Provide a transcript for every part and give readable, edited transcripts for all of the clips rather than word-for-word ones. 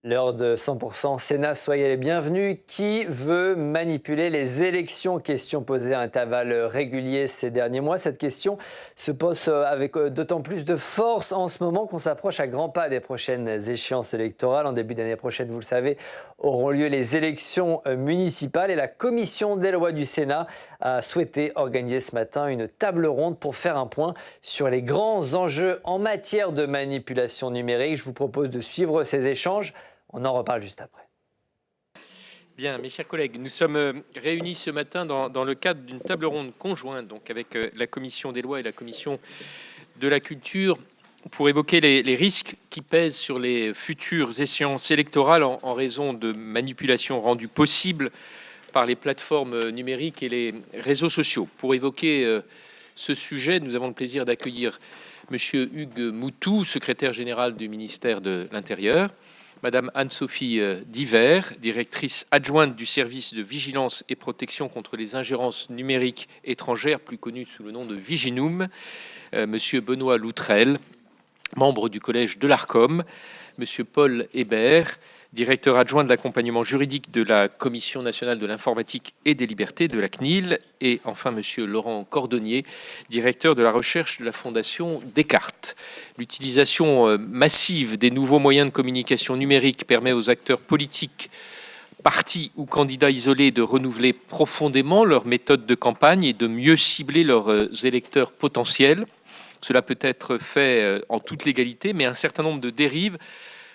L'heure de 100% Sénat, soyez les bienvenus. Qui veut manipuler les élections? Question posée à intervalles réguliers ces derniers mois. Cette question se pose avec d'autant plus de force en ce moment qu'on s'approche à grands pas des prochaines échéances électorales. En début d'année prochaine, vous le savez, auront lieu les élections municipales et la commission des lois du Sénat a souhaité organiser ce matin une table ronde pour faire un point sur les grands enjeux en matière de manipulation numérique. Je vous propose de suivre ces échanges. On en reparle juste après. Bien, mes chers collègues, nous sommes réunis ce matin dans le cadre d'une table ronde conjointe donc avec la Commission des lois et la Commission de la culture pour évoquer les risques qui pèsent sur les futures échéances électorales en raison de manipulations rendues possibles par les plateformes numériques et les réseaux sociaux. Pour évoquer ce sujet, nous avons le plaisir d'accueillir Monsieur Hugues Moutou, secrétaire général du ministère de l'Intérieur, Madame Anne-Sophie Diver, directrice adjointe du service de vigilance et protection contre les ingérences numériques étrangères, plus connu sous le nom de Viginum, Monsieur Benoît Loutrel, membre du collège de l'Arcom, Monsieur Paul Hébert, directeur adjoint de l'accompagnement juridique de la Commission nationale de l'informatique et des libertés de la CNIL, et enfin Monsieur Laurent Cordonnier, directeur de la recherche de la Fondation Descartes. L'utilisation massive des nouveaux moyens de communication numérique permet aux acteurs politiques, partis ou candidats isolés de renouveler profondément leur méthode de campagne et de mieux cibler leurs électeurs potentiels. Cela peut être fait en toute légalité, mais un certain nombre de dérives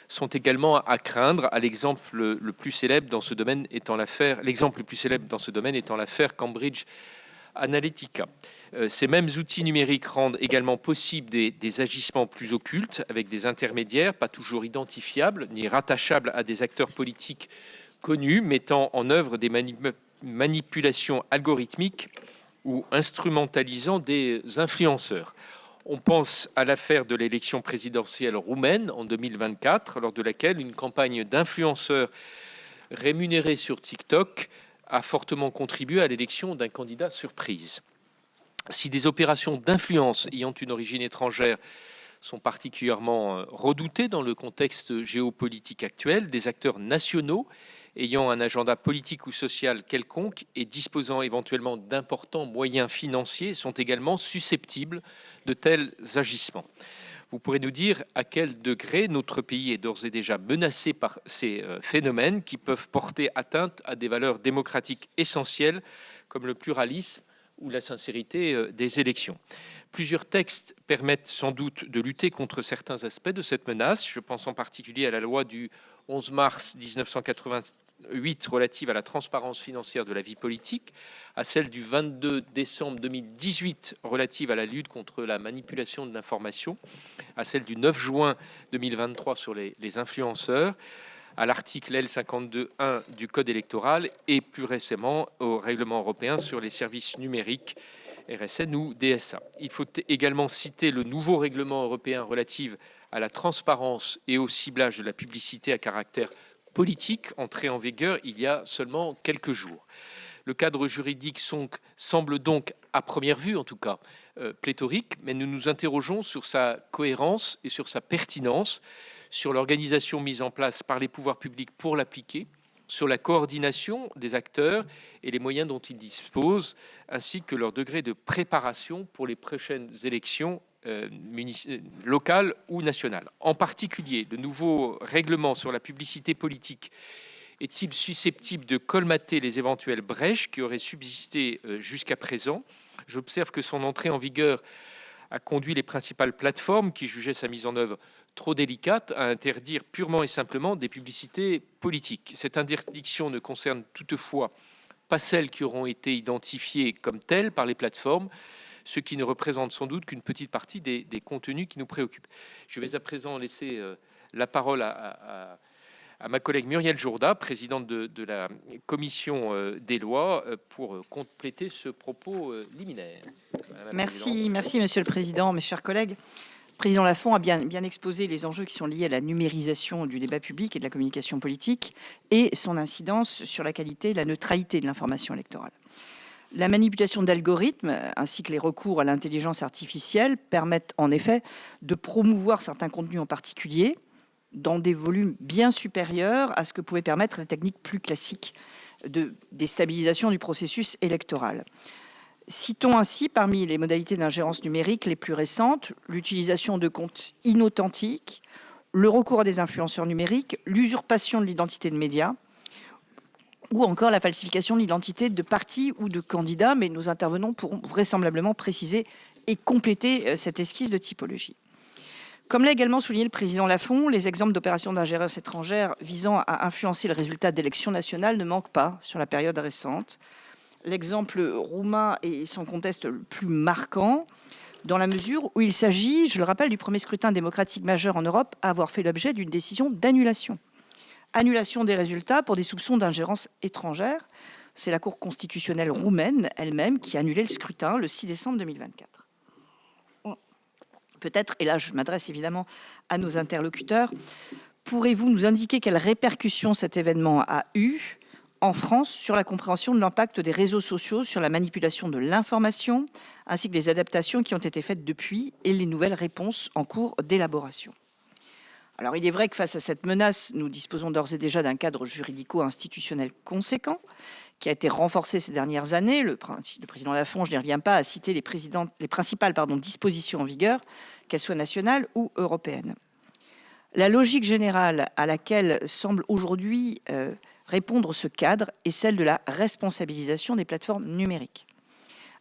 sont également à craindre. L'exemple le plus célèbre dans ce domaine étant l'affaire Cambridge Analytica. Ces mêmes outils numériques rendent également possible des agissements plus occultes avec des intermédiaires pas toujours identifiables ni rattachables à des acteurs politiques connus, mettant en œuvre des manipulations algorithmiques ou instrumentalisant des influenceurs. On pense à l'affaire de l'élection présidentielle roumaine en 2024, lors de laquelle une campagne d'influenceurs rémunérés sur TikTok a fortement contribué à l'élection d'un candidat surprise. Si des opérations d'influence ayant une origine étrangère sont particulièrement redoutées dans le contexte géopolitique actuel, des acteurs nationaux ayant un agenda politique ou social quelconque et disposant éventuellement d'importants moyens financiers sont également susceptibles de tels agissements. Vous pourrez nous dire à quel degré notre pays est d'ores et déjà menacé par ces phénomènes qui peuvent porter atteinte à des valeurs démocratiques essentielles comme le pluralisme ou la sincérité des élections. Plusieurs textes permettent sans doute de lutter contre certains aspects de cette menace. Je pense en particulier à la loi du 11 mars 1988 relative à la transparence financière de la vie politique, à celle du 22 décembre 2018 relative à la lutte contre la manipulation de l'information, à celle du 9 juin 2023 sur les influenceurs, à l'article L52.1 du Code électoral et plus récemment au règlement européen sur les services numériques RSN ou DSA. Il faut également citer le nouveau règlement européen relatif à la transparence et au ciblage de la publicité à caractère politique, entré en vigueur il y a seulement quelques jours. Le cadre juridique semble donc, à première vue en tout cas, pléthorique, mais nous nous interrogeons sur sa cohérence et sur sa pertinence, sur l'organisation mise en place par les pouvoirs publics pour l'appliquer, sur la coordination des acteurs et les moyens dont ils disposent, ainsi que leur degré de préparation pour les prochaines élections locales ou nationales. En particulier, le nouveau règlement sur la publicité politique est-il susceptible de colmater les éventuelles brèches qui auraient subsisté jusqu'à présent? J'observe que son entrée en vigueur a conduit les principales plateformes qui jugeaient sa mise en œuvre trop délicate à interdire purement et simplement des publicités politiques. Cette interdiction ne concerne toutefois pas celles qui auront été identifiées comme telles par les plateformes, ce qui ne représente sans doute qu'une petite partie des contenus qui nous préoccupent. Je vais à présent laisser la parole à ma collègue Muriel Jourda, présidente de la commission des lois, pour compléter ce propos liminaire. Merci, Monsieur le Président, mes chers collègues. Le président Lafont a bien exposé les enjeux qui sont liés à la numérisation du débat public et de la communication politique et son incidence sur la qualité et la neutralité de l'information électorale. La manipulation d'algorithmes ainsi que les recours à l'intelligence artificielle permettent en effet de promouvoir certains contenus en particulier, dans des volumes bien supérieurs à ce que pouvaient permettre les techniques plus classiques de déstabilisation du processus électoral. Citons ainsi parmi les modalités d'ingérence numérique les plus récentes l'utilisation de comptes inauthentiques, le recours à des influenceurs numériques, l'usurpation de l'identité de médias ou encore la falsification de l'identité de partis ou de candidats, mais nos intervenants pourront vraisemblablement préciser et compléter cette esquisse de typologie. Comme l'a également souligné le président Lafont, les exemples d'opérations d'ingérence étrangère visant à influencer le résultat d'élections nationales ne manquent pas sur la période récente. L'exemple roumain est sans conteste le plus marquant, dans la mesure où il s'agit, je le rappelle, du premier scrutin démocratique majeur en Europe à avoir fait l'objet d'une décision d'annulation. Annulation des résultats pour des soupçons d'ingérence étrangère. C'est la Cour constitutionnelle roumaine elle-même qui a annulé le scrutin le 6 décembre 2024. Peut-être, et là je m'adresse évidemment à nos interlocuteurs, pourrez-vous nous indiquer quelles répercussions cet événement a eu en France sur la compréhension de l'impact des réseaux sociaux sur la manipulation de l'information, ainsi que les adaptations qui ont été faites depuis et les nouvelles réponses en cours d'élaboration. Alors il est vrai que face à cette menace, nous disposons d'ores et déjà d'un cadre juridico-institutionnel conséquent qui a été renforcé ces dernières années. Le président Lafont, je n'y reviens pas, a cité les principales dispositions en vigueur, qu'elles soient nationales ou européennes. La logique générale à laquelle semble aujourd'hui répondre ce cadre est celle de la responsabilisation des plateformes numériques,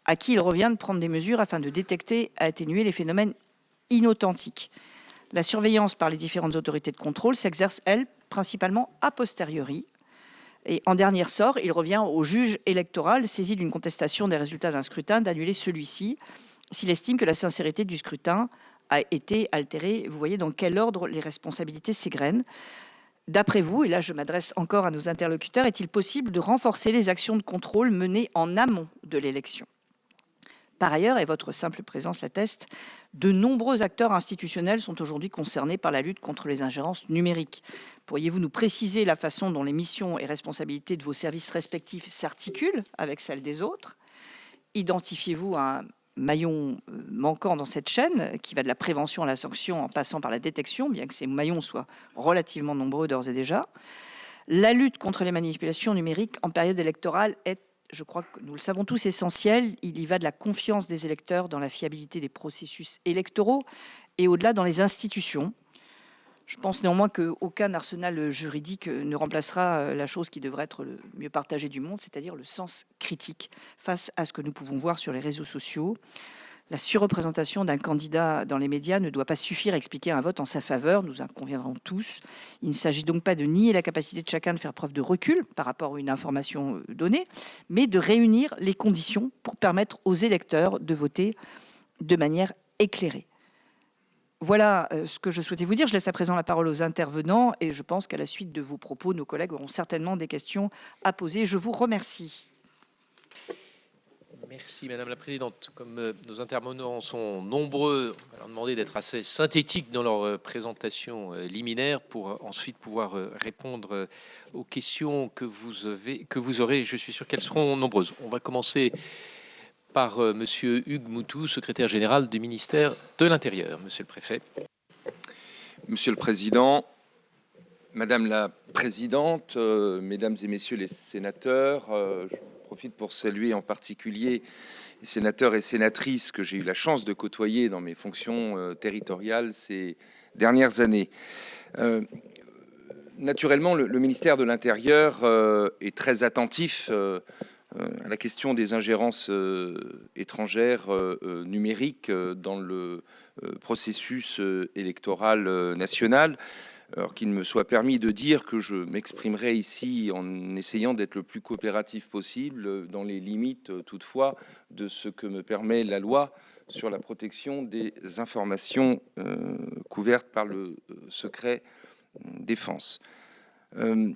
à qui il revient de prendre des mesures afin de détecter et atténuer les phénomènes inauthentiques. La surveillance par les différentes autorités de contrôle s'exerce, elle, principalement a posteriori. Et en dernier ressort, il revient au juge électoral saisi d'une contestation des résultats d'un scrutin d'annuler celui-ci s'il estime que la sincérité du scrutin a été altérée. Vous voyez dans quel ordre les responsabilités s'égrènent. D'après vous, et là je m'adresse encore à nos interlocuteurs, est-il possible de renforcer les actions de contrôle menées en amont de l'élection ? Par ailleurs, et votre simple présence l'atteste, de nombreux acteurs institutionnels sont aujourd'hui concernés par la lutte contre les ingérences numériques. Pourriez-vous nous préciser la façon dont les missions et responsabilités de vos services respectifs s'articulent avec celles des autres ? Identifiez-vous un maillon manquant dans cette chaîne qui va de la prévention à la sanction en passant par la détection, bien que ces maillons soient relativement nombreux d'ores et déjà. La lutte contre les manipulations numériques en période électorale est, je crois que nous le savons tous, essentielle. Il y va de la confiance des électeurs dans la fiabilité des processus électoraux et au-delà dans les institutions. Je pense néanmoins qu'aucun arsenal juridique ne remplacera la chose qui devrait être le mieux partagée du monde, c'est-à-dire le sens critique face à ce que nous pouvons voir sur les réseaux sociaux. La surreprésentation d'un candidat dans les médias ne doit pas suffire à expliquer un vote en sa faveur, nous en conviendrons tous. Il ne s'agit donc pas de nier la capacité de chacun de faire preuve de recul par rapport à une information donnée, mais de réunir les conditions pour permettre aux électeurs de voter de manière éclairée. Voilà ce que je souhaitais vous dire. Je laisse à présent la parole aux intervenants et je pense qu'à la suite de vos propos, nos collègues auront certainement des questions à poser. Je vous remercie. Merci Madame la Présidente. Comme nos intervenants sont nombreux, on va leur demander d'être assez synthétiques dans leur présentation liminaire pour ensuite pouvoir répondre aux questions que vous aurez. Je suis sûr qu'elles seront nombreuses. On va commencer par Monsieur Hugues Moutou, secrétaire général du ministère de l'Intérieur. Monsieur le Préfet. Monsieur le Président, Madame la Présidente, Mesdames et Messieurs les sénateurs, je profite pour saluer en particulier les sénateurs et sénatrices que j'ai eu la chance de côtoyer dans mes fonctions territoriales ces dernières années. Naturellement, le ministère de l'Intérieur est très attentif à la question des ingérences étrangères numériques dans le processus électoral national. Alors qu'il me soit permis de dire que je m'exprimerai ici en essayant d'être le plus coopératif possible, dans les limites toutefois de ce que me permet la loi sur la protection des informations couvertes par le secret défense. Le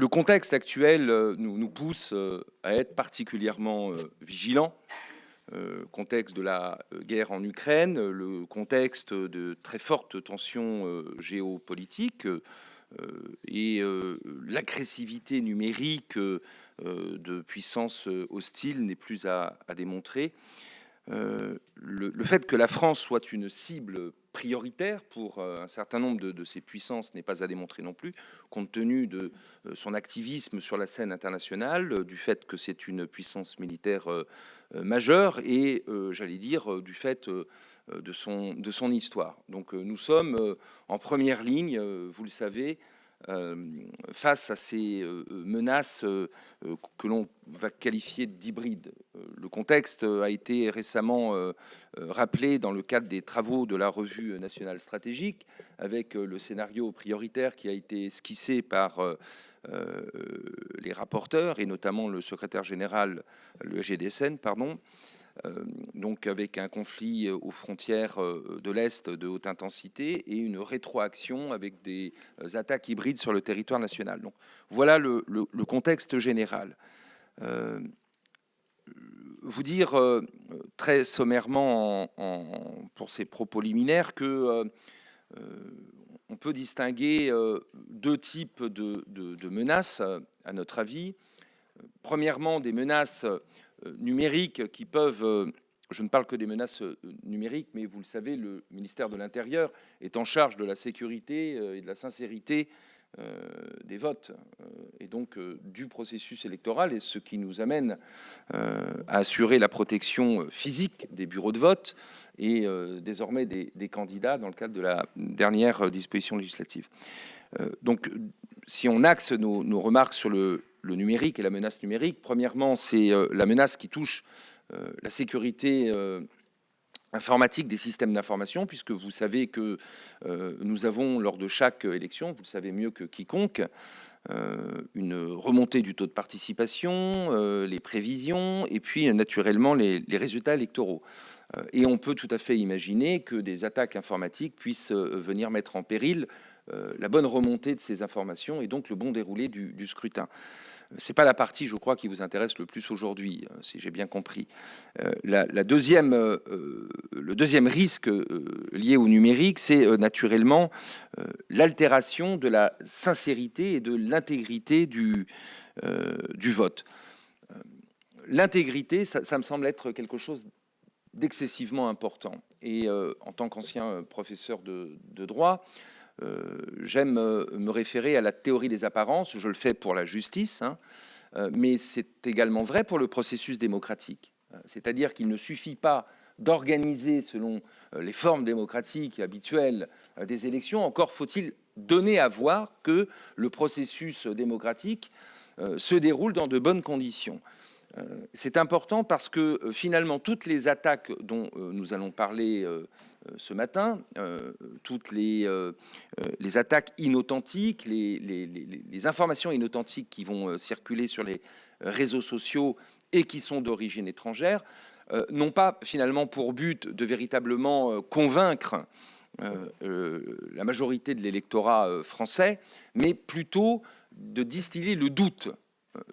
contexte actuel nous pousse à être particulièrement vigilants. Contexte de la guerre en Ukraine, le contexte de très fortes tensions géopolitiques et l'agressivité numérique de puissances hostiles n'est plus à démontrer. le fait que la France soit une cible prioritaire pour un certain nombre de ces puissances n'est pas à démontrer non plus, compte tenu de son activisme sur la scène internationale, du fait que c'est une puissance militaire majeure et, j'allais dire, du fait de son histoire. Donc nous sommes en première ligne, vous le savez, face à ces menaces que l'on va qualifier d'hybrides. Le contexte a été récemment rappelé dans le cadre des travaux de la revue nationale stratégique, avec le scénario prioritaire qui a été esquissé par les rapporteurs et notamment le secrétaire général, le GDSN, pardon. Donc avec un conflit aux frontières de l'Est de haute intensité et une rétroaction avec des attaques hybrides sur le territoire national. Donc voilà le contexte général. Vous dire très sommairement pour ces propos liminaires que on peut distinguer deux types de menaces, à notre avis. Premièrement, des menaces numériques qui peuvent, je ne parle que des menaces numériques, mais vous le savez, le ministère de l'Intérieur est en charge de la sécurité et de la sincérité des votes et donc du processus électoral, et ce qui nous amène à assurer la protection physique des bureaux de vote et désormais des candidats dans le cadre de la dernière disposition législative. Donc si on axe nos remarques sur le numérique et la menace numérique, premièrement, c'est la menace qui touche la sécurité informatique des systèmes d'information, puisque vous savez que nous avons, lors de chaque élection, vous le savez mieux que quiconque, une remontée du taux de participation, les prévisions, et puis naturellement les résultats électoraux. Et on peut tout à fait imaginer que des attaques informatiques puissent venir mettre en péril la bonne remontée de ces informations et donc le bon déroulé du scrutin. C'est pas la partie, je crois, qui vous intéresse le plus aujourd'hui, si j'ai bien compris. Le deuxième risque lié au numérique, c'est naturellement l'altération de la sincérité et de l'intégrité du vote. L'intégrité, ça me semble être quelque chose d'excessivement important. Et en tant qu'ancien professeur de droit, j'aime me référer à la théorie des apparences, je le fais pour la justice, hein, mais c'est également vrai pour le processus démocratique. C'est-à-dire qu'il ne suffit pas d'organiser selon les formes démocratiques habituelles des élections, encore faut-il donner à voir que le processus démocratique se déroule dans de bonnes conditions. C'est important parce que finalement toutes les attaques dont nous allons parler ce matin, toutes les attaques inauthentiques, les informations inauthentiques qui vont circuler sur les réseaux sociaux et qui sont d'origine étrangère, n'ont pas finalement pour but de véritablement convaincre la majorité de l'électorat français, mais plutôt de distiller le doute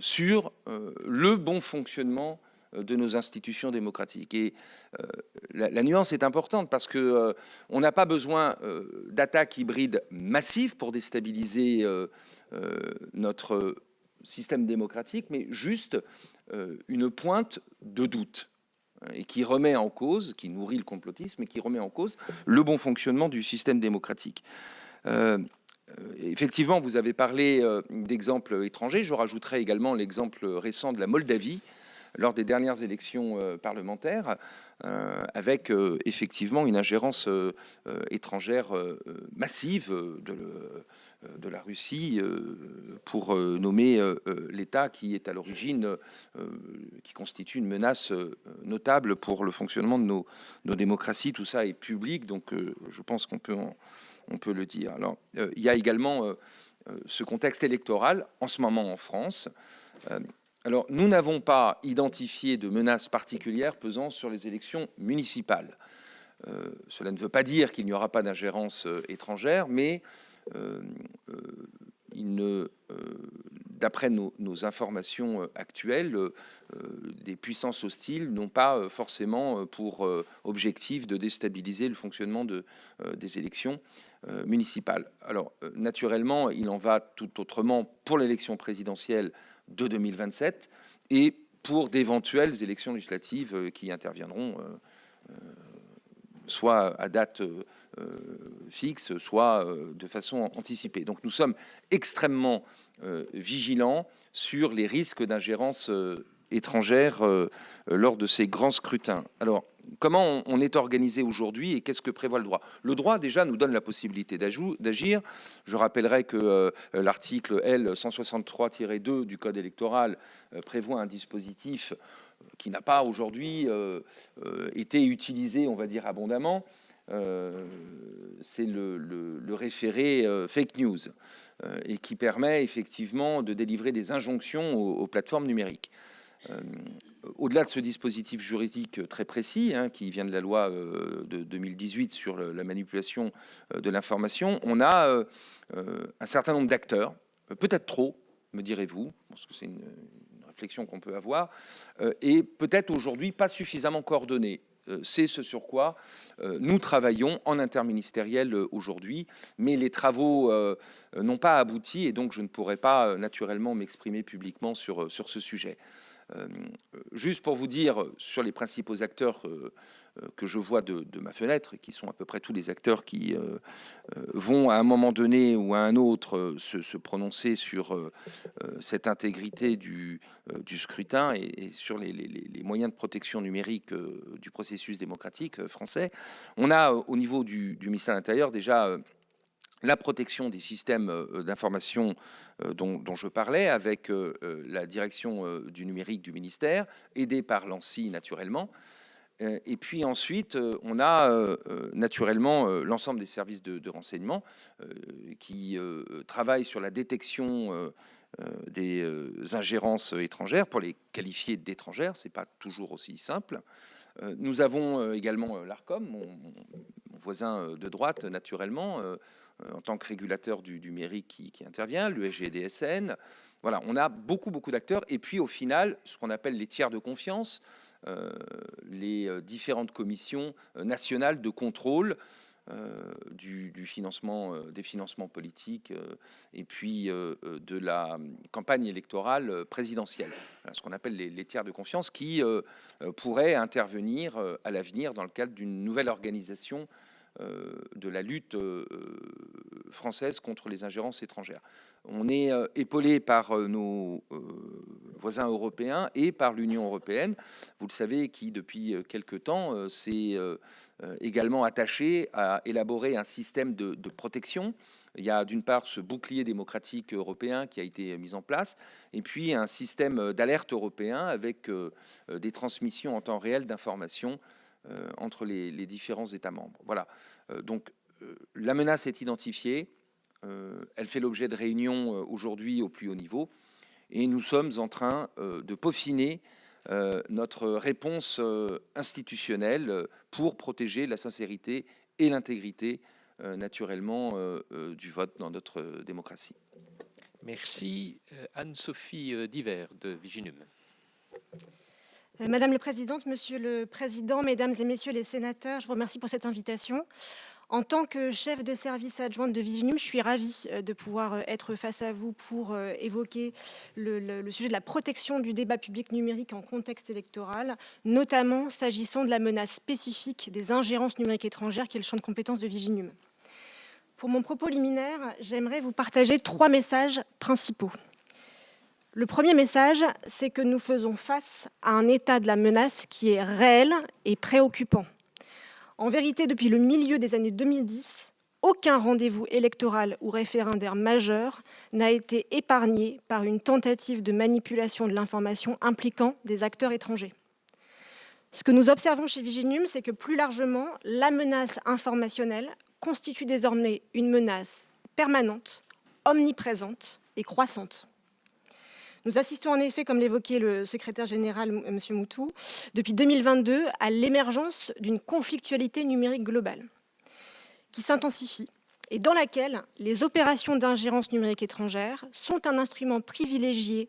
sur le bon fonctionnement de nos institutions démocratiques. Et la nuance est importante parce que on n'a pas besoin d'attaques hybrides massives pour déstabiliser notre système démocratique, mais juste une pointe de doute et qui remet en cause, qui nourrit le complotisme et qui remet en cause le bon fonctionnement du système démocratique. Effectivement, vous avez parlé d'exemples étrangers. Je rajouterai également l'exemple récent de la Moldavie lors des dernières élections parlementaires, avec effectivement une ingérence étrangère massive de la Russie pour nommer l'État qui est à l'origine, qui constitue une menace notable pour le fonctionnement de nos démocraties. Tout ça est public, donc je pense qu'on peut le dire. Alors, il y a également ce contexte électoral en ce moment en France. Alors, nous n'avons pas identifié de menaces particulières pesant sur les élections municipales. Cela ne veut pas dire qu'il n'y aura pas d'ingérence étrangère, mais d'après nos informations actuelles, des puissances hostiles n'ont pas forcément pour objectif de déstabiliser le fonctionnement des élections municipales. Alors, naturellement, il en va tout autrement pour l'élection présidentielle de 2027 et pour d'éventuelles élections législatives qui interviendront soit à date fixe, soit de façon anticipée. Donc nous sommes extrêmement vigilants sur les risques d'ingérence étrangère lors de ces grands scrutins. Alors, comment on est organisé aujourd'hui et qu'est-ce que prévoit le droit? Le droit, déjà, nous donne la possibilité d'agir. Je rappellerai que l'article L 163-2 du Code électoral prévoit un dispositif qui n'a pas aujourd'hui été utilisé, on va dire, abondamment. C'est le référé fake news et qui permet effectivement de délivrer des injonctions aux plateformes numériques. Au-delà de ce dispositif juridique très précis, qui vient de la loi de 2018 sur la manipulation de l'information, on a un certain nombre d'acteurs, peut-être trop, me direz-vous, parce que c'est une réflexion qu'on peut avoir, et peut-être aujourd'hui pas suffisamment coordonnés. C'est ce sur quoi nous travaillons en interministériel aujourd'hui, mais les travaux n'ont pas abouti et donc je ne pourrais pas naturellement m'exprimer publiquement sur ce sujet. Juste pour vous dire sur les principaux acteurs que je vois de ma fenêtre, et qui sont à peu près tous les acteurs qui vont à un moment donné ou à un autre se prononcer sur cette intégrité du scrutin et sur les moyens de protection numérique du processus démocratique français. On a au niveau du ministère de l'Intérieur déjà la protection des systèmes d'information dont je parlais, avec la direction du numérique du ministère, aidée par l'ANSSI naturellement. Et puis ensuite, on a naturellement l'ensemble des services de renseignement qui travaillent sur la détection des ingérences étrangères. Pour les qualifier d'étrangères, c'est pas toujours aussi simple. Nous avons également l'ARCOM, mon voisin de droite naturellement, en tant que régulateur du numérique qui intervient, l'USGDSN. Voilà, on a beaucoup d'acteurs. Et puis au final, ce qu'on appelle les tiers de confiance, les différentes commissions nationales de contrôle du financement, des financements politiques et puis de la campagne électorale présidentielle. Voilà, ce qu'on appelle les tiers de confiance qui pourraient intervenir à l'avenir dans le cadre d'une nouvelle organisation de la lutte française contre les ingérences étrangères. On est épaulé par nos voisins européens et par l'Union européenne, vous le savez, qui depuis quelque temps s'est également attaché à élaborer un système de protection. Il y a d'une part ce bouclier démocratique européen qui a été mis en place, et puis un système d'alerte européen avec des transmissions en temps réel d'informations entre les différents États membres. Voilà. Donc la menace est identifiée. Elle fait l'objet de réunions aujourd'hui au plus haut niveau, et nous sommes en train de peaufiner notre réponse institutionnelle pour protéger la sincérité et l'intégrité naturellement du vote dans notre démocratie. Merci. Anne-Sophie Divert de Viginum. Madame la Présidente, Monsieur le Président, Mesdames et Messieurs les sénateurs, je vous remercie pour cette invitation. En tant que chef de service adjointe de Viginum, je suis ravie de pouvoir être face à vous pour évoquer le sujet de la protection du débat public numérique en contexte électoral, notamment s'agissant de la menace spécifique des ingérences numériques étrangères, qui est le champ de compétences de Viginum. Pour mon propos liminaire, j'aimerais vous partager 3 messages principaux. Le premier message, c'est que nous faisons face à un état de la menace qui est réel et préoccupant. En vérité, depuis le milieu des années 2010, aucun rendez-vous électoral ou référendaire majeur n'a été épargné par une tentative de manipulation de l'information impliquant des acteurs étrangers. Ce que nous observons chez Viginum, c'est que plus largement, la menace informationnelle constitue désormais une menace permanente, omniprésente et croissante. Nous assistons en effet, comme l'évoquait le secrétaire général, M. Moutou, depuis 2022 à l'émergence d'une conflictualité numérique globale qui s'intensifie et dans laquelle les opérations d'ingérence numérique étrangère sont un instrument privilégié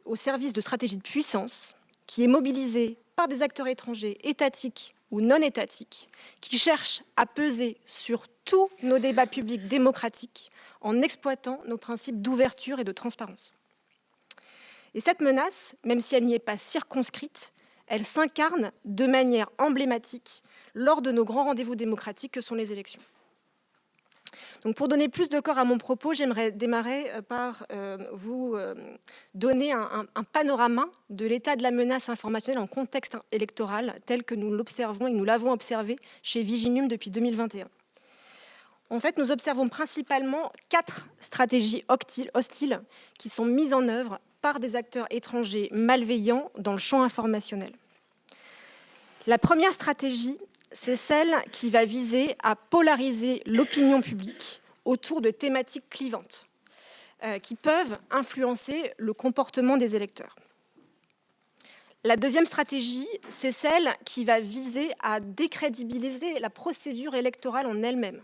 au service de stratégies de puissance qui est mobilisé par des acteurs étrangers étatiques ou non étatiques qui cherchent à peser sur tous nos débats publics démocratiques en exploitant nos principes d'ouverture et de transparence. Et cette menace, même si elle n'y est pas circonscrite, elle s'incarne de manière emblématique lors de nos grands rendez-vous démocratiques que sont les élections. Donc pour donner plus de corps à mon propos, j'aimerais démarrer par vous donner un panorama de l'état de la menace informationnelle en contexte électoral tel que nous l'observons et nous l'avons observé chez Viginum depuis 2021. En fait, nous observons principalement 4 stratégies hostiles qui sont mises en œuvre par des acteurs étrangers malveillants dans le champ informationnel. La première stratégie, c'est celle qui va viser à polariser l'opinion publique autour de thématiques clivantes qui peuvent influencer le comportement des électeurs. La deuxième stratégie, c'est celle qui va viser à décrédibiliser la procédure électorale en elle-même,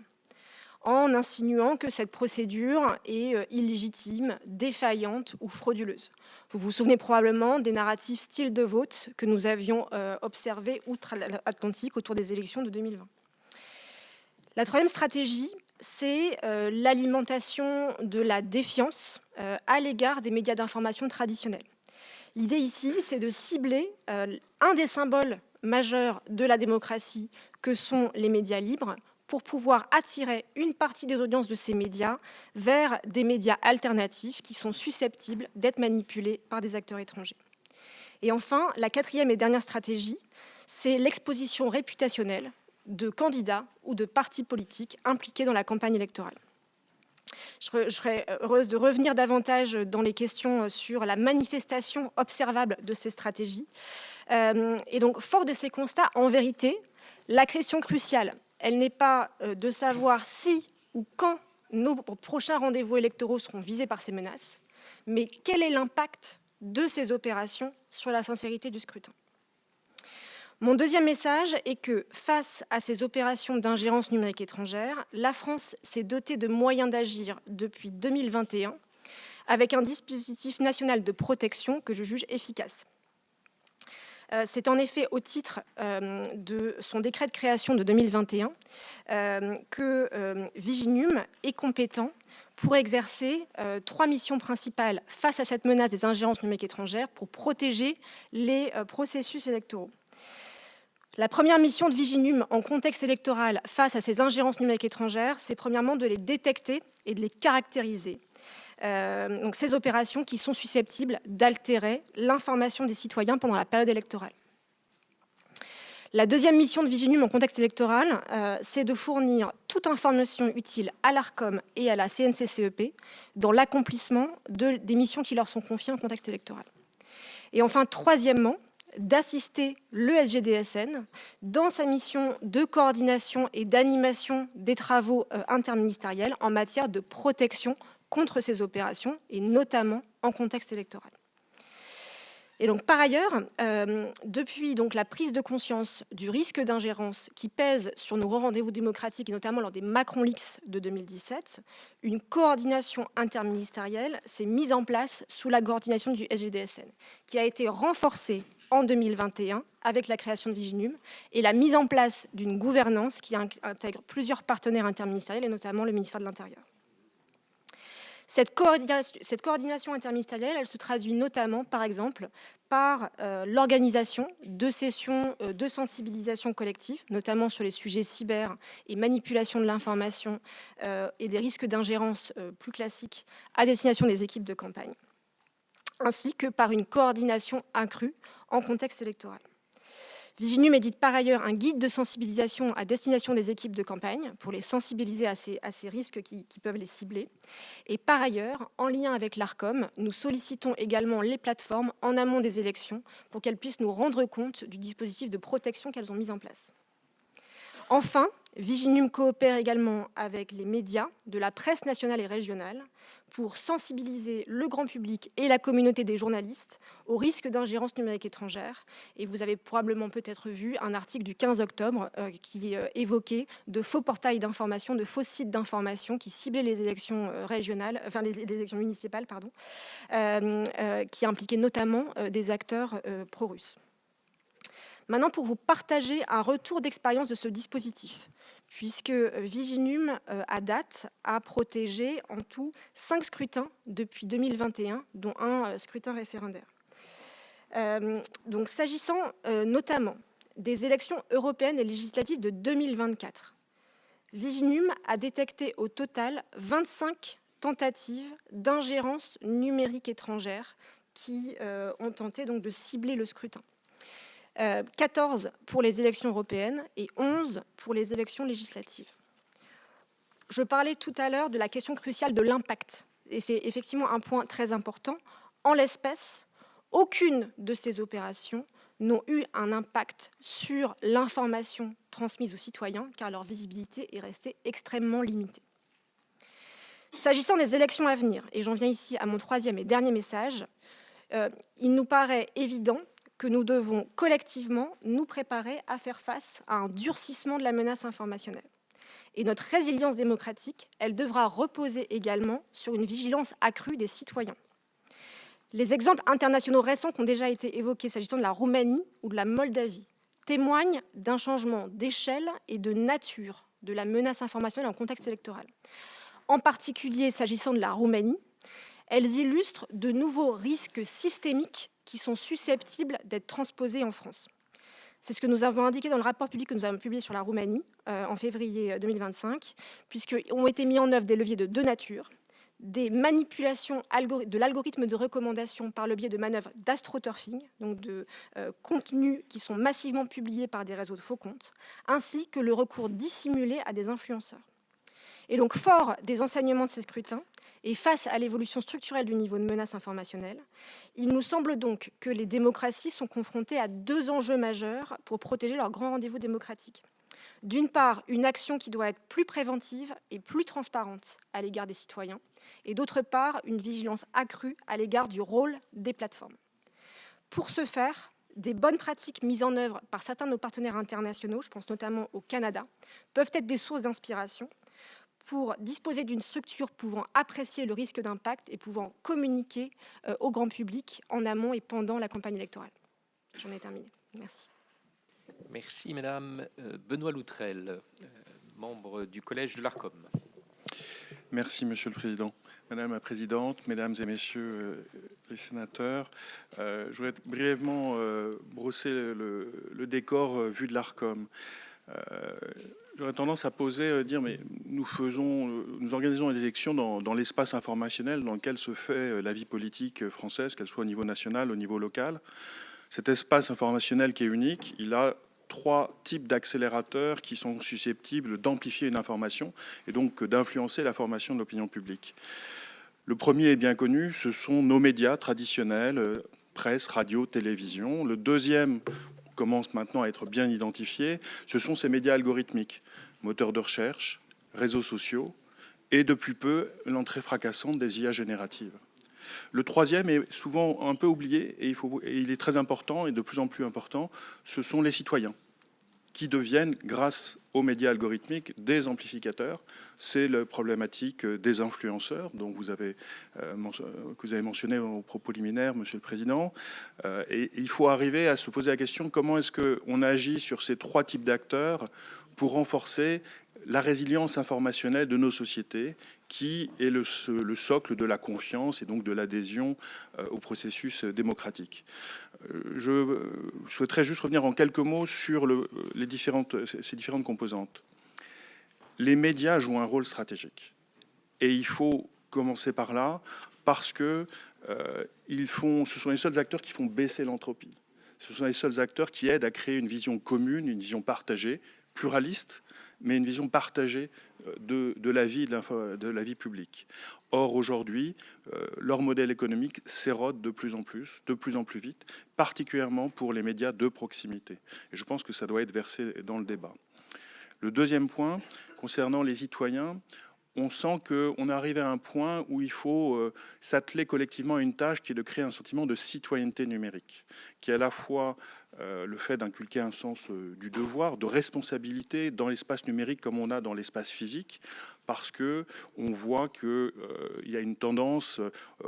en insinuant que cette procédure est illégitime, défaillante ou frauduleuse. Vous vous souvenez probablement des narratifs style de vote que nous avions observés outre-Atlantique autour des élections de 2020. La troisième stratégie, c'est l'alimentation de la défiance à l'égard des médias d'information traditionnels. L'idée ici, c'est de cibler un des symboles majeurs de la démocratie que sont les médias libres, pour pouvoir attirer une partie des audiences de ces médias vers des médias alternatifs qui sont susceptibles d'être manipulés par des acteurs étrangers. Et enfin, la quatrième et dernière stratégie, c'est l'exposition réputationnelle de candidats ou de partis politiques impliqués dans la campagne électorale. Je serais heureuse de revenir davantage dans les questions sur la manifestation observable de ces stratégies. Et donc, fort de ces constats, en vérité, la question cruciale, elle n'est pas de savoir si ou quand nos prochains rendez-vous électoraux seront visés par ces menaces, mais quel est l'impact de ces opérations sur la sincérité du scrutin. Mon deuxième message est que face à ces opérations d'ingérence numérique étrangère, la France s'est dotée de moyens d'agir depuis 2021 avec un dispositif national de protection que je juge efficace. C'est en effet au titre de son décret de création de 2021 que Viginum est compétent pour exercer 3 missions principales face à cette menace des ingérences numériques étrangères pour protéger les processus électoraux. La première mission de Viginum en contexte électoral face à ces ingérences numériques étrangères, c'est premièrement de les détecter et de les caractériser. Donc ces opérations qui sont susceptibles d'altérer l'information des citoyens pendant la période électorale. La deuxième mission de Viginum en contexte électoral, c'est de fournir toute information utile à l'ARCOM et à la CNCCEP dans l'accomplissement des missions qui leur sont confiées en contexte électoral. Et enfin, troisièmement, d'assister le SGDSN dans sa mission de coordination et d'animation des travaux interministériels en matière de protection contre ces opérations, et notamment en contexte électoral. Et donc, par ailleurs, depuis donc, la prise de conscience du risque d'ingérence qui pèse sur nos rendez-vous démocratiques, et notamment lors des Macron Leaks de 2017, une coordination interministérielle s'est mise en place sous la coordination du SGDSN, qui a été renforcée en 2021 avec la création de Viginum et la mise en place d'une gouvernance qui intègre plusieurs partenaires interministériels, et notamment le ministère de l'Intérieur. Cette coordination interministérielle, elle se traduit notamment, par exemple, par l'organisation de sessions de sensibilisation collective, notamment sur les sujets cyber et manipulation de l'information et des risques d'ingérence plus classiques à destination des équipes de campagne, ainsi que par une coordination accrue en contexte électoral. Viginum édite par ailleurs un guide de sensibilisation à destination des équipes de campagne pour les sensibiliser à ces risques qui peuvent les cibler. Et par ailleurs, en lien avec l'ARCOM, nous sollicitons également les plateformes en amont des élections pour qu'elles puissent nous rendre compte du dispositif de protection qu'elles ont mis en place. Enfin, Viginum coopère également avec les médias de la presse nationale et régionale pour sensibiliser le grand public et la communauté des journalistes au risque d'ingérence numérique étrangère. Et vous avez probablement peut-être vu un article du 15 octobre qui évoquait de faux portails d'information, de faux sites d'information qui ciblaient les élections régionales, enfin les élections municipales, qui impliquaient notamment des acteurs pro-russes. Maintenant, pour vous partager un retour d'expérience de ce dispositif, puisque Viginum, à date, a protégé en tout 5 scrutins depuis 2021, dont un scrutin référendaire. Donc, s'agissant notamment des élections européennes et législatives de 2024, Viginum a détecté au total 25 tentatives d'ingérence numérique étrangère qui ont tenté donc de cibler le scrutin. 14 pour les élections européennes et 11 pour les élections législatives. Je parlais tout à l'heure de la question cruciale de l'impact, et c'est effectivement un point très important. En l'espèce, aucune de ces opérations n'ont eu un impact sur l'information transmise aux citoyens, car leur visibilité est restée extrêmement limitée. S'agissant des élections à venir, et j'en viens ici à mon troisième et dernier message, il nous paraît évident que nous devons collectivement nous préparer à faire face à un durcissement de la menace informationnelle. Et notre résilience démocratique, elle devra reposer également sur une vigilance accrue des citoyens. Les exemples internationaux récents qui ont déjà été évoqués, s'agissant de la Roumanie ou de la Moldavie, témoignent d'un changement d'échelle et de nature de la menace informationnelle en contexte électoral. En particulier, s'agissant de la Roumanie, elles illustrent de nouveaux risques systémiques qui sont susceptibles d'être transposés en France. C'est ce que nous avons indiqué dans le rapport public que nous avons publié sur la Roumanie en février 2025, puisqu'ont été mis en œuvre des leviers de deux natures, des manipulations de l'algorithme de recommandation par le biais de manœuvres d'astroturfing, donc de contenus qui sont massivement publiés par des réseaux de faux comptes, ainsi que le recours dissimulé à des influenceurs. Et donc, fort des enseignements de ces scrutins, et face à l'évolution structurelle du niveau de menace informationnelle, il nous semble donc que les démocraties sont confrontées à deux enjeux majeurs pour protéger leur grand rendez-vous démocratique. D'une part, une action qui doit être plus préventive et plus transparente à l'égard des citoyens, et d'autre part, une vigilance accrue à l'égard du rôle des plateformes. Pour ce faire, des bonnes pratiques mises en œuvre par certains de nos partenaires internationaux, je pense notamment au Canada, peuvent être des sources d'inspiration pour disposer d'une structure pouvant apprécier le risque d'impact et pouvant communiquer au grand public en amont et pendant la campagne électorale. J'en ai terminé. Merci. Merci, Madame. Benoît Loutrel, membre du Collège de l'Arcom. Merci, Monsieur le Président. Madame la Présidente, Mesdames et Messieurs les sénateurs, je voudrais brièvement brosser le décor vu de l'Arcom. J'aurais tendance à dire, mais nous organisons les élections dans l'espace informationnel dans lequel se fait la vie politique française, qu'elle soit au niveau national, au niveau local. Cet espace informationnel qui est unique, il a 3 types d'accélérateurs qui sont susceptibles d'amplifier une information et donc d'influencer la formation de l'opinion publique. Le premier est bien connu, ce sont nos médias traditionnels, presse, radio, télévision. Le deuxième commence maintenant à être bien identifié, ce sont ces médias algorithmiques, moteurs de recherche, réseaux sociaux et depuis peu l'entrée fracassante des IA génératives. Le troisième est souvent un peu oublié et il est très important et de plus en plus important, ce sont les citoyens qui deviennent, grâce aux médias algorithmiques, des amplificateurs. C'est la problématique des influenceurs, dont que vous avez mentionné au propos liminaire, Monsieur le Président. Et il faut arriver à se poser la question, comment est-ce qu'on agit sur ces 3 types d'acteurs pour renforcer la résilience informationnelle de nos sociétés, qui est le socle de la confiance et donc de l'adhésion au processus démocratique. Je souhaiterais juste revenir en quelques mots sur ces différentes composantes. Les médias jouent un rôle stratégique. Et il faut commencer par là, parce que ce sont les seuls acteurs qui font baisser l'entropie. Ce sont les seuls acteurs qui aident à créer une vision commune, une vision partagée, pluraliste, mais une vision partagée de la vie publique. Or, aujourd'hui, leur modèle économique s'érode de plus en plus vite, particulièrement pour les médias de proximité. Et je pense que ça doit être versé dans le débat. Le deuxième point, concernant les citoyens, on sent qu'on arrive à un point où il faut s'atteler collectivement à une tâche qui est de créer un sentiment de citoyenneté numérique, qui est à la fois le fait d'inculquer un sens du devoir, de responsabilité dans l'espace numérique comme on a dans l'espace physique, parce que on voit qu'il y a une tendance,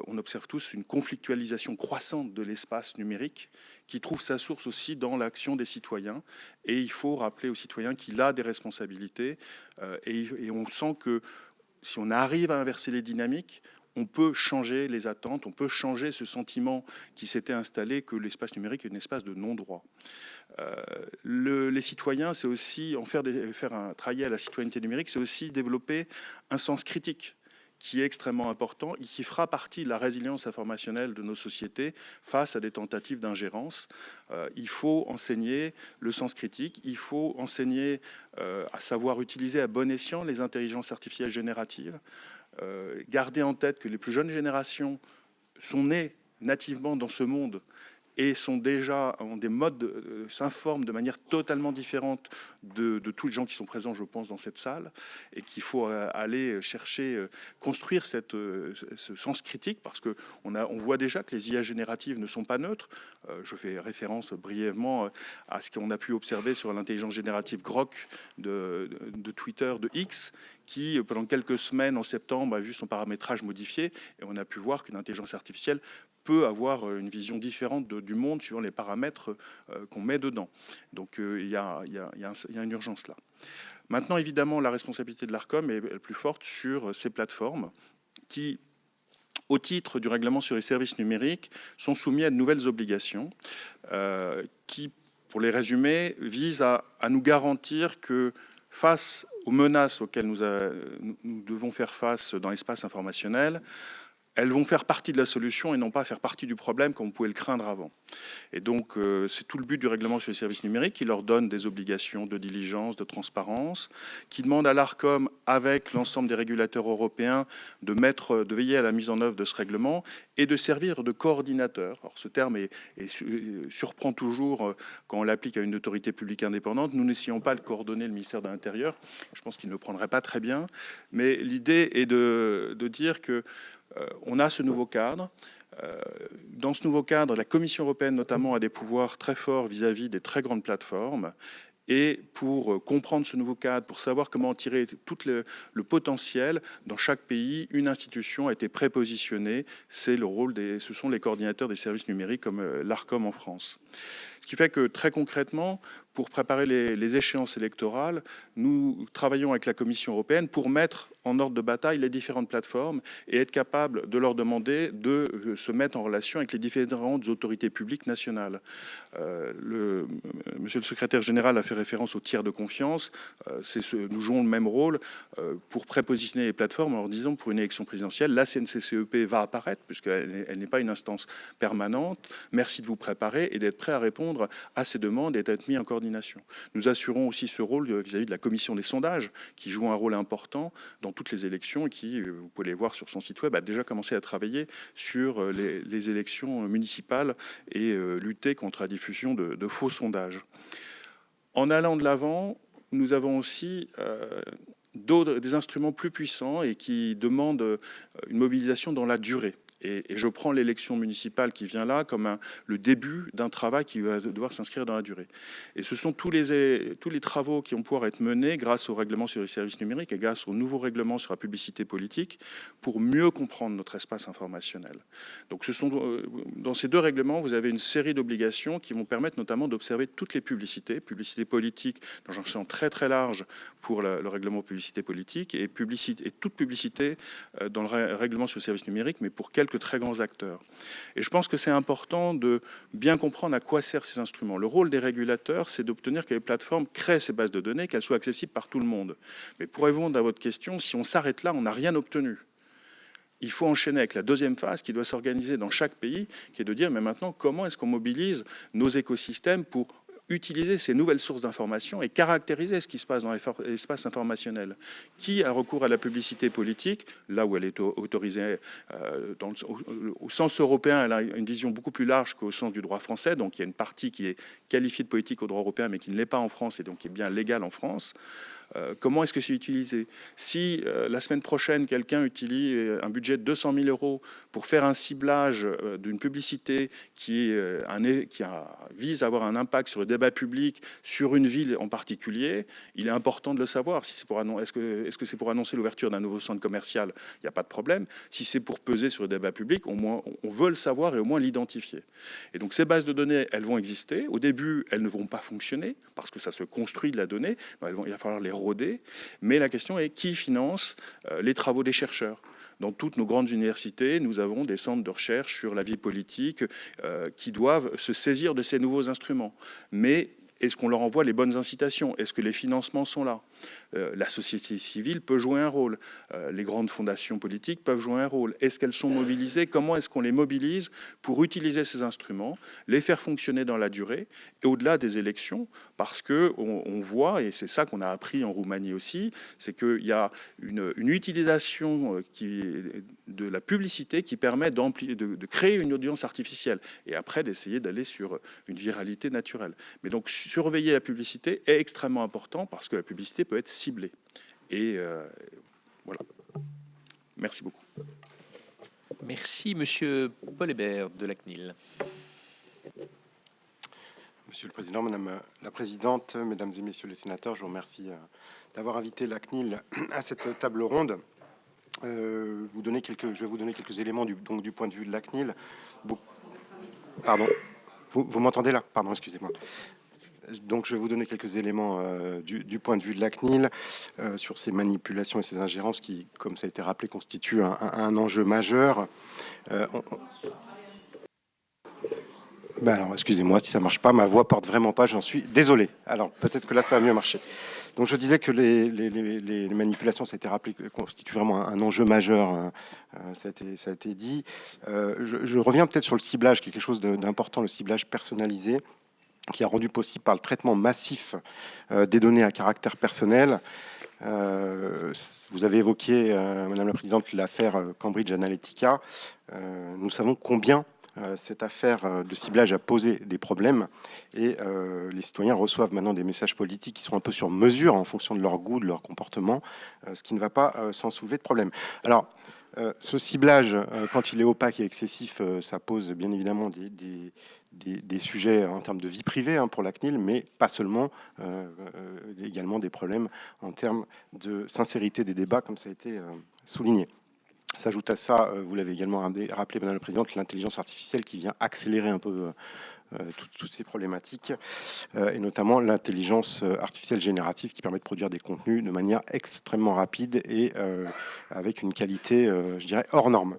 on observe tous une conflictualisation croissante de l'espace numérique qui trouve sa source aussi dans l'action des citoyens. Et il faut rappeler aux citoyens qu'il a des responsabilités. Et on sent que si on arrive à inverser les dynamiques, on peut changer les attentes, on peut changer ce sentiment qui s'était installé que l'espace numérique est un espace de non-droit. Les citoyens, c'est aussi travailler à la citoyenneté numérique, c'est aussi développer un sens critique qui est extrêmement important et qui fera partie de la résilience informationnelle de nos sociétés face à des tentatives d'ingérence. Il faut enseigner le sens critique, il faut enseigner à savoir utiliser à bon escient les intelligences artificielles génératives, garder en tête que les plus jeunes générations sont nées nativement dans ce monde et sont déjà ont des modes, s'informent de manière totalement différente de tous les gens qui sont présents, je pense, dans cette salle, et qu'il faut aller chercher, construire ce sens critique, parce qu'on voit déjà que les IA génératives ne sont pas neutres. Je fais référence brièvement à ce qu'on a pu observer sur l'intelligence générative Grok de Twitter, de X, qui, pendant quelques semaines en septembre, a vu son paramétrage modifié, et on a pu voir qu'une intelligence artificielle peut avoir une vision différente du monde suivant les paramètres qu'on met dedans. Donc il y a une urgence là. Maintenant, évidemment, la responsabilité de l'Arcom est plus forte sur ces plateformes qui, au titre du règlement sur les services numériques, sont soumis à de nouvelles obligations qui, pour les résumer, visent à nous garantir que face aux menaces auxquelles nous devons faire face dans l'espace informationnel, elles vont faire partie de la solution et non pas faire partie du problème comme on pouvait le craindre avant. Et donc, c'est tout le but du règlement sur les services numériques qui leur donne des obligations de diligence, de transparence, qui demande à l'Arcom, avec l'ensemble des régulateurs européens, de veiller à la mise en œuvre de ce règlement et de servir de coordinateur. Alors, ce terme surprend toujours quand on l'applique à une autorité publique indépendante. Nous n'essayons pas de coordonner le ministère de l'Intérieur. Je pense qu'il ne le prendrait pas très bien. Mais l'idée est de dire que on a ce nouveau cadre. Dans ce nouveau cadre, la Commission européenne notamment a des pouvoirs très forts vis-à-vis des très grandes plateformes. Et pour comprendre ce nouveau cadre, pour savoir comment tirer tout le potentiel, dans chaque pays, une institution a été prépositionnée. C'est le rôle ce sont les coordinateurs des services numériques comme l'Arcom en France. Ce qui fait que très concrètement, pour préparer les échéances électorales, nous travaillons avec la Commission européenne pour mettre en ordre de bataille les différentes plateformes et être capable de leur demander de se mettre en relation avec les différentes autorités publiques nationales. Monsieur le secrétaire général a fait référence aux tiers de confiance. Nous jouons le même rôle pour prépositionner les plateformes en leur disant pour une élection présidentielle, la CNCCEP va apparaître puisqu'elle n'est pas une instance permanente. Merci de vous préparer et d'être prêt à répondre à ces demandes et d'être mis en coordination. Nous assurons aussi ce rôle vis-à-vis de la commission des sondages qui joue un rôle important dans toutes les élections et qui, vous pouvez les voir sur son site web, a déjà commencé à travailler sur les élections municipales et lutter contre la diffusion de faux sondages. En allant de l'avant, nous avons aussi des instruments plus puissants et qui demandent une mobilisation dans la durée. Et je prends l'élection municipale qui vient là comme le début d'un travail qui va devoir s'inscrire dans la durée. Et ce sont tous les travaux qui vont pouvoir être menés grâce au règlement sur les services numériques et grâce au nouveau règlement sur la publicité politique pour mieux comprendre notre espace informationnel. Donc dans ces deux règlements, vous avez une série d'obligations qui vont permettre notamment d'observer toutes les publicités politiques dans un champ très très large pour le règlement publicité politique et toute publicité dans le règlement sur les services numériques, mais pour quelques très grands acteurs. Et je pense que c'est important de bien comprendre à quoi servent ces instruments. Le rôle des régulateurs, c'est d'obtenir que les plateformes créent ces bases de données, qu'elles soient accessibles par tout le monde. Mais pour répondre à votre question, si on s'arrête là, on n'a rien obtenu. Il faut enchaîner avec la deuxième phase qui doit s'organiser dans chaque pays, qui est de dire, mais maintenant, comment est-ce qu'on mobilise nos écosystèmes pour utiliser ces nouvelles sources d'information et caractériser ce qui se passe dans l'espace informationnel. Qui a recours à la publicité politique, là où elle est autorisée au sens européen, elle a une vision beaucoup plus large qu'au sens du droit français, donc il y a une partie qui est qualifiée de politique au droit européen, mais qui ne l'est pas en France et donc qui est bien légale en France. Comment est-ce que c'est utilisé? Si la semaine prochaine, quelqu'un utilise un budget de 200 000 € pour faire un ciblage d'une publicité qui a vise à avoir un impact sur le débat public, sur une ville en particulier, il est important de le savoir. Si c'est est-ce que c'est pour annoncer l'ouverture d'un nouveau centre commercial? Il n'y a pas de problème. Si c'est pour peser sur le débat public, au moins, on veut le savoir et au moins l'identifier. Et donc ces bases de données, elles vont exister. Au début, elles ne vont pas fonctionner parce que ça se construit de la donnée. Il va falloir les roder. Mais la question est qui finance les travaux des chercheurs? Dans toutes nos grandes universités, nous avons des centres de recherche sur la vie politique qui doivent se saisir de ces nouveaux instruments. Mais est-ce qu'on leur envoie les bonnes incitations? Est-ce que les financements sont là? La société civile peut jouer un rôle. Les grandes fondations politiques peuvent jouer un rôle. Est-ce qu'elles sont mobilisées? Comment est-ce qu'on les mobilise pour utiliser ces instruments, les faire fonctionner dans la durée et au-delà des élections? Parce qu'on voit, et c'est ça qu'on a appris en Roumanie aussi, c'est qu'il y a une utilisation de la publicité qui permet de créer une audience artificielle et après d'essayer d'aller sur une viralité naturelle. Mais donc surveiller la publicité est extrêmement important parce que la publicité peut être ciblée. Et voilà. Merci beaucoup. Merci, Monsieur Paul Hébert de la CNIL. Monsieur le Président, Madame la Présidente, Mesdames et Messieurs les sénateurs, je vous remercie d'avoir invité la CNIL à cette table ronde. Je vais vous donner quelques éléments du point de vue de la CNIL. Pardon, vous m'entendez là? Pardon, excusez-moi. Donc, je vais vous donner quelques éléments du point de vue de la CNIL sur ces manipulations et ces ingérences qui, comme ça a été rappelé, constituent un enjeu majeur. Alors, excusez-moi si ça marche pas, ma voix porte vraiment pas, j'en suis désolé. Alors, peut-être que là, ça va mieux marcher. Donc, je disais que les manipulations, ça a été rappelé, constituent vraiment un enjeu majeur. Ça a été dit. Je reviens peut-être sur le ciblage, qui est quelque chose d'important, le ciblage personnalisé, qui a rendu possible par le traitement massif des données à caractère personnel. Vous avez évoqué, Madame la Présidente, l'affaire Cambridge Analytica. Nous savons combien cette affaire de ciblage a posé des problèmes et les citoyens reçoivent maintenant des messages politiques qui sont un peu sur mesure en fonction de leur goût, de leur comportement, ce qui ne va pas sans soulever de problème. Alors, ce ciblage, quand il est opaque et excessif, ça pose bien évidemment des sujets en termes de vie privée pour la CNIL, mais pas seulement, également des problèmes en termes de sincérité des débats, comme ça a été souligné. S'ajoute à ça, vous l'avez également rappelé, Madame la Présidente, l'intelligence artificielle qui vient accélérer un peu toutes ces problématiques, et notamment l'intelligence artificielle générative qui permet de produire des contenus de manière extrêmement rapide et avec une qualité, je dirais, hors norme.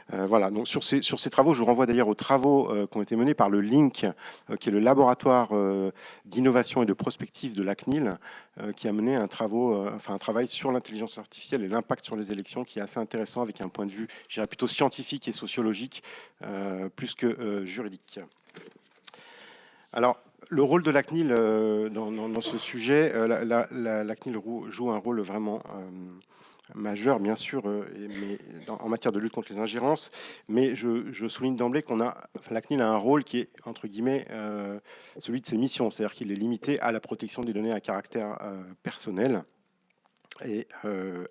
Voilà, donc sur ces travaux, je vous renvoie d'ailleurs aux travaux qui ont été menés par le LINC, qui est le laboratoire d'innovation et de prospective de la CNIL, qui a mené un travail sur l'intelligence artificielle et l'impact sur les élections, qui est assez intéressant avec un point de vue, je dirais, plutôt scientifique et sociologique, plus que juridique. Alors, le rôle de la CNIL dans ce sujet, la CNIL joue un rôle vraiment majeur, bien sûr, mais en matière de lutte contre les ingérences. Mais je souligne d'emblée la CNIL a un rôle qui est, entre guillemets, celui de ses missions, c'est-à-dire qu'il est limité à la protection des données à caractère personnel et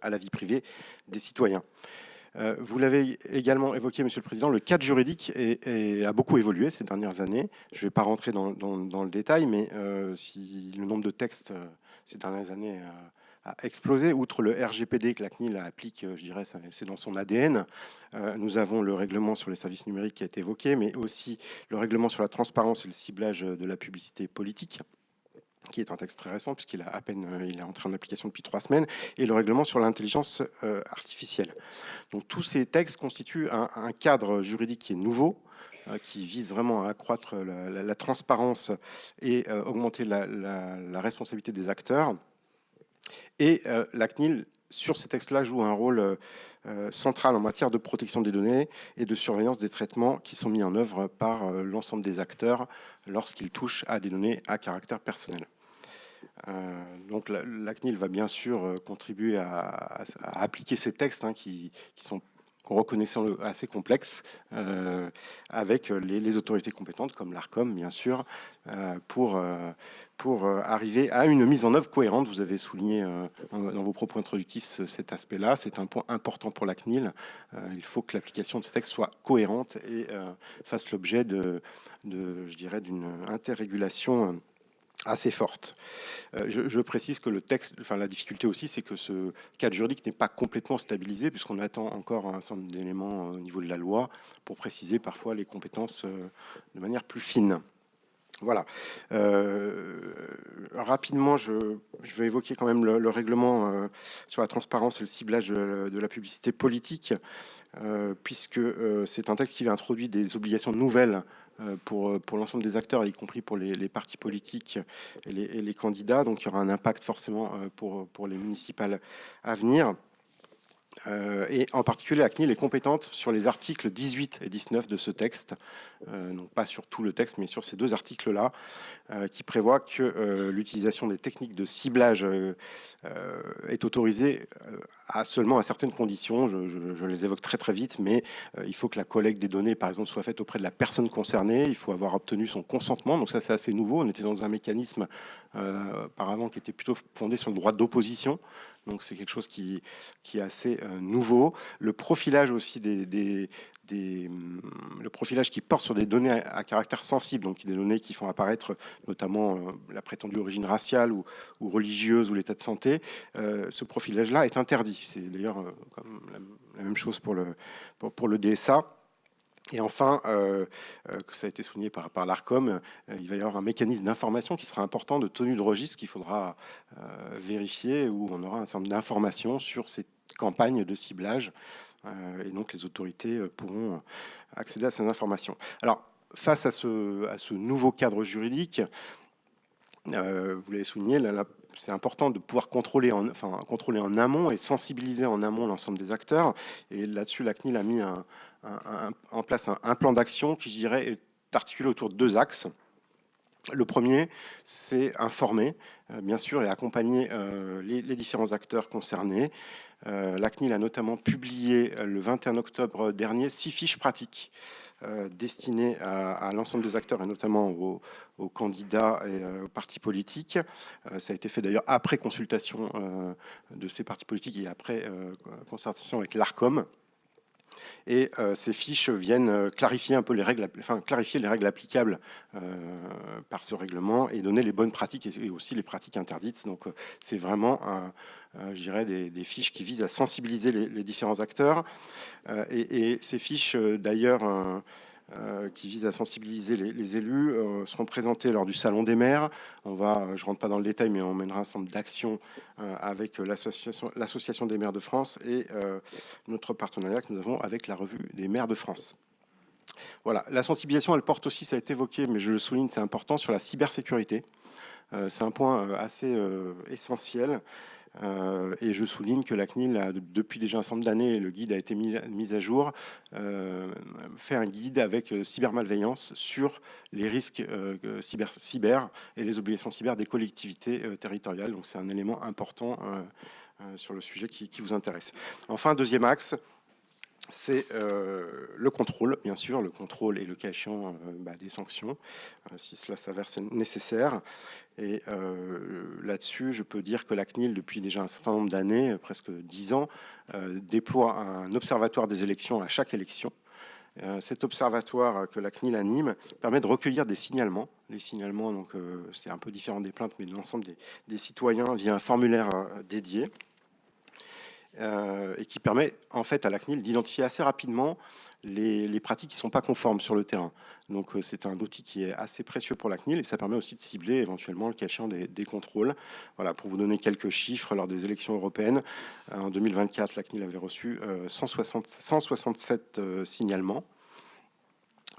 à la vie privée des citoyens. Vous l'avez également évoqué, Monsieur le Président, le cadre juridique a beaucoup évolué ces dernières années. Je ne vais pas rentrer dans le détail, mais si le nombre de textes ces dernières années a explosé, outre le RGPD que la CNIL applique, je dirais, c'est dans son ADN. Nous avons le règlement sur les services numériques qui a été évoqué, mais aussi le règlement sur la transparence et le ciblage de la publicité politique, qui est un texte très récent, puisqu'il il est entré en application depuis 3 semaines, et le règlement sur l'intelligence artificielle. Donc tous ces textes constituent un cadre juridique qui est nouveau, qui vise vraiment à accroître la transparence et augmenter la responsabilité des acteurs. Et la CNIL, sur ces textes-là, joue un rôle central en matière de protection des données et de surveillance des traitements qui sont mis en œuvre par l'ensemble des acteurs lorsqu'ils touchent à des données à caractère personnel. Donc la CNIL va bien sûr contribuer à appliquer ces textes qui sont reconnaissons-le, assez complexe, avec les autorités compétentes, comme l'ARCOM, bien sûr, pour arriver à une mise en œuvre cohérente. Vous avez souligné dans vos propos introductifs cet aspect-là. C'est un point important pour la CNIL. Il faut que l'application de ce texte soit cohérente et fasse l'objet je dirais, d'une interrégulation assez forte. Je précise que le texte, enfin la difficulté aussi, c'est que ce cadre juridique n'est pas complètement stabilisé, puisqu'on attend encore un certain nombre d'éléments au niveau de la loi pour préciser parfois les compétences de manière plus fine. Voilà. Rapidement, je vais évoquer quand même le règlement sur la transparence et le ciblage de la publicité politique, puisque c'est un texte qui va introduire des obligations nouvelles pour l'ensemble des acteurs, y compris pour les partis politiques et les candidats. Donc, il y aura un impact forcément pour les municipales à venir. Et en particulier, la CNIL est compétente sur les articles 18 et 19 de ce texte, donc pas sur tout le texte, mais sur ces deux articles-là, qui prévoient que l'utilisation des techniques de ciblage est autorisée seulement à certaines conditions. Je les évoque très vite, mais il faut que la collecte des données, par exemple, soit faite auprès de la personne concernée. Il faut avoir obtenu son consentement. Donc ça, c'est assez nouveau. On était dans un mécanisme auparavant qui était plutôt fondé sur le droit d'opposition. Donc c'est quelque chose qui est assez nouveau. Le profilage aussi le profilage qui porte sur des données à caractère sensible, donc des données qui font apparaître notamment la prétendue origine raciale ou religieuse ou l'état de santé, ce profilage-là est interdit. C'est d'ailleurs comme la même chose pour le DSA. Et enfin, que ça a été souligné par l'ARCOM, il va y avoir un mécanisme d'information qui sera important, de tenue de registre qu'il faudra vérifier, où on aura un certain nombre d'informations sur ces campagnes de ciblage. Et donc les autorités pourront accéder à ces informations. Alors, face à ce nouveau cadre juridique, vous l'avez souligné, c'est important de pouvoir contrôler en amont et sensibiliser en amont l'ensemble des acteurs. Et là-dessus, la CNIL a mis en place un plan d'action qui, je dirais, est articulé autour de deux axes. Le premier, c'est informer, bien sûr, et accompagner les différents acteurs concernés. La CNIL a notamment publié le 21 octobre dernier 6 fiches pratiques destinées à l'ensemble des acteurs et notamment aux candidats et aux partis politiques. Ça a été fait d'ailleurs après consultation de ces partis politiques et après concertation avec l'ARCOM. Et ces fiches viennent clarifier un peu clarifier les règles applicables par ce règlement et donner les bonnes pratiques et aussi les pratiques interdites. Donc c'est vraiment, je dirais, des fiches qui visent à sensibiliser les différents acteurs. Et ces fiches, d'ailleurs, qui visent à sensibiliser les élus, seront présentées lors du Salon des maires. Je ne rentre pas dans le détail, mais on mènera un certain nombre d'actions avec l'Association des maires de France et notre partenariat que nous avons avec la Revue des maires de France. Voilà, la sensibilisation, elle porte aussi, ça a été évoqué, mais je le souligne, c'est important, sur la cybersécurité. C'est un point assez essentiel. Et je souligne que la CNIL, depuis déjà un certain nombre d'années, le guide a été mis à jour, fait un guide avec cybermalveillance sur les risques cyber et les obligations cyber des collectivités territoriales. Donc c'est un élément important sur le sujet qui vous intéresse. Enfin, deuxième axe, c'est le contrôle, bien sûr, le contrôle et le cas échéant des sanctions, si cela s'avère nécessaire. Et là-dessus, je peux dire que la CNIL, depuis déjà un certain nombre d'années, presque 10 ans, déploie un observatoire des élections à chaque élection. Cet observatoire que la CNIL anime permet de recueillir des signalements. Les signalements, donc, c'est un peu différent des plaintes, mais de l'ensemble des citoyens via un formulaire dédié. Et qui permet en fait à la CNIL d'identifier assez rapidement les pratiques qui ne sont pas conformes sur le terrain. Donc c'est un outil qui est assez précieux pour la CNIL et ça permet aussi de cibler éventuellement le cas échéant des contrôles. Voilà, pour vous donner quelques chiffres, lors des élections européennes, en 2024, la CNIL avait reçu 167 signalements,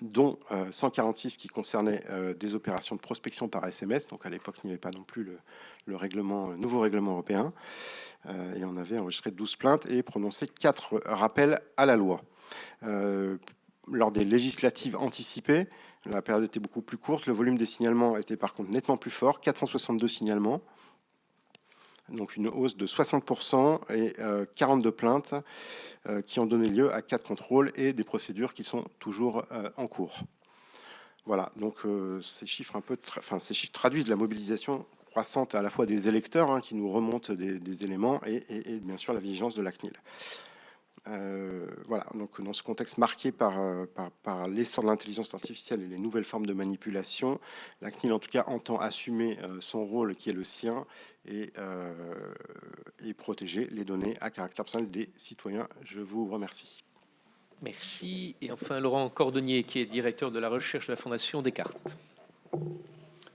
dont 146 qui concernaient des opérations de prospection par SMS. Donc à l'époque, il n'y avait pas non plus le nouveau règlement européen. Et on avait enregistré 12 plaintes et prononcé 4 rappels à la loi. Lors des législatives anticipées, la période était beaucoup plus courte. Le volume des signalements était par contre nettement plus fort, 462 signalements. donc une hausse de 60% et 42 plaintes qui ont donné lieu à 4 contrôles et des procédures qui sont toujours en cours. Voilà, donc ces chiffres ces chiffres traduisent la mobilisation croissante à la fois des électeurs qui nous remontent des éléments et bien sûr la vigilance de la CNIL. Voilà, donc dans ce contexte marqué par l'essor de l'intelligence artificielle et les nouvelles formes de manipulation, la CNIL en tout cas entend assumer son rôle qui est le sien et protéger les données à caractère personnel des citoyens. Je vous remercie. Merci. Et enfin, Laurent Cordonnier, qui est directeur de la recherche de la Fondation Descartes.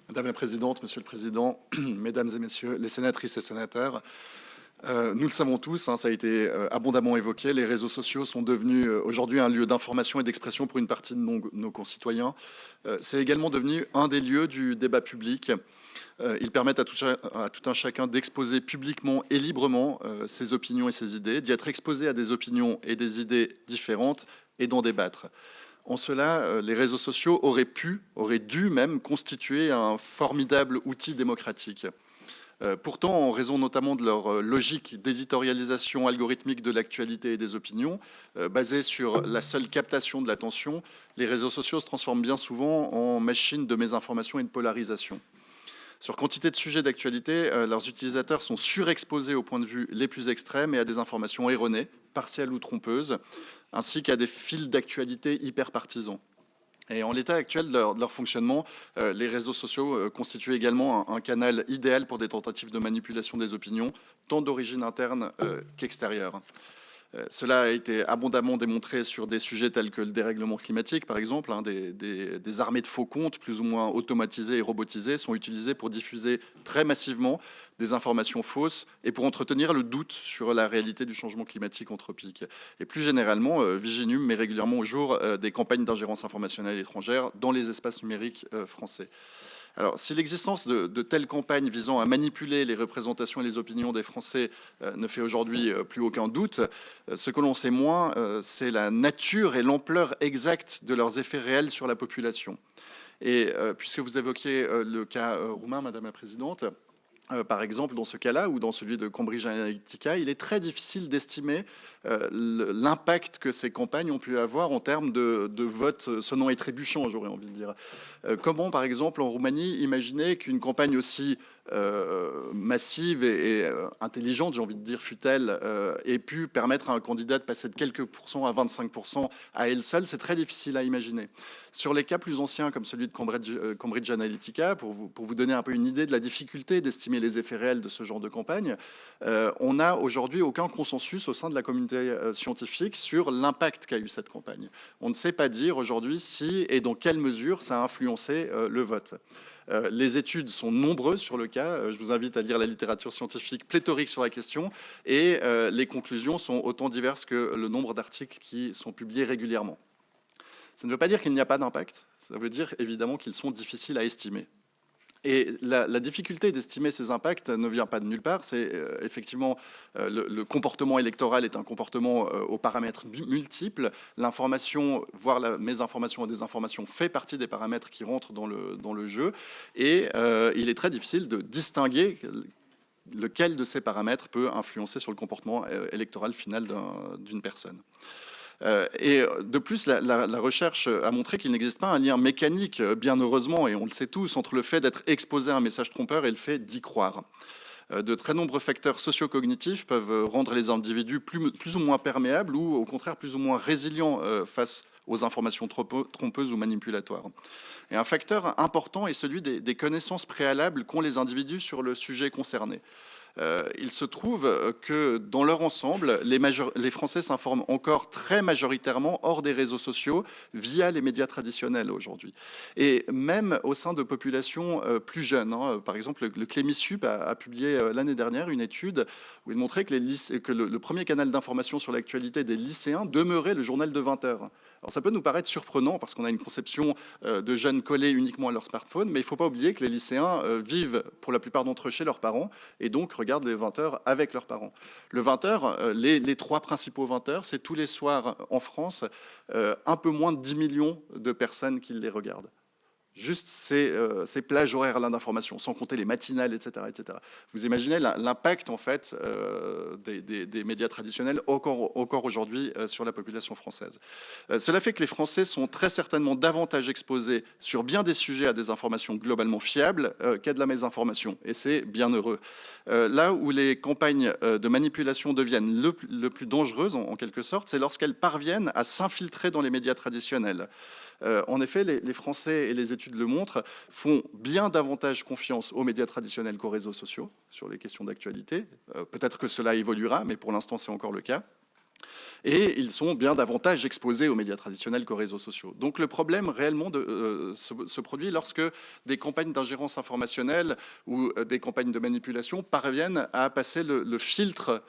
Madame la Présidente, Monsieur le Président, Mesdames et Messieurs les sénatrices et sénateurs, nous le savons tous, ça a été abondamment évoqué, les réseaux sociaux sont devenus aujourd'hui un lieu d'information et d'expression pour une partie de nos concitoyens. C'est également devenu un des lieux du débat public. Ils permettent à tout un chacun d'exposer publiquement et librement ses opinions et ses idées, d'y être exposé à des opinions et des idées différentes et d'en débattre. En cela, les réseaux sociaux auraient dû même constituer un formidable outil démocratique. Pourtant, en raison notamment de leur logique d'éditorialisation algorithmique de l'actualité et des opinions, basée sur la seule captation de l'attention, les réseaux sociaux se transforment bien souvent en machines de mésinformation et de polarisation. Sur quantité de sujets d'actualité, leurs utilisateurs sont surexposés aux points de vue les plus extrêmes et à des informations erronées, partielles ou trompeuses, ainsi qu'à des fils d'actualité hyper partisans. Et en l'état actuel de leur fonctionnement, les réseaux sociaux constituent également un canal idéal pour des tentatives de manipulation des opinions, tant d'origine interne qu'extérieure. Cela a été abondamment démontré sur des sujets tels que le dérèglement climatique, par exemple. Des armées de faux comptes, plus ou moins automatisées et robotisées, sont utilisées pour diffuser très massivement des informations fausses et pour entretenir le doute sur la réalité du changement climatique anthropique. Et plus généralement, Viginum met régulièrement au jour des campagnes d'ingérence informationnelle étrangère dans les espaces numériques français. Alors, si l'existence de telles campagnes visant à manipuler les représentations et les opinions des Français ne fait aujourd'hui plus aucun doute, ce que l'on sait moins, c'est la nature et l'ampleur exacte de leurs effets réels sur la population. Et puisque vous évoquiez le cas roumain, Madame la Présidente, par exemple, dans ce cas-là, ou dans celui de Cambridge Analytica, il est très difficile d'estimer l'impact que ces campagnes ont pu avoir en termes de vote sonnant et trébuchant, j'aurais envie de dire. Comment, par exemple, en Roumanie, imaginer qu'une campagne aussi massive et intelligente, j'ai envie de dire, fut-elle, ait pu permettre à un candidat de passer de quelques pourcents à 25% à elle seule, c'est très difficile à imaginer. Sur les cas plus anciens, comme celui de Cambridge Analytica, pour vous donner un peu une idée de la difficulté d'estimer les effets réels de ce genre de campagne, on n'a aujourd'hui aucun consensus au sein de la communauté scientifique sur l'impact qu'a eu cette campagne. On ne sait pas dire aujourd'hui si et dans quelle mesure ça a influencé le vote. Les études sont nombreuses sur le cas. Je vous invite à lire la littérature scientifique pléthorique sur la question. Et les conclusions sont autant diverses que le nombre d'articles qui sont publiés régulièrement. Ça ne veut pas dire qu'il n'y a pas d'impact. Ça veut dire évidemment qu'ils sont difficiles à estimer. Et la difficulté d'estimer ces impacts ne vient pas de nulle part. C'est effectivement le comportement électoral est un comportement aux paramètres multiples. L'information, voire la mésinformation et désinformation, fait partie des paramètres qui rentrent dans le jeu. Et il est très difficile de distinguer lequel de ces paramètres peut influencer sur le comportement électoral final d'une personne. Et de plus, la recherche a montré qu'il n'existe pas un lien mécanique, bien heureusement, et on le sait tous, entre le fait d'être exposé à un message trompeur et le fait d'y croire. De très nombreux facteurs socio-cognitifs peuvent rendre les individus plus ou moins perméables ou au contraire plus ou moins résilients face aux informations trompeuses ou manipulatoires. Et un facteur important est celui des connaissances préalables qu'ont les individus sur le sujet concerné. Il se trouve que dans leur ensemble, les Français s'informent encore très majoritairement hors des réseaux sociaux via les médias traditionnels aujourd'hui. Et même au sein de populations plus jeunes. Par exemple, le Clémy-Sup a publié l'année dernière une étude où il montrait que le premier canal d'information sur l'actualité des lycéens demeurait le journal de 20 heures. Alors ça peut nous paraître surprenant parce qu'on a une conception de jeunes collés uniquement à leur smartphone, mais il ne faut pas oublier que les lycéens vivent pour la plupart d'entre eux chez leurs parents et donc regardent les 20 heures avec leurs parents. Le 20 heures, les trois principaux 20 heures, c'est tous les soirs en France, un peu moins de 10 millions de personnes qui les regardent. juste ces plages horaires-là d'information, sans compter les matinales, etc., etc. Vous imaginez l'impact en fait des médias traditionnels encore aujourd'hui sur la population française. Cela fait que les Français sont très certainement davantage exposés sur bien des sujets à des informations globalement fiables qu'à de la mésinformation, et c'est bien heureux. Là où les campagnes de manipulation deviennent le plus dangereuses, en quelque sorte, c'est lorsqu'elles parviennent à s'infiltrer dans les médias traditionnels. En effet, les Français, et les études le montrent, font bien davantage confiance aux médias traditionnels qu'aux réseaux sociaux sur les questions d'actualité. Peut-être que cela évoluera, mais pour l'instant, c'est encore le cas. Et ils sont bien davantage exposés aux médias traditionnels qu'aux réseaux sociaux. Donc le problème réellement se produit lorsque des campagnes d'ingérence informationnelle ou des campagnes de manipulation parviennent à passer le filtre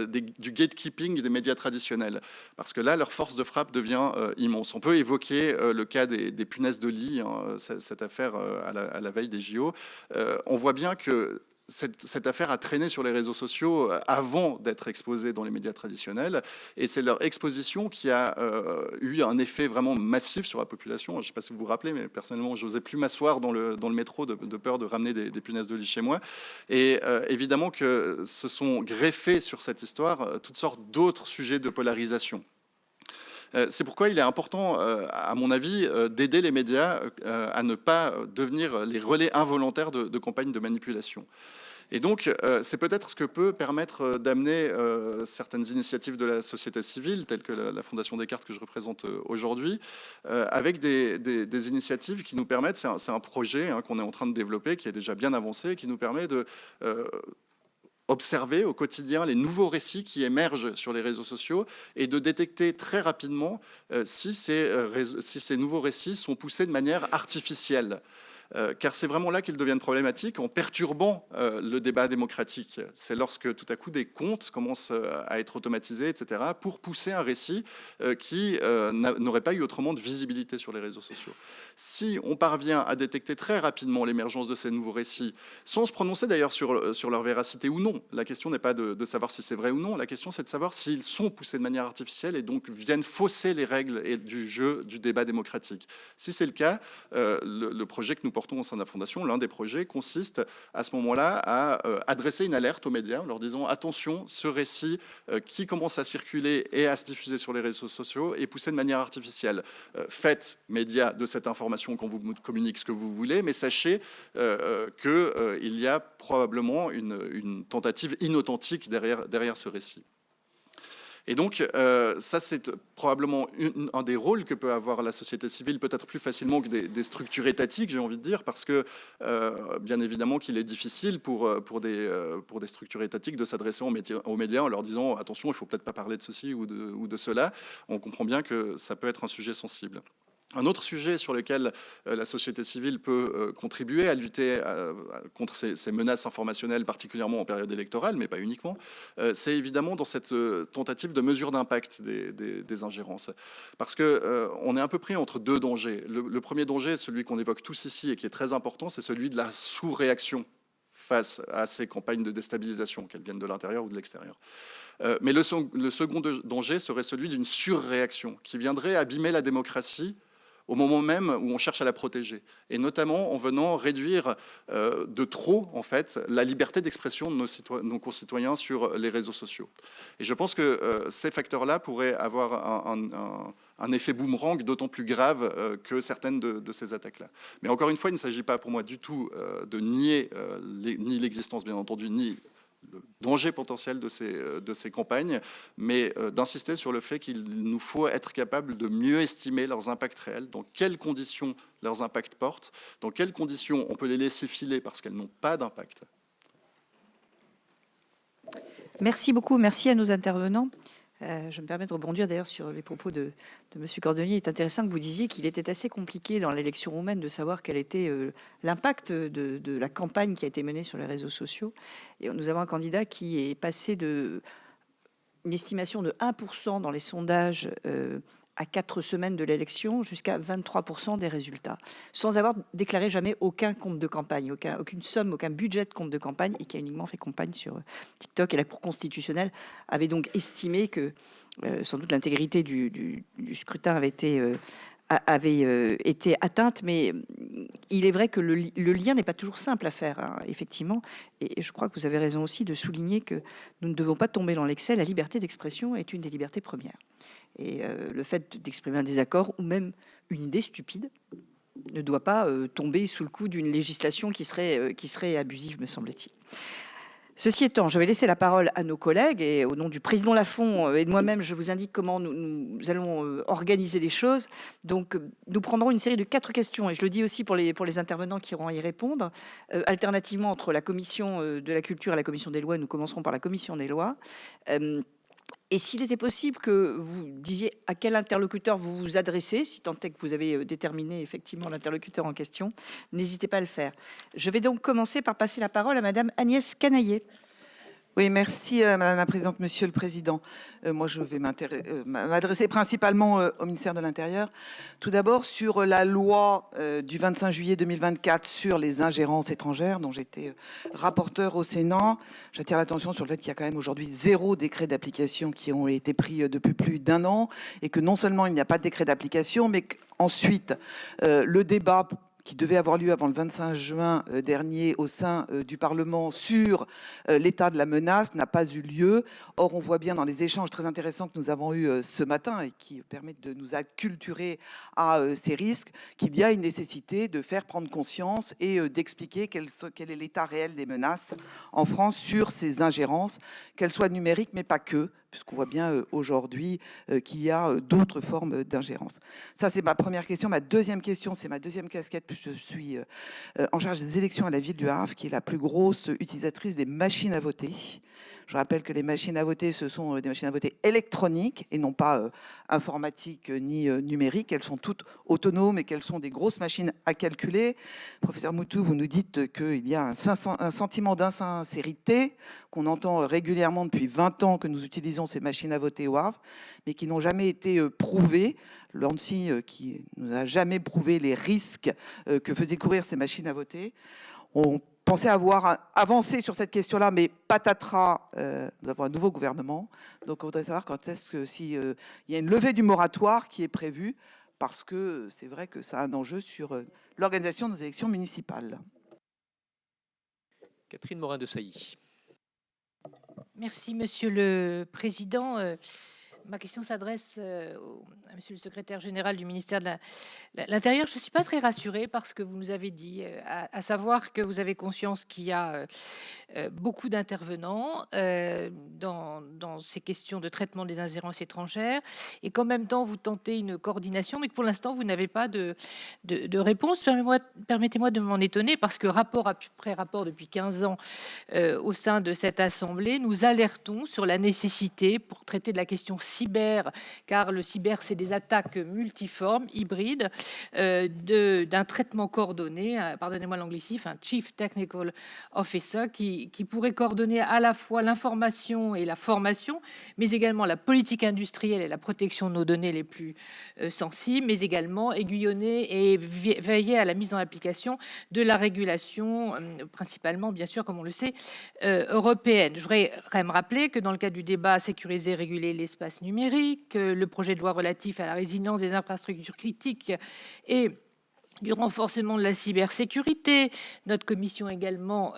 du gatekeeping des médias traditionnels. Parce que là, leur force de frappe devient immense. On peut évoquer le cas des punaises de lit, hein, cette affaire à la veille des JO. On voit bien que cette affaire a traîné sur les réseaux sociaux avant d'être exposée dans les médias traditionnels, et c'est leur exposition qui a eu un effet vraiment massif sur la population. Je ne sais pas si vous vous rappelez, mais personnellement, je n'osais plus m'asseoir dans le métro de peur de ramener des punaises de lit chez moi. Et évidemment que se sont greffés sur cette histoire toutes sortes d'autres sujets de polarisation. C'est pourquoi il est important, à mon avis, d'aider les médias à ne pas devenir les relais involontaires de campagnes de manipulation. Et donc, c'est peut-être ce que peut permettre d'amener certaines initiatives de la société civile, telles que la Fondation Descartes que je représente aujourd'hui, avec des initiatives qui nous permettent, c'est un projet qu'on est en train de développer, qui est déjà bien avancé, qui nous permet de observer au quotidien les nouveaux récits qui émergent sur les réseaux sociaux et de détecter très rapidement si ces nouveaux récits sont poussés de manière artificielle. Car c'est vraiment là qu'ils deviennent problématiques en perturbant le débat démocratique. C'est lorsque tout à coup des comptes commencent à être automatisés, etc., pour pousser un récit qui n'aurait pas eu autrement de visibilité sur les réseaux sociaux. Si on parvient à détecter très rapidement l'émergence de ces nouveaux récits, sans se prononcer d'ailleurs sur leur véracité ou non, la question n'est pas de savoir si c'est vrai ou non, la question c'est de savoir s'ils sont poussés de manière artificielle et donc viennent fausser les règles et du jeu du débat démocratique. Si c'est le cas, le projet que nous portons au sein de la Fondation, l'un des projets consiste à ce moment-là à adresser une alerte aux médias en leur disant attention, ce récit qui commence à circuler et à se diffuser sur les réseaux sociaux est poussé de manière artificielle. Faites, médias, de cette information qu'on vous communique ce que vous voulez, mais sachez qu'il y a probablement une tentative inauthentique derrière ce récit. Et donc, ça, c'est probablement un des rôles que peut avoir la société civile, peut-être plus facilement que des structures étatiques, j'ai envie de dire, parce que, bien évidemment, qu'il est difficile pour des structures étatiques de s'adresser aux médias en leur disant « attention, il ne faut peut-être pas parler de ceci ou de cela ». On comprend bien que ça peut être un sujet sensible. Un autre sujet sur lequel la société civile peut contribuer à lutter contre ces menaces informationnelles, particulièrement en période électorale, mais pas uniquement, c'est évidemment dans cette tentative de mesure d'impact des ingérences. Parce qu'on est un peu pris entre deux dangers. Le premier danger, celui qu'on évoque tous ici et qui est très important, c'est celui de la sous-réaction face à ces campagnes de déstabilisation, qu'elles viennent de l'intérieur ou de l'extérieur. Mais le second danger serait celui d'une surréaction qui viendrait abîmer la démocratie au moment même où on cherche à la protéger, et notamment en venant réduire de trop, en fait, la liberté d'expression de nos concitoyens sur les réseaux sociaux. Et je pense que ces facteurs-là pourraient avoir un effet boomerang d'autant plus grave que certaines de ces attaques-là. Mais encore une fois, il ne s'agit pas pour moi du tout de nier ni l'existence, bien entendu, ni le danger potentiel de ces campagnes, mais d'insister sur le fait qu'il nous faut être capable de mieux estimer leurs impacts réels, dans quelles conditions leurs impacts portent, dans quelles conditions on peut les laisser filer parce qu'elles n'ont pas d'impact. Merci beaucoup, merci à nos intervenants. Je me permets de rebondir d'ailleurs sur les propos de M. Cordelier. Il est intéressant que vous disiez qu'il était assez compliqué dans l'élection roumaine de savoir quel était l'impact de la campagne qui a été menée sur les réseaux sociaux. Et nous avons un candidat qui est passé d'une estimation de 1% dans les sondages à 4 semaines de l'élection jusqu'à 23% des résultats, sans avoir déclaré jamais aucun compte de campagne, aucune somme, aucun budget de compte de campagne, et qui a uniquement fait campagne sur TikTok. Et la Cour constitutionnelle avait donc estimé que sans doute l'intégrité du scrutin avait été avait été atteinte, mais il est vrai que le lien n'est pas toujours simple à faire, hein, effectivement. Et je crois que vous avez raison aussi de souligner que nous ne devons pas tomber dans l'excès. La liberté d'expression est une des libertés premières. Et le fait d'exprimer un désaccord ou même une idée stupide ne doit pas tomber sous le coup d'une législation qui serait abusive, me semble-t-il. Ceci étant, je vais laisser la parole à nos collègues et au nom du président Lafont et de moi-même, je vous indique comment nous allons organiser les choses. Donc, nous prendrons une série de 4 questions et je le dis aussi pour les intervenants qui auront à y répondre. Alternativement, entre la commission de la culture et la commission des lois, nous commencerons par la commission des lois. Et s'il était possible que vous disiez à quel interlocuteur vous vous adressez, si tant est que vous avez déterminé effectivement l'interlocuteur en question, n'hésitez pas à le faire. Je vais donc commencer par passer la parole à Madame Agnès Canaillet. Oui, merci Madame la Présidente, Monsieur le Président. Moi, je vais m'adresser principalement au ministère de l'Intérieur. Tout d'abord, sur la loi du 25 juillet 2024 sur les ingérences étrangères, dont j'étais rapporteur au Sénat. J'attire l'attention sur le fait qu'il y a quand même aujourd'hui 0 décret d'application qui ont été pris depuis plus d'1 an, et que non seulement il n'y a pas de décret d'application, mais qu'ensuite le débat qui devait avoir lieu avant le 25 juin dernier au sein du Parlement sur l'état de la menace n'a pas eu lieu. Or, on voit bien dans les échanges très intéressants que nous avons eus ce matin et qui permettent de nous acculturer à ces risques, qu'il y a une nécessité de faire prendre conscience et d'expliquer quel est l'état réel des menaces en France sur ces ingérences, qu'elles soient numériques mais pas que, puisqu'on voit bien aujourd'hui qu'il y a d'autres formes d'ingérence. Ça, c'est ma première question. Ma deuxième question, c'est ma deuxième casquette, puisque je suis en charge des élections à la ville du Havre, qui est la plus grosse utilisatrice des machines à voter. Je rappelle que les machines à voter, ce sont des machines à voter électroniques et non pas informatiques ni numériques. Elles sont toutes autonomes et qu'elles sont des grosses machines à calculer. Professeur Moutou, vous nous dites qu'il y a un sentiment d'insincérité qu'on entend régulièrement depuis 20 ans que nous utilisons ces machines à voter au Havre, mais qui n'ont jamais été prouvées. L'ANSSI qui nous a jamais prouvé les risques que faisaient courir ces machines à voter. On pensait avoir avancé sur cette question-là, mais patatras, nous avons un nouveau gouvernement. Donc on voudrait savoir quand est-ce que s'il y a une levée du moratoire qui est prévue, parce que c'est vrai que ça a un enjeu sur l'organisation de nos élections municipales. Catherine Morin-Desailly. Merci, Monsieur le Président. Ma question s'adresse à Monsieur le Secrétaire général du ministère de l'Intérieur. Je ne suis pas très rassurée par ce que vous nous avez dit, à savoir que vous avez conscience qu'il y a beaucoup d'intervenants dans ces questions de traitement des ingérences étrangères et qu'en même temps vous tentez une coordination, mais que pour l'instant vous n'avez pas de réponse. Permettez-moi de m'en étonner parce que rapport après rapport depuis 15 ans au sein de cette Assemblée, nous alertons sur la nécessité pour traiter de la question cyber, car le cyber, c'est des attaques multiformes, hybrides, d'un traitement coordonné, pardonnez-moi l'anglicisme, un Chief Technical Officer qui pourrait coordonner à la fois l'information et la formation, mais également la politique industrielle et la protection de nos données les plus sensibles, mais également aiguillonner et veiller à la mise en application de la régulation, principalement, bien sûr, comme on le sait, européenne. Je voudrais quand même rappeler que dans le cadre du débat sécuriser, réguler l'espace numérique, le projet de loi relatif à la résilience des infrastructures critiques et du renforcement de la cybersécurité, notre commission également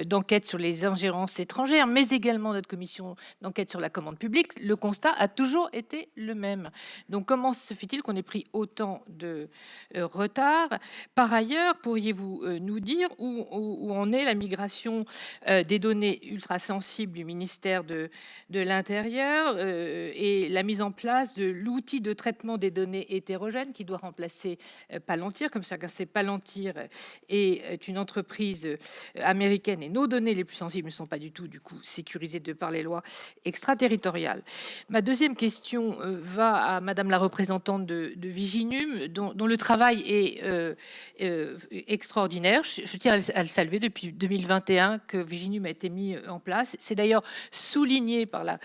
d'enquête sur les ingérences étrangères, mais également notre commission d'enquête sur la commande publique, le constat a toujours été le même. Donc comment se fait-il qu'on ait pris autant de retard? Par ailleurs, pourriez-vous nous dire où en est la migration des données ultra sensibles du ministère de l'Intérieur et la mise en place de l'outil de traitement des données hétérogènes qui doit remplacer Palantir, comme chacun sait, Palantir est une entreprise américaine et nos données les plus sensibles ne sont pas du tout sécurisées de par les lois extraterritoriales. Ma deuxième question va à Madame la représentante de Viginum, dont le travail est extraordinaire. Je tiens à le saluer depuis 2021 que Viginum a été mis en place. C'est d'ailleurs souligné par la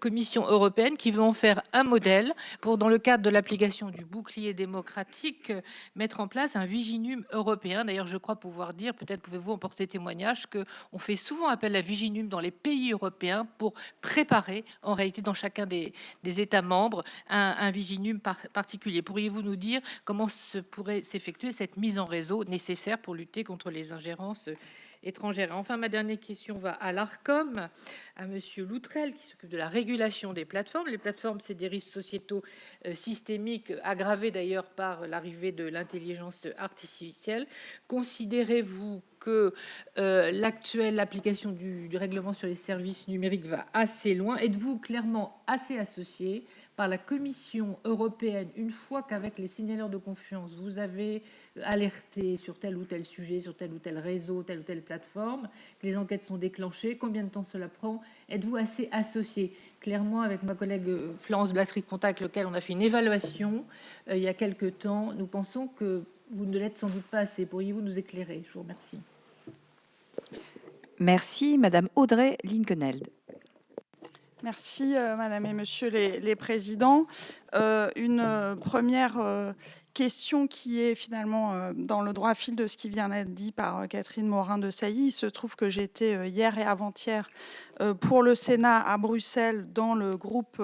Commission européenne qui veut en faire un modèle pour, dans le cadre de l'application du bouclier démocratique, mettre en place place un Viginum européen. D'ailleurs, je crois pouvoir dire, peut-être pouvez-vous en porter témoignage, qu'on fait souvent appel à Viginum dans les pays européens pour préparer, en réalité, dans chacun des États membres, un Viginum particulier. Pourriez-vous nous dire comment pourrait s'effectuer cette mise en réseau nécessaire pour lutter contre les ingérences étrangères? Enfin, ma dernière question va à l'ARCOM, à Monsieur Loutrel, qui s'occupe de la régulation des plateformes. Les plateformes, c'est des risques sociétaux systémiques, aggravés d'ailleurs par l'arrivée de l'intelligence artificielle. Considérez-vous que l'actuelle application du règlement sur les services numériques va assez loin? Êtes-vous clairement assez associé par la Commission européenne, une fois qu'avec les signaleurs de confiance, vous avez alerté sur tel ou tel sujet, sur tel ou tel réseau, telle ou telle plateforme, que les enquêtes sont déclenchées, combien de temps cela prend? Êtes-vous assez associé? Clairement, avec ma collègue Florence Blatry-Contact, lequel on a fait une évaluation il y a quelques temps, nous pensons que vous ne l'êtes sans doute pas assez. Pourriez-vous nous éclairer? Je vous remercie. Merci, Madame Audrey Linkenheld. Merci, Madame et Monsieur les Présidents. Une première question qui est finalement dans le droit fil de ce qui vient d'être dit par Catherine Morin-Desailly. Il se trouve que j'étais hier et avant-hier pour le Sénat à Bruxelles dans le groupe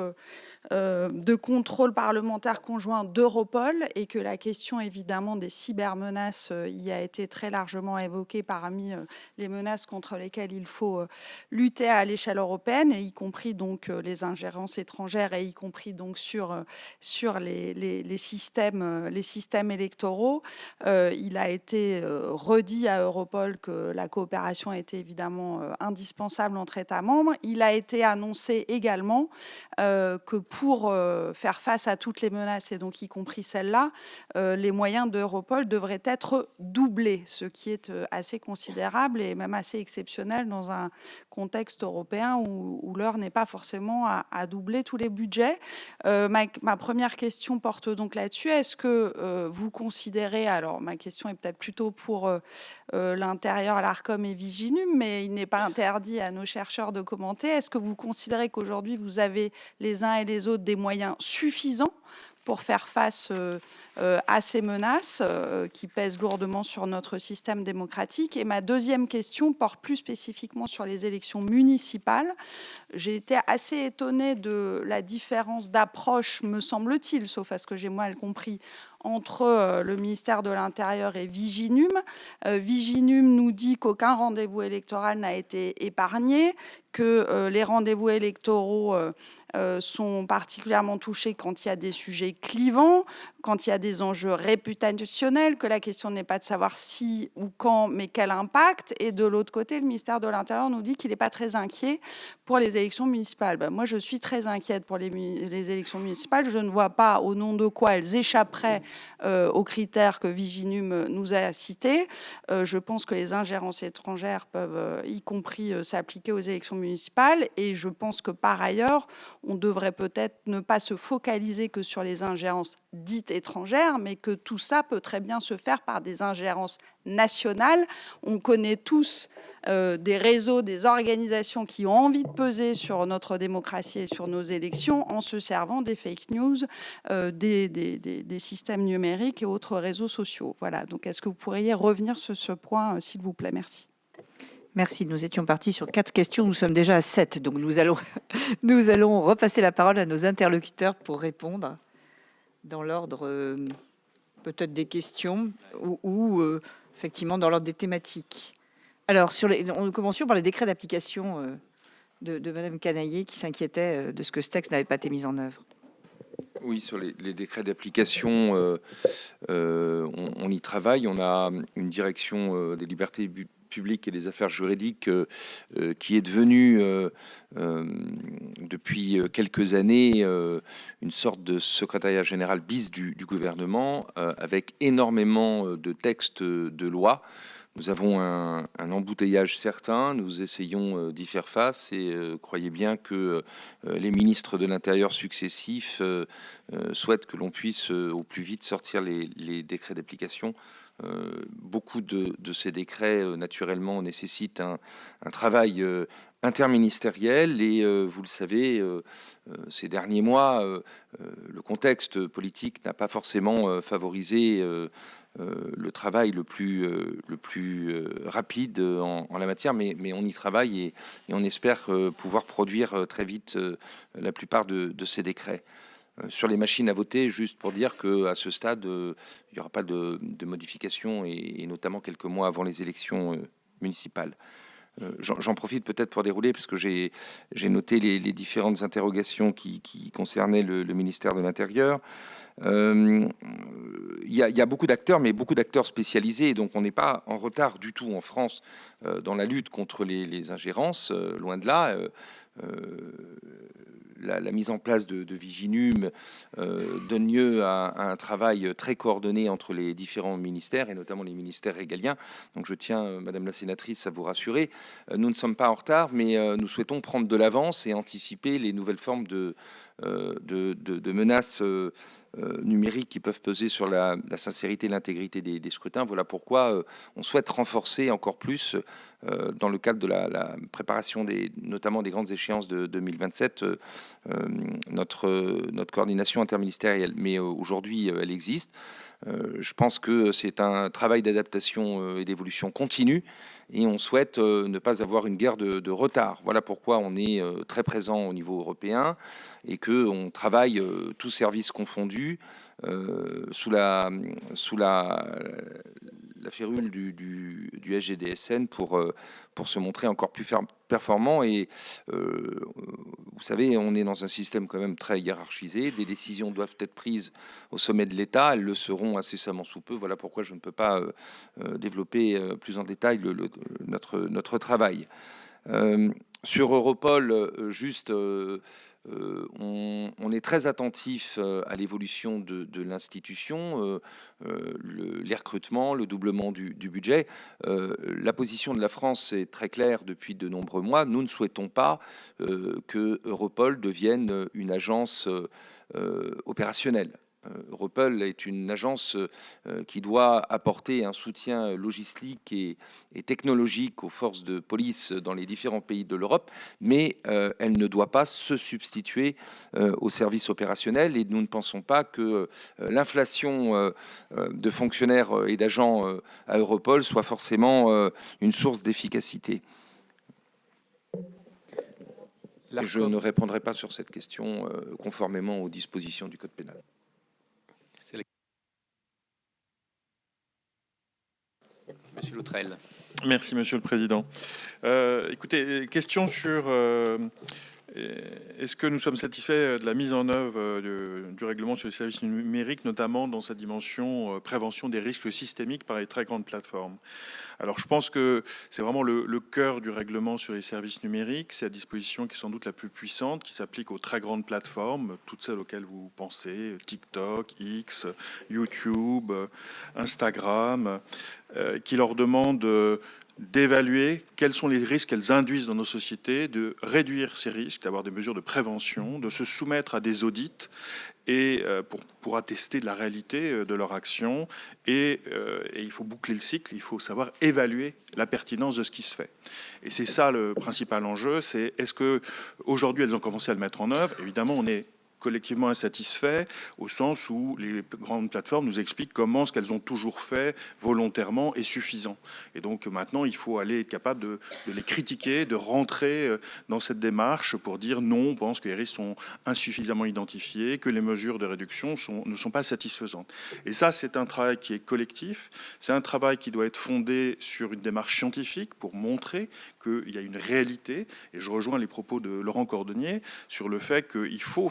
de contrôle parlementaire conjoint d'Europol et que la question évidemment des cybermenaces y a été très largement évoquée parmi les menaces contre lesquelles il faut lutter à l'échelle européenne, et y compris donc les ingérences étrangères et y compris donc sur les systèmes électoraux. Il a été redit à Europol que la coopération était évidemment indispensable entre États membres. Il a été annoncé également que pour faire face à toutes les menaces, et donc y compris celle-là, les moyens d'Europol devraient être doublés, ce qui est assez considérable et même assez exceptionnel dans un contexte européen où l'heure n'est pas forcément à doubler tous les budgets. Ma première question porte donc là-dessus. Est-ce que vous considérez, alors ma question est peut-être plutôt pour l'intérieur, l'ARCOM et Viginum, mais il n'est pas interdit à nos chercheurs de commenter. Est-ce que vous considérez qu'aujourd'hui vous avez les uns et les autres des moyens suffisants pour faire face à ces menaces qui pèsent lourdement sur notre système démocratique? Et ma deuxième question porte plus spécifiquement sur les élections municipales. J'ai été assez étonnée de la différence d'approche, me semble-t-il, sauf à ce que j'ai mal compris, entre le ministère de l'Intérieur et Viginum. Viginum nous dit qu'aucun rendez-vous électoral n'a été épargné, que les rendez-vous électoraux sont particulièrement touchés quand il y a des sujets clivants, quand il y a des enjeux réputationnels, que la question n'est pas de savoir si ou quand, mais quel impact. Et de l'autre côté, le ministère de l'Intérieur nous dit qu'il n'est pas très inquiet pour les élections municipales. Moi, je suis très inquiète pour les élections municipales. Je ne vois pas au nom de quoi elles échapperaient aux critères que Viginum nous a cités. Je pense que les ingérences étrangères peuvent, y compris, s'appliquer aux élections municipales. Et je pense que, par ailleurs, on devrait peut-être ne pas se focaliser que sur les ingérences dites étrangères, mais que tout ça peut très bien se faire par des ingérences nationales. On connaît tous des réseaux, des organisations qui ont envie de peser sur notre démocratie et sur nos élections en se servant des fake news, des systèmes numériques et autres réseaux sociaux. Voilà. Donc, est-ce que vous pourriez revenir sur ce point, s'il vous plaît? Merci. Merci. Nous étions partis sur 4 questions. Nous sommes déjà à 7. Donc, nous allons repasser la parole à nos interlocuteurs pour répondre dans l'ordre peut-être des questions ou effectivement dans l'ordre des thématiques. Alors, nous commencions par les décrets d'application de Madame Canayer qui s'inquiétait de ce que ce texte n'avait pas été mis en œuvre. Oui, sur les décrets d'application, on y travaille. On a une direction des libertés publiques et des affaires juridiques qui est devenue depuis quelques années une sorte de secrétariat général bis du gouvernement avec énormément de textes de loi. Nous avons un embouteillage certain, nous essayons d'y faire face et croyez bien que les ministres de l'Intérieur successifs souhaitent que l'on puisse au plus vite sortir les décrets d'application. Beaucoup de ces décrets, naturellement, nécessitent un travail interministériel et vous le savez, ces derniers mois, le contexte politique n'a pas forcément favorisé le travail le plus rapide en la matière, mais on y travaille et on espère pouvoir produire très vite la plupart de ces décrets. Sur les machines à voter, juste pour dire qu'à ce stade, il n'y aura pas de modification, et notamment quelques mois avant les élections municipales. J'en profite peut-être pour dérouler, parce que j'ai noté les différentes interrogations qui concernaient le ministère de l'Intérieur. Il y a beaucoup d'acteurs, mais beaucoup d'acteurs spécialisés, donc on n'est pas en retard du tout en France dans la lutte contre les ingérences, loin de là. La mise en place de Viginum donne lieu à un travail très coordonné entre les différents ministères, et notamment les ministères régaliens. Donc je tiens, Madame la sénatrice, à vous rassurer. Nous ne sommes pas en retard, mais nous souhaitons prendre de l'avance et anticiper les nouvelles formes de menaces numériques qui peuvent peser sur la sincérité et l'intégrité des scrutins. Voilà pourquoi on souhaite renforcer encore plus, dans le cadre de la préparation notamment des grandes échéances de 2027, notre coordination interministérielle. Mais aujourd'hui, elle existe. Je pense que c'est un travail d'adaptation et d'évolution continue, et on souhaite ne pas avoir une guerre de retard. Voilà pourquoi on est très présent au niveau européen, et qu'on travaille tous services confondus sous la férule du SGDSN pour se montrer encore plus performant. Et vous savez, on est dans un système quand même très hiérarchisé. Des décisions doivent être prises au sommet de l'État. Elles le seront incessamment sous peu. Voilà pourquoi je ne peux pas développer plus en détail notre travail. Sur Europol, juste... on est très attentif à l'évolution de l'institution, les recrutements, le doublement du budget. La position de la France est très claire depuis de nombreux mois. Nous ne souhaitons pas que Europol devienne une agence opérationnelle. Europol est une agence qui doit apporter un soutien logistique et technologique aux forces de police dans les différents pays de l'Europe, mais elle ne doit pas se substituer aux services opérationnels, et nous ne pensons pas que l'inflation de fonctionnaires et d'agents à Europol soit forcément une source d'efficacité. Et je ne répondrai pas sur cette question conformément aux dispositions du Code pénal. Monsieur Lautrel. Merci, Monsieur le Président. Écoutez, question sur est-ce que nous sommes satisfaits de la mise en œuvre du règlement sur les services numériques, notamment dans sa dimension prévention des risques systémiques par les très grandes plateformes? Alors, je pense que c'est vraiment le cœur du règlement sur les services numériques. C'est la disposition qui est sans doute la plus puissante, qui s'applique aux très grandes plateformes, toutes celles auxquelles vous pensez, TikTok, X, YouTube, Instagram, qui leur demande d'évaluer quels sont les risques qu'elles induisent dans nos sociétés, de réduire ces risques, d'avoir des mesures de prévention, de se soumettre à des audits et pour attester de la réalité de leur action. Et il faut boucler le cycle, il faut savoir évaluer la pertinence de ce qui se fait. Et c'est ça le principal enjeu, c'est est-ce que aujourd'hui elles ont commencé à le mettre en œuvre? Évidemment, on est collectivement insatisfaits, au sens où les grandes plateformes nous expliquent comment ce qu'elles ont toujours fait volontairement est suffisant. Et donc maintenant, il faut aller être capable de les critiquer, de rentrer dans cette démarche pour dire non, on pense que les risques sont insuffisamment identifiés, que les mesures de réduction ne sont pas satisfaisantes. Et ça, c'est un travail qui est collectif, c'est un travail qui doit être fondé sur une démarche scientifique pour montrer qu'il y a une réalité. Et je rejoins les propos de Laurent Cordonnier sur le fait qu'il faut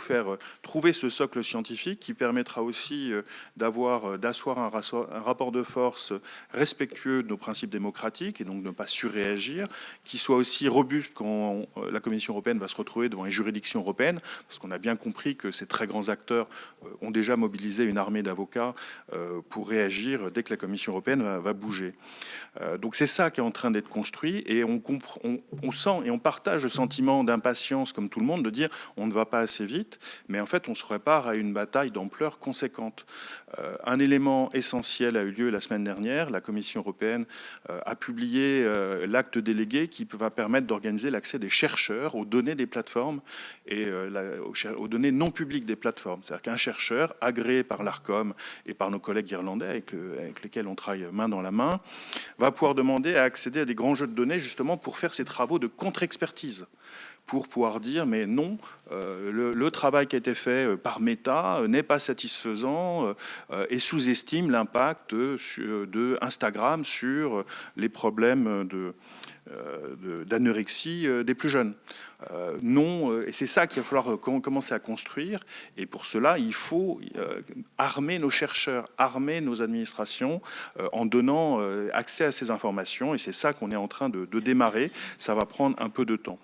trouver ce socle scientifique qui permettra aussi d'asseoir un rapport de force respectueux de nos principes démocratiques et donc ne pas surréagir, qui soit aussi robuste quand la Commission européenne va se retrouver devant les juridictions européennes, parce qu'on a bien compris que ces très grands acteurs ont déjà mobilisé une armée d'avocats pour réagir dès que la Commission européenne va bouger. Donc c'est ça qui est en train d'être construit, et on sent et on partage le sentiment d'impatience, comme tout le monde, de dire on ne va pas assez vite. mais en fait, on se prépare à une bataille d'ampleur conséquente. Un élément essentiel a eu lieu la semaine dernière. La Commission européenne a publié l'acte délégué qui va permettre d'organiser l'accès des chercheurs aux données des plateformes et aux données non publiques des plateformes. C'est-à-dire qu'un chercheur agréé par l'ARCOM et par nos collègues irlandais avec lesquels on travaille main dans la main va pouvoir demander à accéder à des grands jeux de données justement pour faire ses travaux de contre-expertise, pour pouvoir dire mais non, le travail qui a été fait par Meta n'est pas satisfaisant et sous-estime l'impact de Instagram sur les problèmes d'anorexie des plus jeunes. Non, et c'est ça qu'il va falloir commencer à construire. Et pour cela, il faut armer nos chercheurs, armer nos administrations en donnant accès à ces informations. Et c'est ça qu'on est en train de démarrer. Ça va prendre un peu de temps.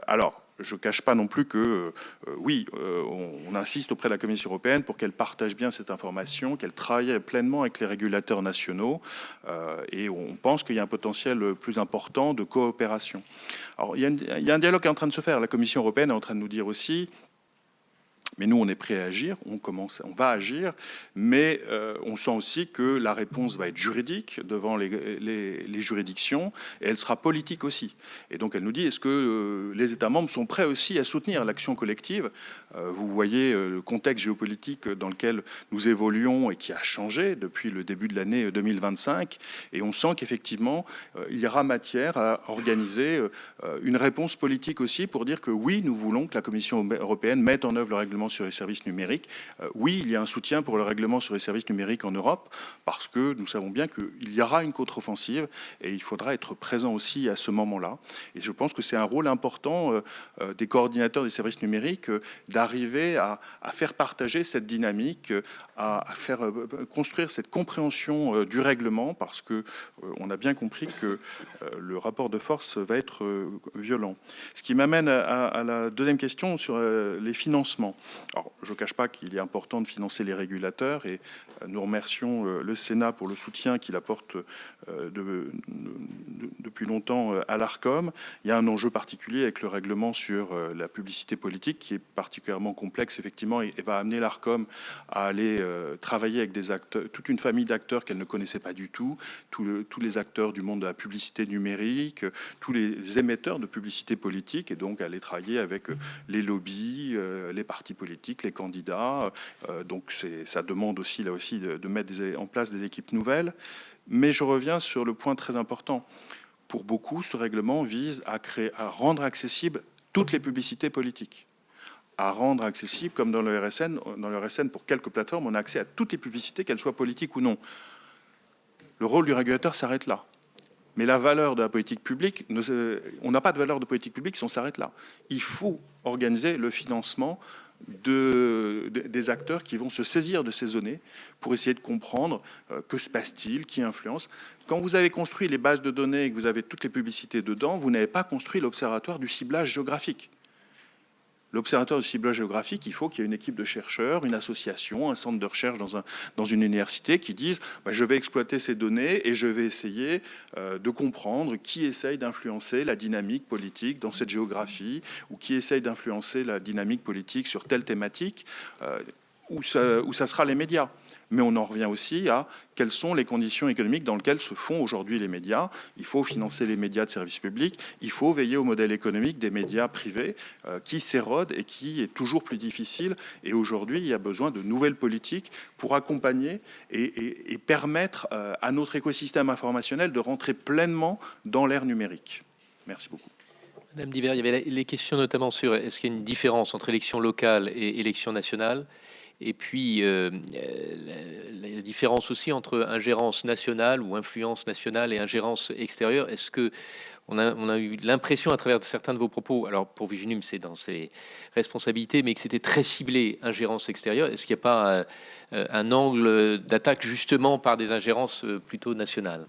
Alors, je ne cache pas non plus que, oui, on insiste auprès de la Commission européenne pour qu'elle partage bien cette information, qu'elle travaille pleinement avec les régulateurs nationaux, et on pense qu'il y a un potentiel plus important de coopération. Alors, il y a un dialogue qui est en train de se faire. La Commission européenne est en train de nous dire aussi, mais nous, on est prêt à agir, on va agir, mais on sent aussi que la réponse va être juridique devant les juridictions, et elle sera politique aussi. Et donc, elle nous dit, est-ce que les États membres sont prêts aussi à soutenir l'action collective ? Vous voyez le contexte géopolitique dans lequel nous évoluons et qui a changé depuis le début de l'année 2025, et on sent qu'effectivement, il y aura matière à organiser une réponse politique aussi pour dire que oui, nous voulons que la Commission européenne mette en œuvre le règlement sur les services numériques. Oui, il y a un soutien pour le règlement sur les services numériques en Europe, parce que nous savons bien qu'il y aura une contre-offensive et il faudra être présent aussi à ce moment-là. Et je pense que c'est un rôle important des coordinateurs des services numériques d'arriver à faire partager cette dynamique, à faire construire cette compréhension du règlement, parce que on a bien compris que le rapport de force va être violent. Ce qui m'amène à la deuxième question sur les financements. Alors, je ne cache pas qu'il est important de financer les régulateurs et nous remercions le Sénat pour le soutien qu'il apporte depuis longtemps à l'ARCOM. Il y a un enjeu particulier avec le règlement sur la publicité politique qui est particulièrement complexe, effectivement, et va amener l'ARCOM à aller travailler avec des acteurs, toute une famille d'acteurs qu'elle ne connaissait pas du tout, tous les acteurs du monde de la publicité numérique, tous les émetteurs de publicité politique, et donc aller travailler avec les lobbies, les partis politiques, les candidats. Donc ça demande aussi là aussi de mettre en place des équipes nouvelles. Mais je reviens sur le point très important. Pour beaucoup, ce règlement vise à rendre accessibles toutes les publicités politiques, à rendre accessible, comme dans le RSN, pour quelques plateformes, on a accès à toutes les publicités, qu'elles soient politiques ou non. Le rôle du régulateur s'arrête là. Mais la valeur de la politique publique, on n'a pas de valeur de politique publique si on s'arrête là. Il faut organiser le financement des acteurs qui vont se saisir de ces données pour essayer de comprendre que se passe-t-il, qui influence. Quand vous avez construit les bases de données et que vous avez toutes les publicités dedans, vous n'avez pas construit l'observatoire du ciblage géographique. L'observatoire du ciblage géographique, il faut qu'il y ait une équipe de chercheurs, une association, un centre de recherche dans une université qui disent je vais exploiter ces données et je vais essayer de comprendre qui essaye d'influencer la dynamique politique dans cette géographie ou qui essaye d'influencer la dynamique politique sur telle thématique, où ça sera les médias. Mais on en revient aussi à quelles sont les conditions économiques dans lesquelles se font aujourd'hui les médias. Il faut financer les médias de service public, il faut veiller au modèle économique des médias privés qui s'érode et qui est toujours plus difficile. Et aujourd'hui, il y a besoin de nouvelles politiques pour accompagner et permettre à notre écosystème informationnel de rentrer pleinement dans l'ère numérique. Merci beaucoup. Madame Diver, il y avait les questions notamment sur est-ce qu'il y a une différence entre élection locale et élection nationale ? Et puis, la différence aussi entre ingérence nationale ou influence nationale et ingérence extérieure. Est-ce que on a eu l'impression à travers certains de vos propos, alors pour Viginum c'est dans ses responsabilités, mais que c'était très ciblé ingérence extérieure. Est-ce qu'il n'y a pas un angle d'attaque justement par des ingérences plutôt nationales ?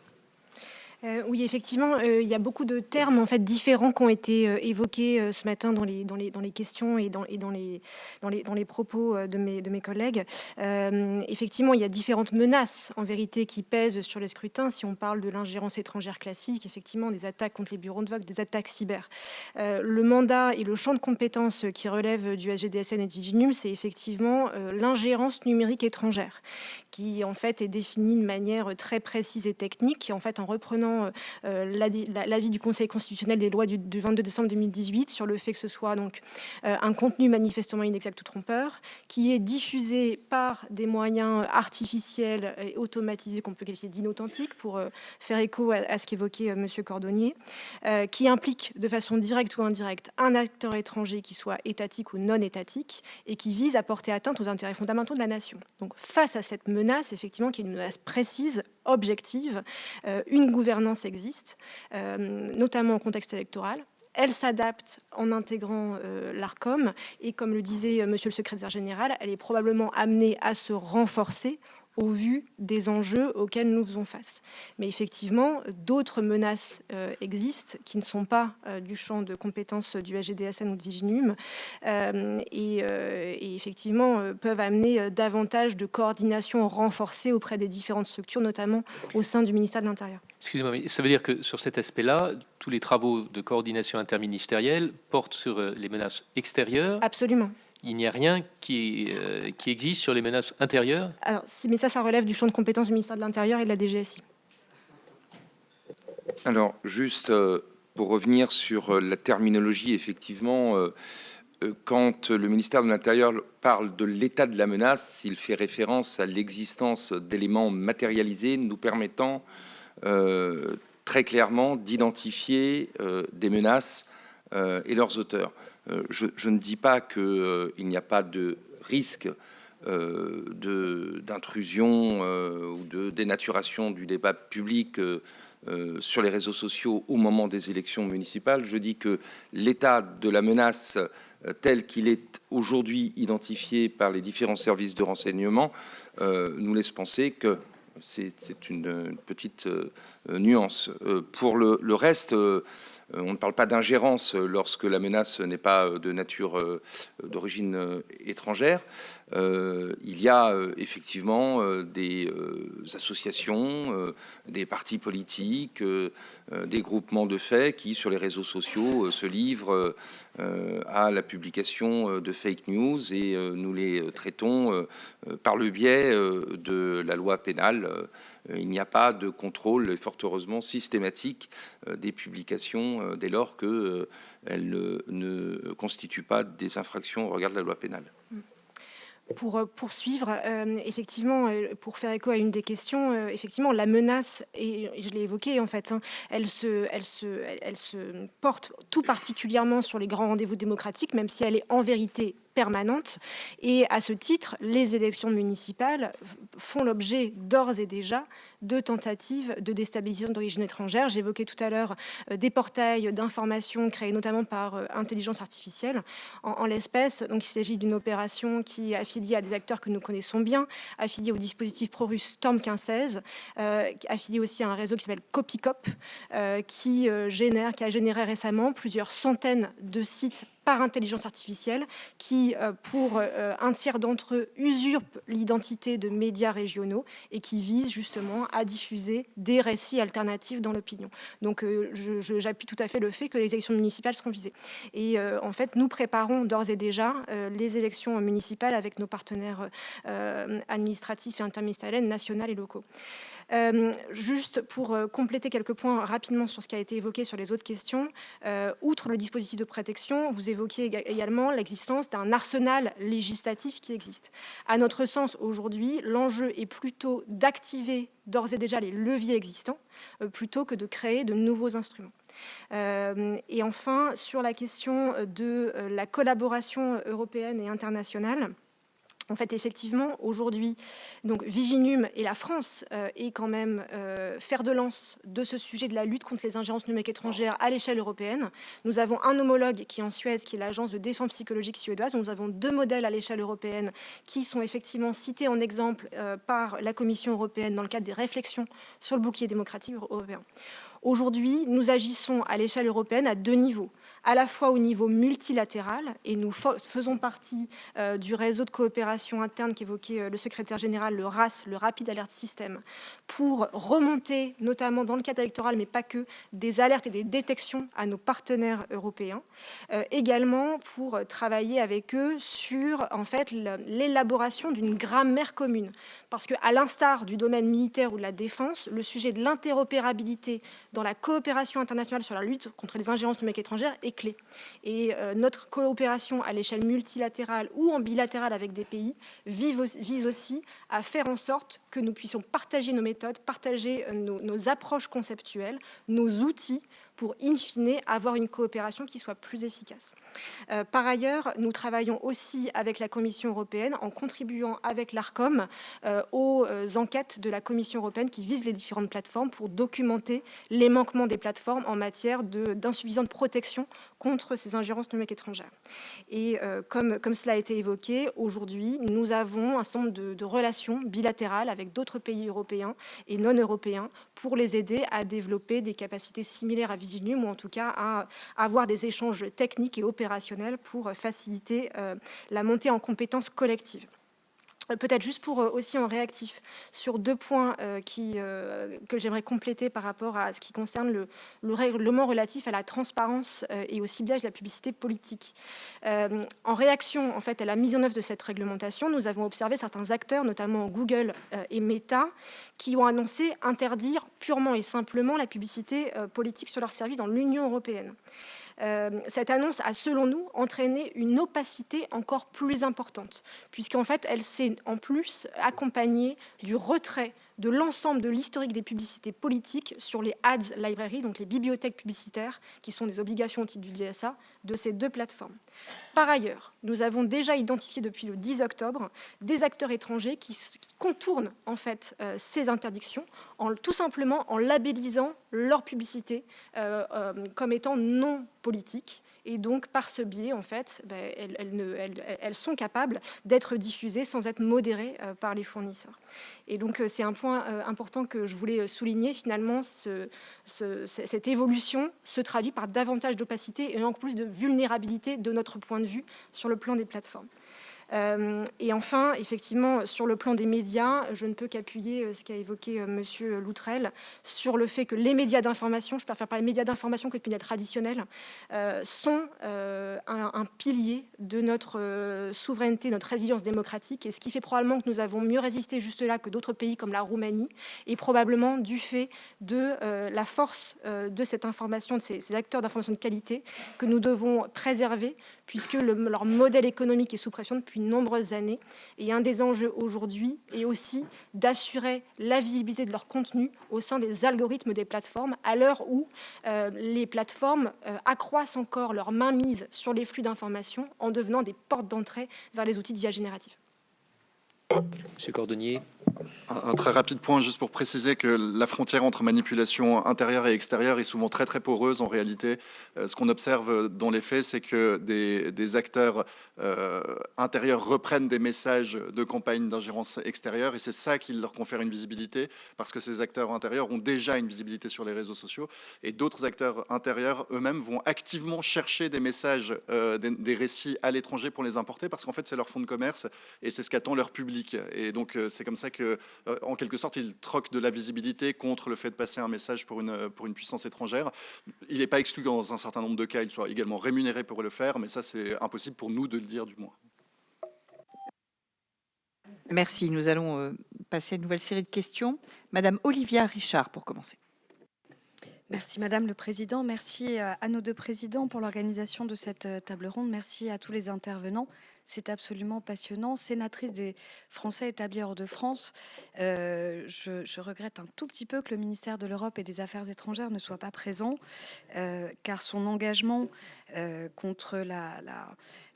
Oui, effectivement, il y a beaucoup de termes en fait différents qui ont été évoqués ce matin dans les questions et dans les propos de mes collègues. Effectivement, il y a différentes menaces en vérité qui pèsent sur les scrutins. Si on parle de l'ingérence étrangère classique, effectivement, des attaques contre les bureaux de vote, des attaques cyber. Le mandat et le champ de compétences qui relèvent du SGDSN et de Viginum, c'est effectivement l'ingérence numérique étrangère, qui en fait est définie de manière très précise et technique, en fait en reprenant l'avis du Conseil constitutionnel des lois du 22 décembre 2018 sur le fait que ce soit donc un contenu manifestement inexact ou trompeur, qui est diffusé par des moyens artificiels et automatisés qu'on peut qualifier d'inauthentiques, pour faire écho à ce qu'évoquait M. Cordonnier, qui implique de façon directe ou indirecte un acteur étranger qui soit étatique ou non étatique et qui vise à porter atteinte aux intérêts fondamentaux de la nation. Donc face à cette menace, effectivement, qui est une menace précise, objective, une gouvernance existe, notamment en contexte électoral. Elle s'adapte en intégrant l'ARCOM et, comme le disait Monsieur le Secrétaire général, elle est probablement amenée à se renforcer au vu des enjeux auxquels nous faisons face. Mais effectivement, d'autres menaces existent qui ne sont pas du champ de compétences du SGDSN ou de Viginum et effectivement peuvent amener davantage de coordination renforcée auprès des différentes structures, notamment au sein du ministère de l'Intérieur. Excusez-moi, mais ça veut dire que sur cet aspect-là, tous les travaux de coordination interministérielle portent sur les menaces extérieures? Absolument. Il n'y a rien qui existe sur les menaces intérieures? Alors, mais ça relève du champ de compétences du ministère de l'Intérieur et de la DGSI. Alors, juste pour revenir sur la terminologie, effectivement, quand le ministère de l'Intérieur parle de l'état de la menace, il fait référence à l'existence d'éléments matérialisés nous permettant très clairement d'identifier des menaces et leurs auteurs. Je ne dis pas qu'il n'y a pas de risque d'intrusion ou de dénaturation du débat public sur les réseaux sociaux au moment des élections municipales. Je dis que l'état de la menace tel qu'il est aujourd'hui identifié par les différents services de renseignement nous laisse penser que c'est une petite nuance. Pour le reste, on ne parle pas d'ingérence lorsque la menace n'est pas de nature d'origine étrangère. Il y a effectivement des associations, des partis politiques, des groupements de faits qui, sur les réseaux sociaux, se livrent à la publication de fake news et nous les traitons par le biais de la loi pénale. Il n'y a pas de contrôle, et fort heureusement, systématique des publications dès lors qu'elles ne constituent pas des infractions au regard de la loi pénale. Pour poursuivre, effectivement, pour faire écho à une des questions, effectivement, la menace, et je l'ai évoqué en fait, elle se porte tout particulièrement sur les grands rendez-vous démocratiques, même si elle est en vérité permanente. Et à ce titre, les élections municipales font l'objet d'ores et déjà de tentatives de déstabilisation d'origine étrangère. J'évoquais tout à l'heure des portails d'information créés notamment par intelligence artificielle. En l'espèce, donc il s'agit d'une opération qui est affiliée à des acteurs que nous connaissons bien, affiliée au dispositif pro-russe Storm 1516, affiliée aussi à un réseau qui s'appelle Copycop, qui a généré récemment plusieurs centaines de sites par intelligence artificielle qui, pour un tiers d'entre eux, usurpent l'identité de médias régionaux et qui visent justement à diffuser des récits alternatifs dans l'opinion. Donc j'appuie tout à fait le fait que les élections municipales seront visées. Et en fait, nous préparons d'ores et déjà les élections municipales avec nos partenaires administratifs et interministériels, nationaux et locaux. Juste pour compléter quelques points rapidement sur ce qui a été évoqué sur les autres questions, outre le dispositif de protection, vous évoquiez également l'existence d'un arsenal législatif qui existe. À notre sens, aujourd'hui, l'enjeu est plutôt d'activer d'ores et déjà les leviers existants plutôt que de créer de nouveaux instruments. Et enfin, sur la question de la collaboration européenne et internationale, en fait, effectivement, aujourd'hui, donc Viginum et la France est quand même fer de lance de ce sujet de la lutte contre les ingérences numériques étrangères à l'échelle européenne. Nous avons un homologue qui est en Suède, qui est l'agence de défense psychologique suédoise. Nous avons 2 modèles à l'échelle européenne qui sont effectivement cités en exemple par la Commission européenne dans le cadre des réflexions sur le bouclier démocratique européen. Aujourd'hui, nous agissons à l'échelle européenne à 2 niveaux. À la fois au niveau multilatéral, et nous faisons partie du réseau de coopération interne qu'évoquait le secrétaire général, le RAS, le Rapid Alert System, pour remonter, notamment dans le cadre électoral, mais pas que, des alertes et des détections à nos partenaires européens. Également pour travailler avec eux sur en fait, l'élaboration d'une grammaire commune. Parce qu'à l'instar du domaine militaire ou de la défense, le sujet de l'interopérabilité dans la coopération internationale sur la lutte contre les ingérences numériques étrangères est clé. Et notre coopération à l'échelle multilatérale ou en bilatérale avec des pays vise aussi à faire en sorte que nous puissions partager nos méthodes, partager nos approches conceptuelles, nos outils pour, in fine, avoir une coopération qui soit plus efficace. Par ailleurs, nous travaillons aussi avec la Commission européenne en contribuant avec l'ARCOM aux enquêtes de la Commission européenne qui visent les différentes plateformes pour documenter les manquements des plateformes en matière d'insuffisante protection contre ces ingérences numériques étrangères. Et comme cela a été évoqué, aujourd'hui, nous avons un certain nombre de relations bilatérales avec d'autres pays européens et non européens pour les aider à développer des capacités similaires à Viginum ou en tout cas à avoir des échanges techniques et opérationnels pour faciliter la montée en compétences collectives. Peut-être juste pour aussi en réactif sur 2 points que j'aimerais compléter par rapport à ce qui concerne le règlement relatif à la transparence et au ciblage de la publicité politique. En réaction en fait, à la mise en œuvre de cette réglementation, nous avons observé certains acteurs, notamment Google et Meta, qui ont annoncé interdire purement et simplement la publicité politique sur leurs services dans l'Union européenne. Cette annonce a, selon nous, entraîné une opacité encore plus importante, puisqu'en fait, elle s'est en plus accompagnée du retrait de l'ensemble de l'historique des publicités politiques sur les ads library, donc les bibliothèques publicitaires, qui sont des obligations au titre du DSA, de ces 2 plateformes. Par ailleurs, nous avons déjà identifié depuis le 10 octobre des acteurs étrangers qui contournent en fait ces interdictions, tout simplement en labellisant leur publicité comme étant non politique. Et donc, par ce biais, en fait, elles sont capables d'être diffusées sans être modérées par les fournisseurs. Et donc, c'est un point important que je voulais souligner. Finalement, cette évolution se traduit par davantage d'opacité et en plus de vulnérabilité de notre point de vue sur le plan des plateformes. Et enfin, effectivement, sur le plan des médias, je ne peux qu'appuyer ce qu'a évoqué Monsieur Loutrel sur le fait que les médias d'information, je préfère parler médias d'information que de médias traditionnels, sont un pilier de notre souveraineté, notre résilience démocratique, et ce qui fait probablement que nous avons mieux résisté juste là que d'autres pays comme la Roumanie, et probablement du fait de la force de cette information, de ces acteurs d'information de qualité que nous devons préserver, puisque leur modèle économique est sous pression depuis de nombreuses années. Et un des enjeux aujourd'hui est aussi d'assurer la visibilité de leur contenu au sein des algorithmes des plateformes, à l'heure où les plateformes accroissent encore leur mainmise sur les flux d'informations en devenant des portes d'entrée vers les outils d'IA générative. Monsieur Cordonnier. Un très rapide point, juste pour préciser que la frontière entre manipulation intérieure et extérieure est souvent très très poreuse en réalité. Ce qu'on observe dans les faits, c'est que des acteurs intérieurs reprennent des messages de campagne d'ingérence extérieure, et c'est ça qui leur confère une visibilité, parce que ces acteurs intérieurs ont déjà une visibilité sur les réseaux sociaux, et d'autres acteurs intérieurs eux-mêmes vont activement chercher des messages, des récits à l'étranger pour les importer, parce qu'en fait c'est leur fonds de commerce et c'est ce qu'attend leur public. Et donc c'est comme ça que, en quelque sorte, ils troquent de la visibilité contre le fait de passer un message pour une puissance étrangère. Il n'est pas exclu que dans un certain nombre de cas, ils soient également rémunérés pour le faire, mais ça, c'est impossible pour nous de le dire, du moins. Merci. Nous allons passer à une nouvelle série de questions. Madame Olivia Richard, pour commencer. Merci Madame le Président, merci à nos 2 présidents pour l'organisation de cette table ronde, merci à tous les intervenants, c'est absolument passionnant. Sénatrice des Français établis hors de France, je regrette un tout petit peu que le ministère de l'Europe et des Affaires étrangères ne soit pas présent, car son engagement contre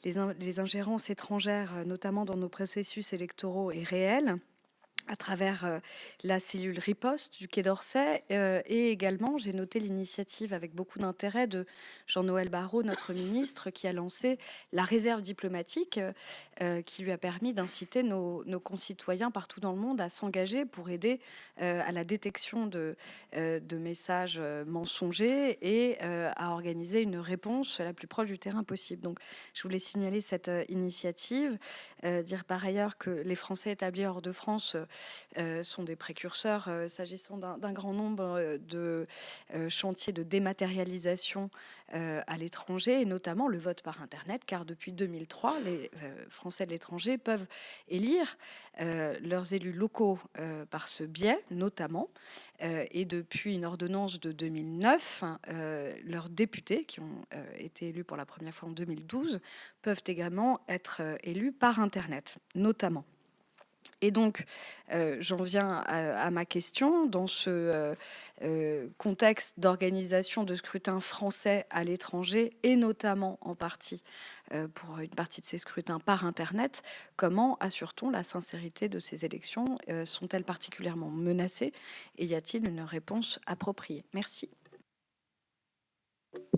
les ingérences étrangères, notamment dans nos processus électoraux, est réel. à travers la cellule Riposte du Quai d'Orsay. Et également, j'ai noté l'initiative avec beaucoup d'intérêt de Jean-Noël Barrot, notre ministre, qui a lancé la réserve diplomatique, qui lui a permis d'inciter nos concitoyens partout dans le monde à s'engager pour aider à la détection de messages mensongers et à organiser une réponse la plus proche du terrain possible. Donc, je voulais signaler cette initiative, dire par ailleurs que les Français établis hors de France sont des précurseurs s'agissant d'un grand nombre de chantiers de dématérialisation à l'étranger, et notamment le vote par Internet, car depuis 2003, les Français de l'étranger peuvent élire leurs élus locaux par ce biais, notamment, et depuis une ordonnance de 2009, leurs députés, qui ont été élus pour la première fois en 2012, peuvent également être élus par Internet, notamment. Et donc, j'en viens à ma question. Dans ce contexte d'organisation de scrutins français à l'étranger, et notamment en partie pour une partie de ces scrutins par Internet, comment assure-t-on la sincérité de ces élections? Sont-elles particulièrement menacées? Et y a-t-il une réponse appropriée? Merci.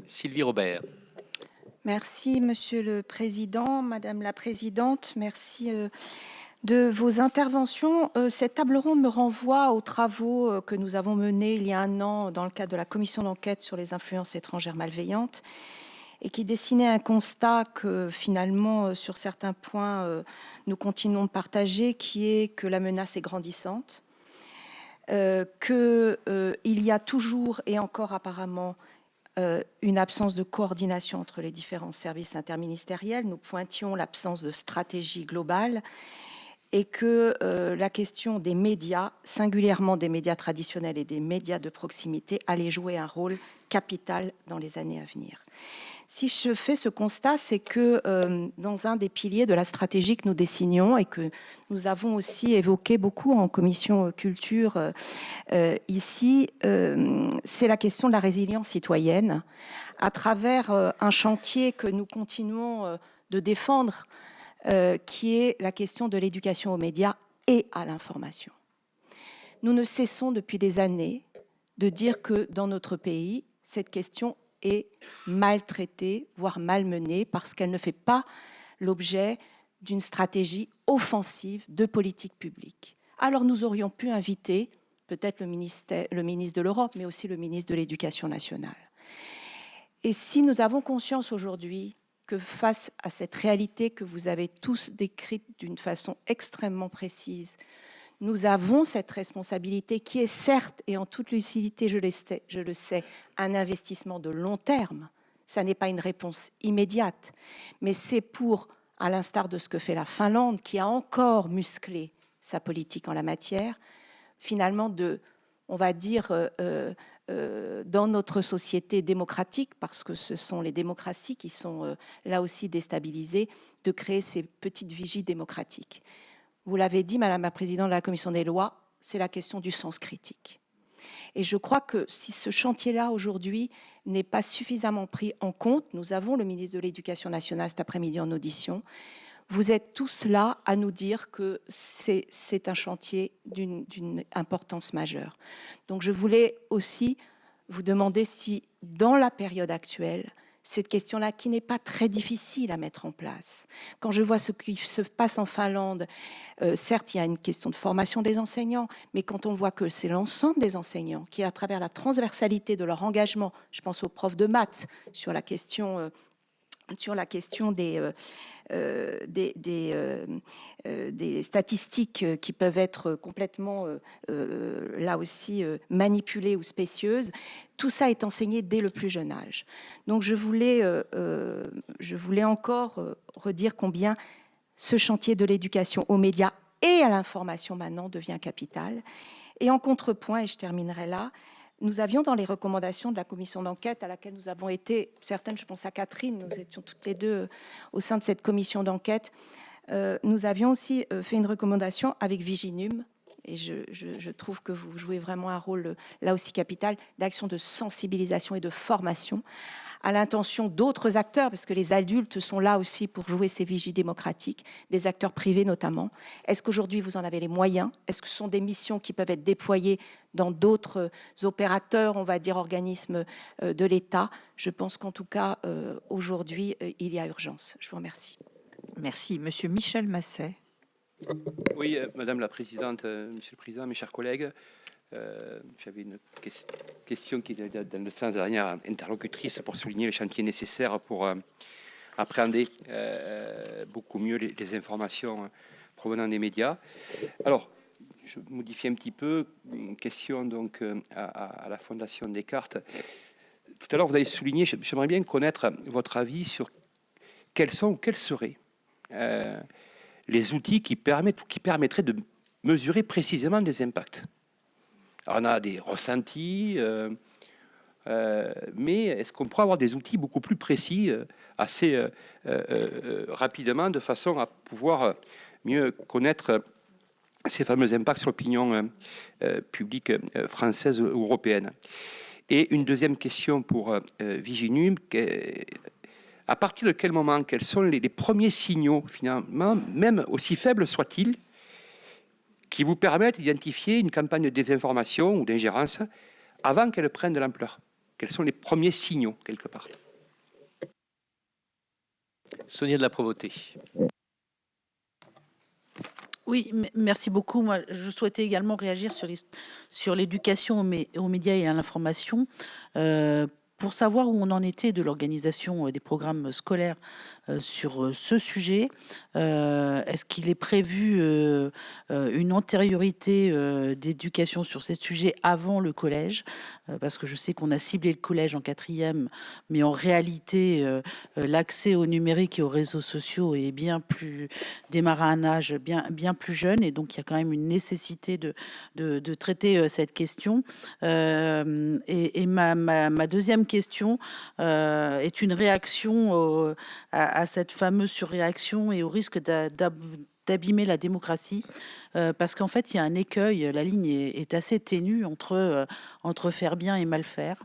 Sylvie Robert. Merci, Monsieur le Président, Madame la Présidente. Merci de vos interventions. Cette table ronde me renvoie aux travaux que nous avons menés il y a un an dans le cadre de la commission d'enquête sur les influences étrangères malveillantes et qui dessinait un constat que finalement, sur certains points, nous continuons de partager, qui est que la menace est grandissante, qu'il y a toujours et encore apparemment une absence de coordination entre les différents services interministériels. Nous pointions l'absence de stratégie globale et que la question des médias, singulièrement des médias traditionnels et des médias de proximité, allait jouer un rôle capital dans les années à venir. Si je fais ce constat, c'est que dans un des piliers de la stratégie que nous dessinions et que nous avons aussi évoqué beaucoup en commission culture ici, c'est la question de la résilience citoyenne à travers un chantier que nous continuons de défendre, qui est la question de l'éducation aux médias et à l'information. Nous ne cessons depuis des années de dire que dans notre pays, cette question est maltraitée, voire malmenée, parce qu'elle ne fait pas l'objet d'une stratégie offensive de politique publique. Alors nous aurions pu inviter peut-être le ministre de l'Europe, mais aussi le ministre de l'Éducation nationale. Et si nous avons conscience aujourd'hui que face à cette réalité que vous avez tous décrite d'une façon extrêmement précise, nous avons cette responsabilité qui est certes, et en toute lucidité, je le sais, un investissement de long terme. Ça n'est pas une réponse immédiate, mais c'est pour, à l'instar de ce que fait la Finlande, qui a encore musclé sa politique en la matière, finalement on va dire, dans notre société démocratique, parce que ce sont les démocraties qui sont là aussi déstabilisées, de créer ces petites vigies démocratiques. Vous l'avez dit, Madame la Présidente de la Commission des lois, c'est la question du sens critique. Et je crois que si ce chantier-là, aujourd'hui, n'est pas suffisamment pris en compte, nous avons le ministre de l'Éducation nationale cet après-midi en audition, vous êtes tous là à nous dire que c'est un chantier d'une importance majeure. Donc je voulais aussi vous demander si, dans la période actuelle, cette question-là, qui n'est pas très difficile à mettre en place. Quand je vois ce qui se passe en Finlande, certes, il y a une question de formation des enseignants, mais quand on voit que c'est l'ensemble des enseignants qui, à travers la transversalité de leur engagement, je pense aux profs de maths, sur la question des statistiques qui peuvent être complètement, là aussi, manipulées ou spécieuses. Tout ça est enseigné dès le plus jeune âge. Donc je voulais encore redire combien ce chantier de l'éducation aux médias et à l'information maintenant devient capital. Et en contrepoint, et je terminerai là, nous avions dans les recommandations de la commission d'enquête à laquelle nous avons été, certaines, je pense à Catherine, nous étions toutes les deux au sein de cette commission d'enquête, nous avions aussi fait une recommandation avec Viginum, et je trouve que vous jouez vraiment un rôle là aussi capital d'action de sensibilisation et de formation à l'intention d'autres acteurs, parce que les adultes sont là aussi pour jouer ces vigies démocratiques, des acteurs privés notamment. Est-ce qu'aujourd'hui vous en avez les moyens? Est-ce que ce sont des missions qui peuvent être déployées dans d'autres opérateurs, on va dire organismes de l'État? Je pense qu'en tout cas, aujourd'hui, il y a urgence. Je vous remercie. Merci. Monsieur Michel Masset. Oui, Madame la Présidente, Monsieur le Président, mes chers collègues, j'avais une question qui est dans le sens de la dernière interlocutrice pour souligner les chantiers nécessaires pour appréhender beaucoup mieux les informations provenant des médias. Alors, je modifie un petit peu, une question donc à la Fondation Descartes. Tout à l'heure, vous avez souligné, j'aimerais bien connaître votre avis sur quels seraient les outils qui permettraient de mesurer précisément des impacts. Alors, on a des ressentis, mais est-ce qu'on pourrait avoir des outils beaucoup plus précis, assez rapidement, de façon à pouvoir mieux connaître ces fameux impacts sur l'opinion publique française ou européenne? Et une deuxième question pour Viginum. À partir de quel moment, quels sont les premiers signaux, finalement, même aussi faibles soient-ils, qui vous permettent d'identifier une campagne de désinformation ou d'ingérence avant qu'elle prenne de l'ampleur? Quels sont les premiers signaux, quelque part? Sonia de la Provoté. Oui, merci beaucoup. Moi, je souhaitais également réagir sur l'éducation aux médias et à l'information. Pour savoir où on en était de l'organisation des programmes scolaires sur ce sujet, est-ce qu'il est prévu une antériorité d'éducation sur ces sujets avant le collège? Parce que je sais qu'on a ciblé le collège en 4e, mais en réalité, l'accès au numérique et aux réseaux sociaux est bien plus démarré à un âge bien plus jeune, et donc il y a quand même une nécessité de traiter cette question. Et ma deuxième question est une réaction à cette fameuse surréaction et au risque d'abîmer la démocratie, parce qu'en fait il y a un écueil, la ligne est assez ténue entre faire bien et mal faire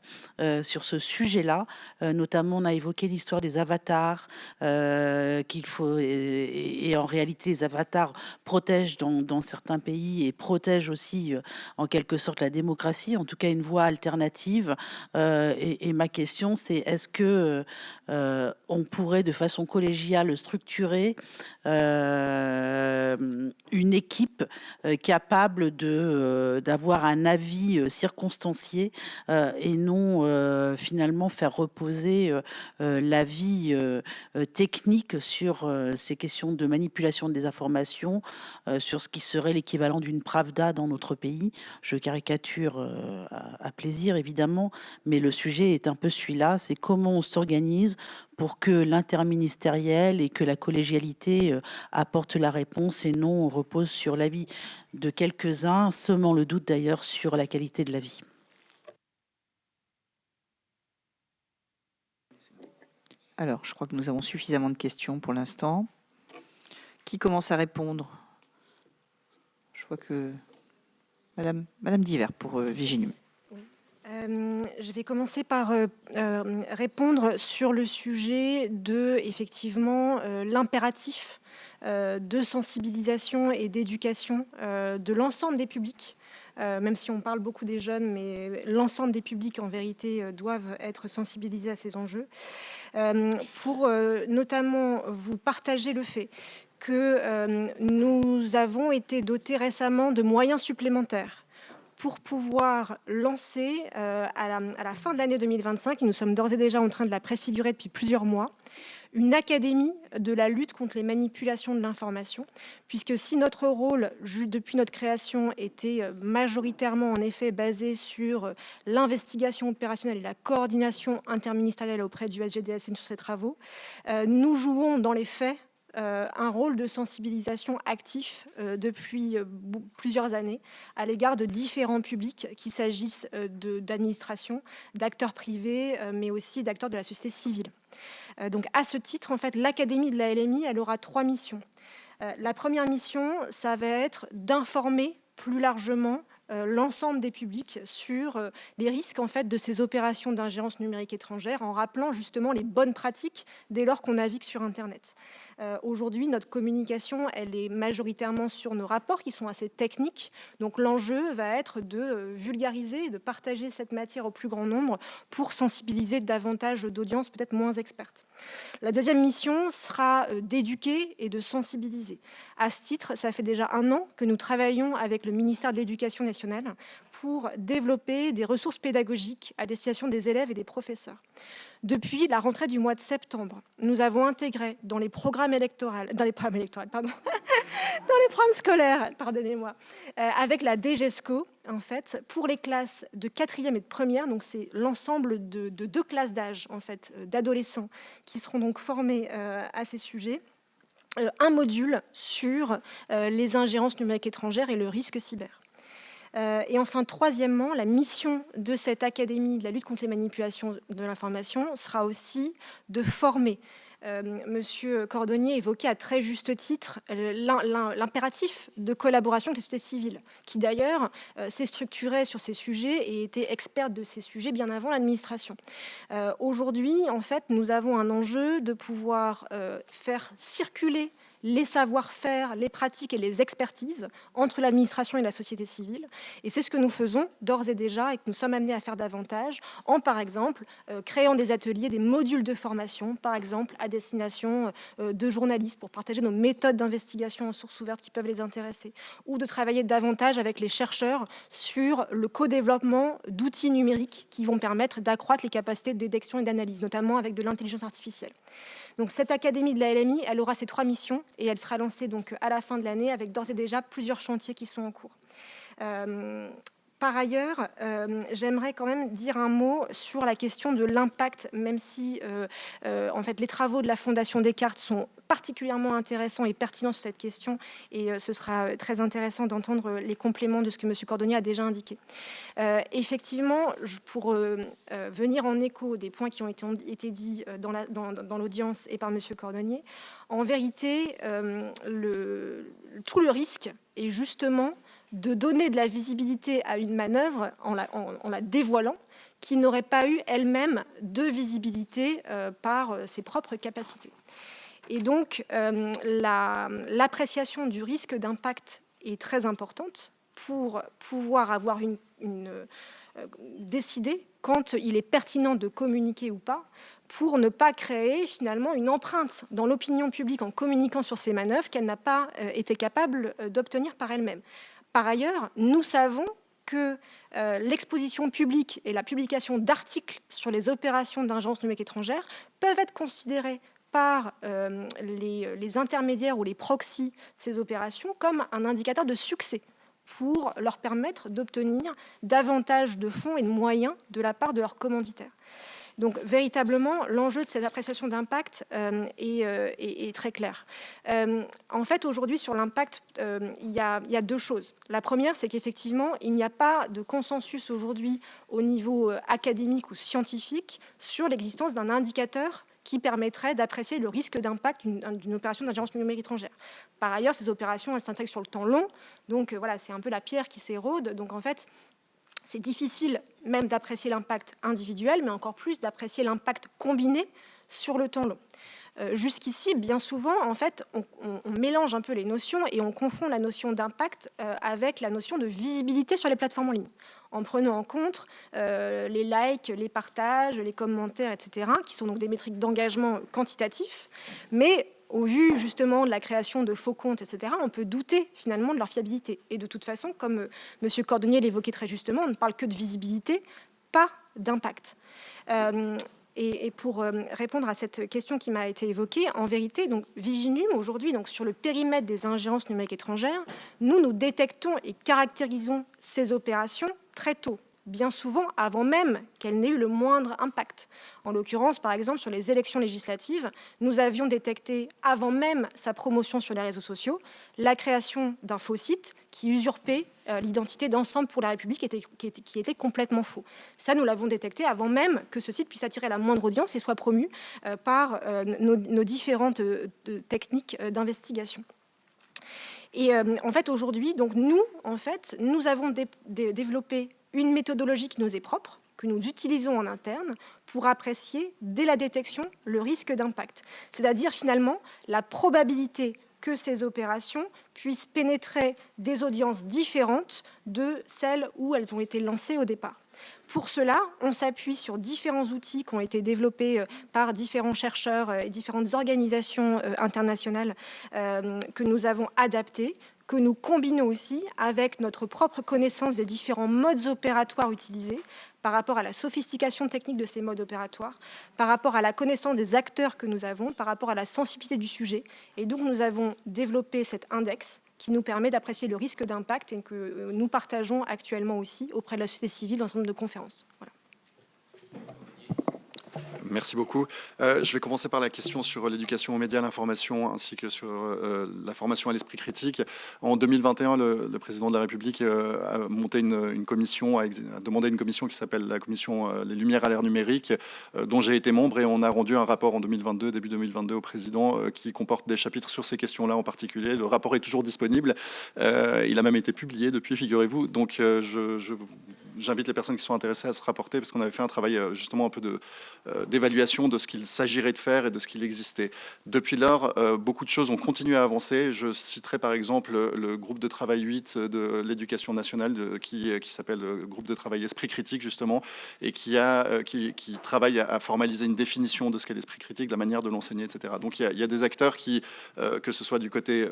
sur ce sujet-là. Notamment on a évoqué l'histoire des avatars, qu'il faut, et en réalité les avatars protègent dans certains pays et protègent aussi en quelque sorte la démocratie, en tout cas une voie alternative. Et ma question c'est, est-ce que on pourrait de façon collégiale structurer une équipe capable d'avoir un avis circonstancié et non finalement faire reposer l'avis technique sur ces questions de manipulation des informations, sur ce qui serait l'équivalent d'une Pravda dans notre pays. Je caricature à plaisir évidemment, mais le sujet est un peu celui-là, c'est comment on s'organise pour que l'interministériel et que la collégialité apporte la réponse et non repose sur l'avis de quelques-uns, semant le doute d'ailleurs sur la qualité de la vie. Alors, je crois que nous avons suffisamment de questions pour l'instant. Qui commence à répondre? Je vois que Madame Divert pour Viginum. Je vais commencer par répondre sur le sujet de, effectivement, l'impératif de sensibilisation et d'éducation de l'ensemble des publics, même si on parle beaucoup des jeunes, mais l'ensemble des publics, en vérité, doivent être sensibilisés à ces enjeux, pour notamment vous partager le fait que nous avons été dotés récemment de moyens supplémentaires pour pouvoir lancer à la fin de l'année 2025, et nous sommes d'ores et déjà en train de la préfigurer depuis plusieurs mois, une académie de la lutte contre les manipulations de l'information, puisque si notre rôle, depuis notre création, était majoritairement en effet basé sur l'investigation opérationnelle et la coordination interministérielle auprès du SGDSN sur ces travaux, nous jouons dans les faits un rôle de sensibilisation actif depuis plusieurs années à l'égard de différents publics, qu'il s'agisse d'administration, d'acteurs privés, mais aussi d'acteurs de la société civile. Donc à ce titre, en fait, l'Académie de la LMI, elle aura 3 missions. La première mission, ça va être d'informer plus largement l'ensemble des publics sur les risques en fait de ces opérations d'ingérence numérique étrangère, en rappelant justement les bonnes pratiques dès lors qu'on navigue sur Internet. Aujourd'hui, notre communication, elle est majoritairement sur nos rapports qui sont assez techniques. Donc l'enjeu va être de vulgariser et de partager cette matière au plus grand nombre pour sensibiliser davantage d'audiences peut-être moins expertes. La deuxième mission sera d'éduquer et de sensibiliser. À ce titre, ça fait déjà 1 an que nous travaillons avec le ministère de l'Éducation nationale pour développer des ressources pédagogiques à destination des élèves et des professeurs. Depuis la rentrée du mois de septembre, nous avons intégré dans les programmes scolaires, pardonnez-moi, avec la DGESCO, en fait, pour les classes de 4e et de 1e, donc c'est l'ensemble de 2 classes d'âge, en fait, d'adolescents qui seront donc formés à ces sujets, un module sur les ingérences numériques étrangères et le risque cyber. Et enfin, troisièmement, la mission de cette Académie de la lutte contre les manipulations de l'information sera aussi de former. Monsieur Cordonnier évoquait à très juste titre l'impératif de collaboration avec la société civile, qui d'ailleurs s'est structurée sur ces sujets et était experte de ces sujets bien avant l'administration. Aujourd'hui, en fait, nous avons un enjeu de pouvoir faire circuler les savoir-faire, les pratiques et les expertises entre l'administration et la société civile. Et c'est ce que nous faisons d'ores et déjà et que nous sommes amenés à faire davantage en, par exemple, créant des ateliers, des modules de formation, par exemple, à destination de journalistes pour partager nos méthodes d'investigation en sources ouvertes qui peuvent les intéresser, ou de travailler davantage avec les chercheurs sur le co-développement d'outils numériques qui vont permettre d'accroître les capacités de détection et d'analyse, notamment avec de l'intelligence artificielle. Donc cette Académie de la LMI, elle aura ces 3 missions et elle sera lancée donc à la fin de l'année avec d'ores et déjà plusieurs chantiers qui sont en cours. Par ailleurs, j'aimerais quand même dire un mot sur la question de l'impact, même si en fait, les travaux de la Fondation Descartes sont particulièrement intéressants et pertinents sur cette question, et ce sera très intéressant d'entendre les compléments de ce que M. Cordonnier a déjà indiqué. Effectivement, pour venir en écho des points qui ont été dits dans l'audience et par M. Cordonnier, en vérité, tout le risque est justement de donner de la visibilité à une manœuvre en la dévoilant, qui n'aurait pas eu elle-même de visibilité par ses propres capacités. Et donc, l'appréciation du risque d'impact est très importante pour pouvoir avoir décider quand il est pertinent de communiquer ou pas, pour ne pas créer finalement une empreinte dans l'opinion publique en communiquant sur ces manœuvres qu'elle n'a pas été capable d'obtenir par elle-même. Par ailleurs, nous savons que l'exposition publique et la publication d'articles sur les opérations d'ingérence numérique étrangère peuvent être considérées par les intermédiaires ou les proxys de ces opérations comme un indicateur de succès pour leur permettre d'obtenir davantage de fonds et de moyens de la part de leurs commanditaires. Donc, véritablement, l'enjeu de cette appréciation d'impact est très clair. En fait, aujourd'hui, sur l'impact, il y a 2 choses. La première, c'est qu'effectivement, il n'y a pas de consensus aujourd'hui au niveau académique ou scientifique sur l'existence d'un indicateur qui permettrait d'apprécier le risque d'impact d'une opération d'ingérence numérique étrangère. Par ailleurs, ces opérations, elles s'intègrent sur le temps long. Donc, voilà, c'est un peu la pierre qui s'érode. Donc, en fait, c'est difficile même d'apprécier l'impact individuel, mais encore plus d'apprécier l'impact combiné sur le temps long. Jusqu'ici, bien souvent, en fait, on mélange un peu les notions et on confond la notion d'impact avec la notion de visibilité sur les plateformes en ligne, en prenant en compte les likes, les partages, les commentaires, etc., qui sont donc des métriques d'engagement quantitatif, mais au vu justement de la création de faux comptes, etc., on peut douter finalement de leur fiabilité. Et de toute façon, comme M. Cordonnier l'évoquait très justement, on ne parle que de visibilité, pas d'impact. Et pour répondre à cette question qui m'a été évoquée, en vérité, donc Viginum aujourd'hui, donc sur le périmètre des ingérences numériques étrangères, nous détectons et caractérisons ces opérations très tôt, bien souvent avant même qu'elles n'aient eu le moindre impact. En l'occurrence, par exemple, sur les élections législatives, nous avions détecté, avant même sa promotion sur les réseaux sociaux, la création d'un faux site qui usurpait l'identité d'Ensemble pour la République, qui était complètement faux. Ça, nous l'avons détecté avant même que ce site puisse attirer la moindre audience et soit promu par nos différentes techniques d'investigation. Et en fait, aujourd'hui, donc nous avons développé une méthodologie qui nous est propre, que nous utilisons en interne pour apprécier dès la détection le risque d'impact. C'est-à-dire finalement la probabilité que ces opérations puissent pénétrer des audiences différentes de celles où elles ont été lancées au départ. Pour cela, on s'appuie sur différents outils qui ont été développés par différents chercheurs et différentes organisations internationales que nous avons adaptés, que nous combinons aussi avec notre propre connaissance des différents modes opératoires utilisés par rapport à la sophistication technique de ces modes opératoires, par rapport à la connaissance des acteurs que nous avons, par rapport à la sensibilité du sujet. Et donc, nous avons développé cet index qui nous permet d'apprécier le risque d'impact et que nous partageons actuellement aussi auprès de la société civile dans un certain nombre de conférences. Voilà. Merci beaucoup. Je vais commencer par la question sur l'éducation aux médias, l'information, ainsi que sur la formation à l'esprit critique. En 2021, le président de la République a monté une commission, a demandé une commission qui s'appelle la commission Les Lumières à l'ère numérique, dont j'ai été membre, et on a rendu un rapport en 2022, début 2022, au président, qui comporte des chapitres sur ces questions-là en particulier. Le rapport est toujours disponible. Il a même été publié depuis, figurez-vous. Donc, j'invite les personnes qui sont intéressées à se rapporter, parce qu'on avait fait un travail justement un peu d'évaluation de ce qu'il s'agirait de faire et de ce qu'il existait. Depuis lors, beaucoup de choses ont continué à avancer. Je citerai par exemple le groupe de travail 8 de l'éducation nationale qui s'appelle le groupe de travail Esprit critique justement, et qui travaille à formaliser une définition de ce qu'est l'esprit critique, la manière de l'enseigner, etc. Donc il y a des acteurs qui, que ce soit du côté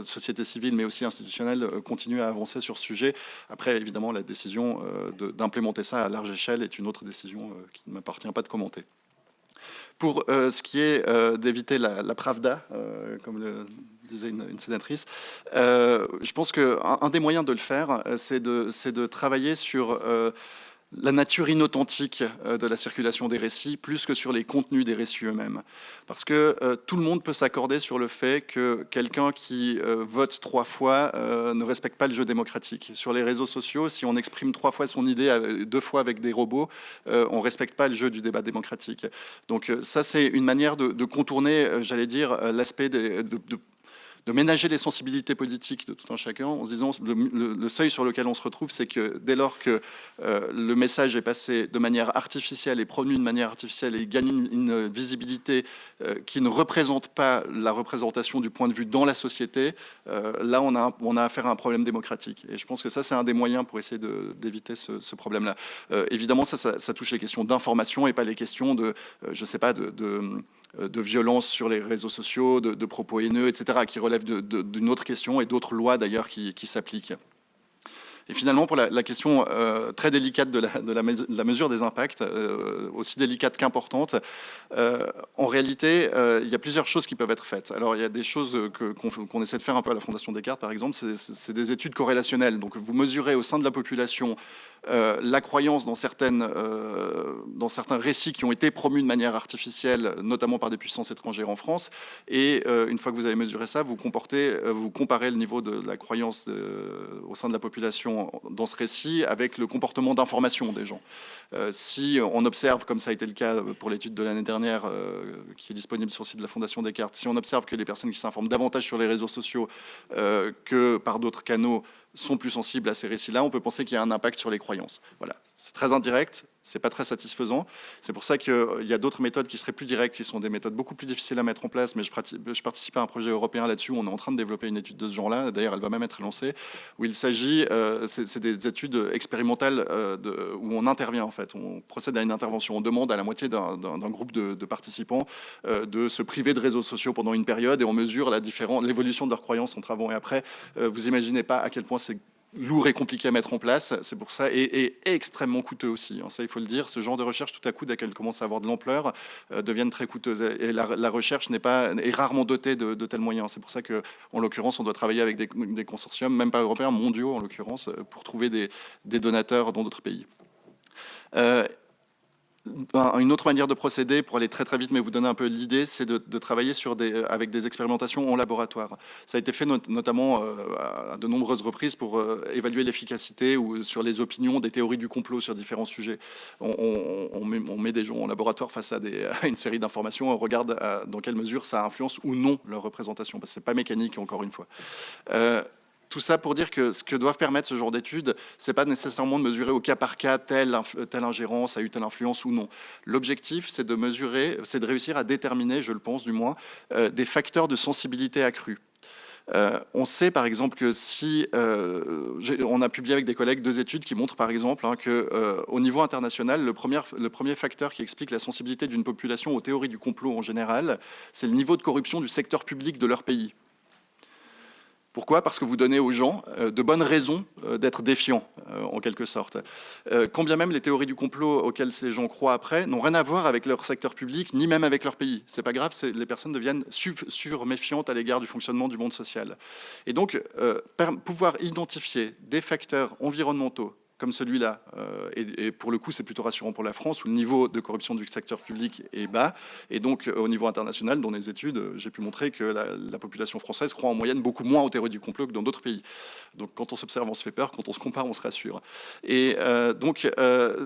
société civile mais aussi institutionnelle, continuent à avancer sur ce sujet. Après, évidemment, la décision d'implémenter ça à large échelle est une autre décision qui ne m'appartient pas de commenter. Pour ce qui est d'éviter la pravda, comme le disait une sénatrice, je pense qu'un des moyens de le faire, c'est de travailler sur la nature inauthentique de la circulation des récits, plus que sur les contenus des récits eux-mêmes. Parce que tout le monde peut s'accorder sur le fait que quelqu'un qui vote 3 fois ne respecte pas le jeu démocratique. Sur les réseaux sociaux, si on exprime 3 fois son idée 2 fois avec des robots, on ne respecte pas le jeu du débat démocratique. Donc ça, c'est une manière de contourner, j'allais dire, l'aspect de ménager les sensibilités politiques de tout un chacun, en se disant le seuil sur lequel on se retrouve, c'est que dès lors que le message est passé de manière artificielle et promu de manière artificielle et gagne une visibilité qui ne représente pas la représentation du point de vue dans la société, là on a affaire à un problème démocratique. Et je pense que ça, c'est un des moyens pour essayer d'éviter ce problème-là. Évidemment, ça touche les questions d'information et pas les questions je sais pas, de violence sur les réseaux sociaux, de propos haineux, etc., qui relèvent d'une autre question et d'autres lois d'ailleurs qui s'appliquent. Et finalement, pour la question très délicate de la mesure des impacts, aussi délicate qu'importante, en réalité, il y a plusieurs choses qui peuvent être faites. Alors, il y a des choses qu'on essaie de faire un peu à la Fondation Descartes, par exemple, c'est des études corrélationnelles. Donc, vous mesurez au sein de la population la croyance dans certains récits qui ont été promus de manière artificielle, notamment par des puissances étrangères en France. Et une fois que vous avez mesuré ça, vous comparez le niveau de la croyance au sein de la population dans ce récit avec le comportement d'information des gens. Si on observe, comme ça a été le cas pour l'étude de l'année dernière, qui est disponible sur le site de la Fondation Descartes, si on observe que les personnes qui s'informent davantage sur les réseaux sociaux que par d'autres canaux sont plus sensibles à ces récits-là, on peut penser qu'il y a un impact sur les croyances. Voilà, c'est très indirect, c'est pas très satisfaisant. C'est pour ça qu'il y a d'autres méthodes qui seraient plus directes, qui sont des méthodes beaucoup plus difficiles à mettre en place, mais je participe à un projet européen là-dessus, où on est en train de développer une étude de ce genre-là, d'ailleurs elle va même être lancée, où il s'agit, c'est des études expérimentales où on intervient en fait, on procède à une intervention, on demande à la moitié d'un groupe de participants de se priver de réseaux sociaux pendant une période, et on mesure l'évolution de leurs croyances entre avant et après. Vous imaginez pas à quel point c'est lourd et compliqué à mettre en place, c'est pour ça, et extrêmement coûteux aussi, ça il faut le dire. Ce genre de recherche, tout à coup, dès qu'elle commence à avoir de l'ampleur, deviennent très coûteuses, et la recherche est rarement dotée de tels moyens. C'est pour ça qu'en l'occurrence, on doit travailler avec des consortiums, même pas européens, mondiaux en l'occurrence, pour trouver des donateurs dans d'autres pays. Une autre manière de procéder, pour aller très très vite, mais vous donner un peu l'idée, c'est de travailler avec des expérimentations en laboratoire. Ça a été fait notamment à de nombreuses reprises pour évaluer l'efficacité ou sur les opinions des théories du complot sur différents sujets. On met des gens en laboratoire face à une série d'informations, on regarde dans quelle mesure ça influence ou non leur représentation, parce que c'est pas mécanique, encore une fois. Tout ça pour dire que ce que doivent permettre ce genre d'études, c'est pas nécessairement de mesurer au cas par cas telle ingérence a eu telle influence ou non. L'objectif, c'est de réussir à déterminer, je le pense du moins, des facteurs de sensibilité accrue. On sait par exemple que on a publié avec des collègues 2 études qui montrent par exemple qu'au niveau international, le premier facteur qui explique la sensibilité d'une population aux théories du complot en général, c'est le niveau de corruption du secteur public de leur pays. Pourquoi ? Parce que vous donnez aux gens de bonnes raisons d'être défiants, en quelque sorte. Quand bien même les théories du complot auxquelles ces gens croient après n'ont rien à voir avec leur secteur public, ni même avec leur pays. C'est pas grave, les personnes deviennent sur-méfiantes à l'égard du fonctionnement du monde social. Et donc, pouvoir identifier des facteurs environnementaux, comme celui-là, et pour le coup, c'est plutôt rassurant pour la France, où le niveau de corruption du secteur public est bas. Et donc, au niveau international, dans les études, j'ai pu montrer que la population française croit en moyenne beaucoup moins aux théories du complot que dans d'autres pays. Donc, quand on s'observe, on se fait peur. Quand on se compare, on se rassure. Et donc,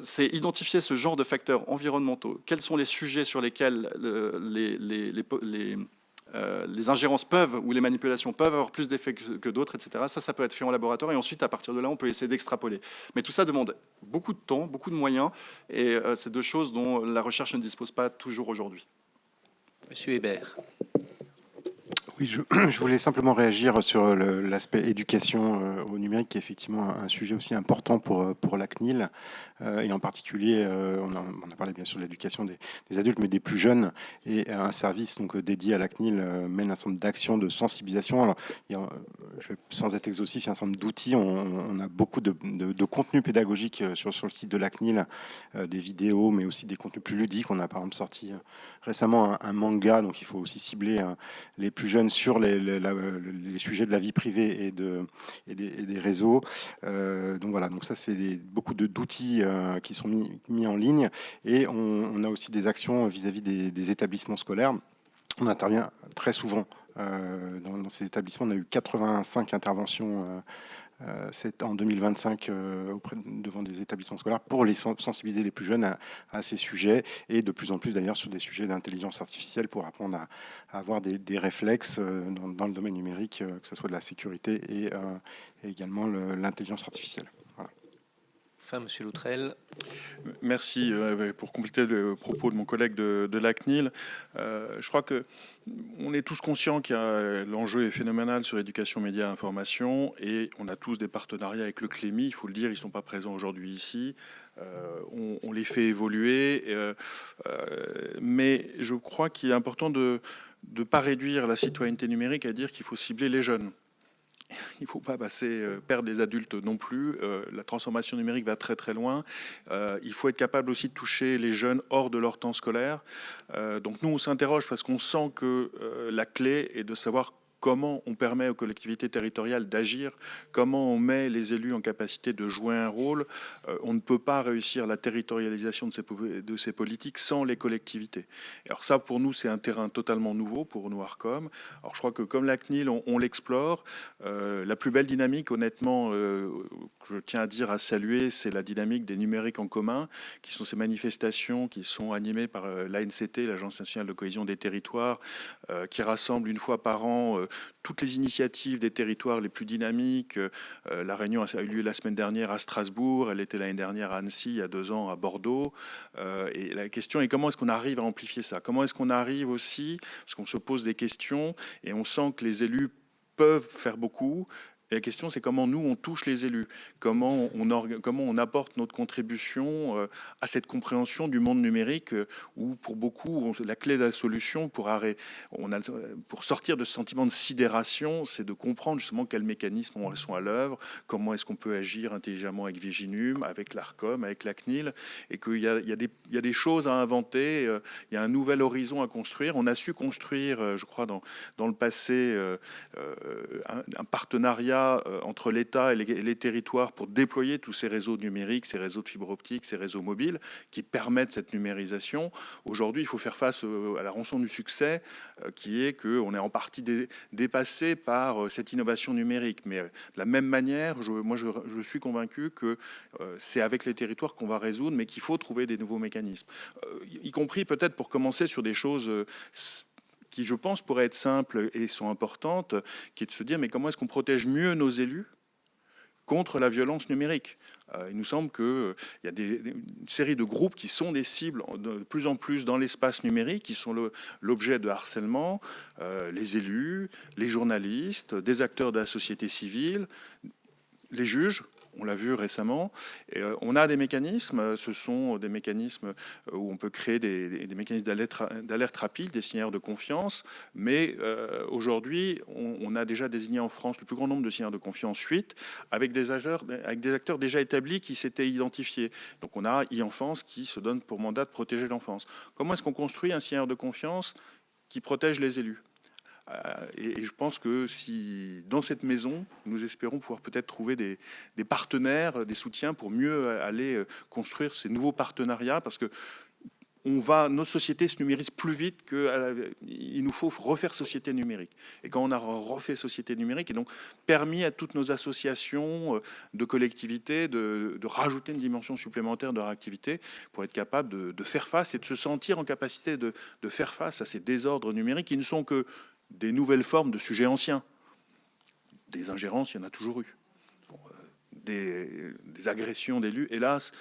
c'est identifier ce genre de facteurs environnementaux. Quels sont les sujets sur lesquels les ingérences peuvent ou les manipulations peuvent avoir plus d'effets que d'autres, etc. Ça peut être fait en laboratoire et ensuite, à partir de là, on peut essayer d'extrapoler. Mais tout ça demande beaucoup de temps, beaucoup de moyens et c'est 2 choses dont la recherche ne dispose pas toujours aujourd'hui. Monsieur Hébert. Oui, je voulais simplement réagir sur l'aspect éducation au numérique, qui est effectivement un sujet aussi important pour la CNIL. Et en particulier, on a parlé bien sûr de l'éducation des adultes, mais des plus jeunes. Et un service donc, dédié à la CNIL mène un certain nombre d'actions de sensibilisation. Alors, sans être exhaustif, il y a un certain nombre d'outils. On a beaucoup de contenus pédagogiques sur le site de la CNIL, des vidéos, mais aussi des contenus plus ludiques. On a par exemple sorti récemment un manga, donc il faut aussi cibler les plus jeunes sur les sujets de la vie privée et des réseaux. Donc voilà, donc ça c'est beaucoup d'outils qui sont mis en ligne, et on a aussi des actions vis-à-vis des établissements scolaires. On intervient très souvent dans ces établissements. On a eu 85 interventions en 2025 devant des établissements scolaires pour sensibiliser les plus jeunes à ces sujets, et de plus en plus d'ailleurs sur des sujets d'intelligence artificielle pour apprendre à avoir des réflexes dans le domaine numérique, que ce soit de la sécurité et également l'intelligence artificielle. Voilà. Enfin, Monsieur Loutrel. Merci. Pour compléter le propos de mon collègue de la CNIL, je crois qu'on est tous conscients que l'enjeu est phénoménal sur éducation, médias, information, et on a tous des partenariats avec le CLEMI, il faut le dire, ils ne sont pas présents aujourd'hui ici. On les fait évoluer, mais je crois qu'il est important de ne pas réduire la citoyenneté numérique à dire qu'il faut cibler les jeunes. Il ne faut pas perdre les adultes non plus. La transformation numérique va très très loin. Il faut être capable aussi de toucher les jeunes hors de leur temps scolaire. Donc nous, on s'interroge parce qu'on sent que la clé est de savoir comment on permet aux collectivités territoriales d'agir, comment on met les élus en capacité de jouer un rôle. On ne peut pas réussir la territorialisation de ces politiques sans les collectivités. Et alors ça, pour nous, c'est un terrain totalement nouveau pour nous, Arcom. Alors je crois que comme la CNIL, on l'explore. La plus belle dynamique, honnêtement, je tiens à dire, à saluer, c'est la dynamique des numériques en commun, qui sont ces manifestations qui sont animées par l'ANCT, l'Agence nationale de cohésion des territoires, qui rassemble une fois par an toutes les initiatives des territoires les plus dynamiques. La réunion a eu lieu la semaine dernière à Strasbourg, elle était l'année dernière à Annecy, il y a 2 ans à Bordeaux. Et la question est comment est-ce qu'on arrive à amplifier ça ? Comment est-ce qu'on arrive aussi, parce qu'on se pose des questions et on sent que les élus peuvent faire beaucoup. Et la question, c'est comment nous, on touche les élus, comment on apporte notre contribution à cette compréhension du monde numérique où, pour beaucoup, la clé de la solution pour sortir de ce sentiment de sidération, c'est de comprendre justement quels mécanismes sont à l'œuvre, comment est-ce qu'on peut agir intelligemment avec Viginum, avec l'Arcom, avec la CNIL, et qu'il y a des choses à inventer, il y a un nouvel horizon à construire. On a su construire, je crois, dans le passé, un partenariat partenariat entre l'État et les territoires pour déployer tous ces réseaux numériques, ces réseaux de fibre optique, ces réseaux mobiles qui permettent cette numérisation. Aujourd'hui, il faut faire face à la rançon du succès qui est qu'on est en partie dépassé par cette innovation numérique. Mais de la même manière, je suis convaincu que c'est avec les territoires qu'on va résoudre, mais qu'il faut trouver des nouveaux mécanismes. Y compris peut-être pour commencer sur des choses qui, je pense, pourraient être simples et sont importantes, qui est de se dire, mais comment est-ce qu'on protège mieux nos élus contre la violence numérique? Il nous semble qu'il y a une série de groupes qui sont des cibles de plus en plus dans l'espace numérique, qui sont l'objet de harcèlement, les élus, les journalistes, des acteurs de la société civile, les juges. On l'a vu récemment. Et on a des mécanismes, ce sont des mécanismes où on peut créer des mécanismes d'alerte rapide, des signaux de confiance, mais aujourd'hui, on a déjà désigné en France le plus grand nombre de signaux de confiance 8, avec des acteurs déjà établis qui s'étaient identifiés. Donc on a e-enfance qui se donne pour mandat de protéger l'enfance. Comment est-ce qu'on construit un signal de confiance qui protège les élus ? Et je pense que si dans cette maison, nous espérons pouvoir peut-être trouver des partenaires, des soutiens pour mieux aller construire ces nouveaux partenariats, parce que notre société se numérise plus vite qu'il nous faut refaire société numérique. Et quand on a refait société numérique, et donc permis à toutes nos associations de collectivités de rajouter une dimension supplémentaire de réactivité pour être capable de faire face et de se sentir en capacité de faire face à ces désordres numériques qui ne sont que des nouvelles formes de sujets anciens. Des ingérences, il y en a toujours eu. Des agressions d'élus, hélas,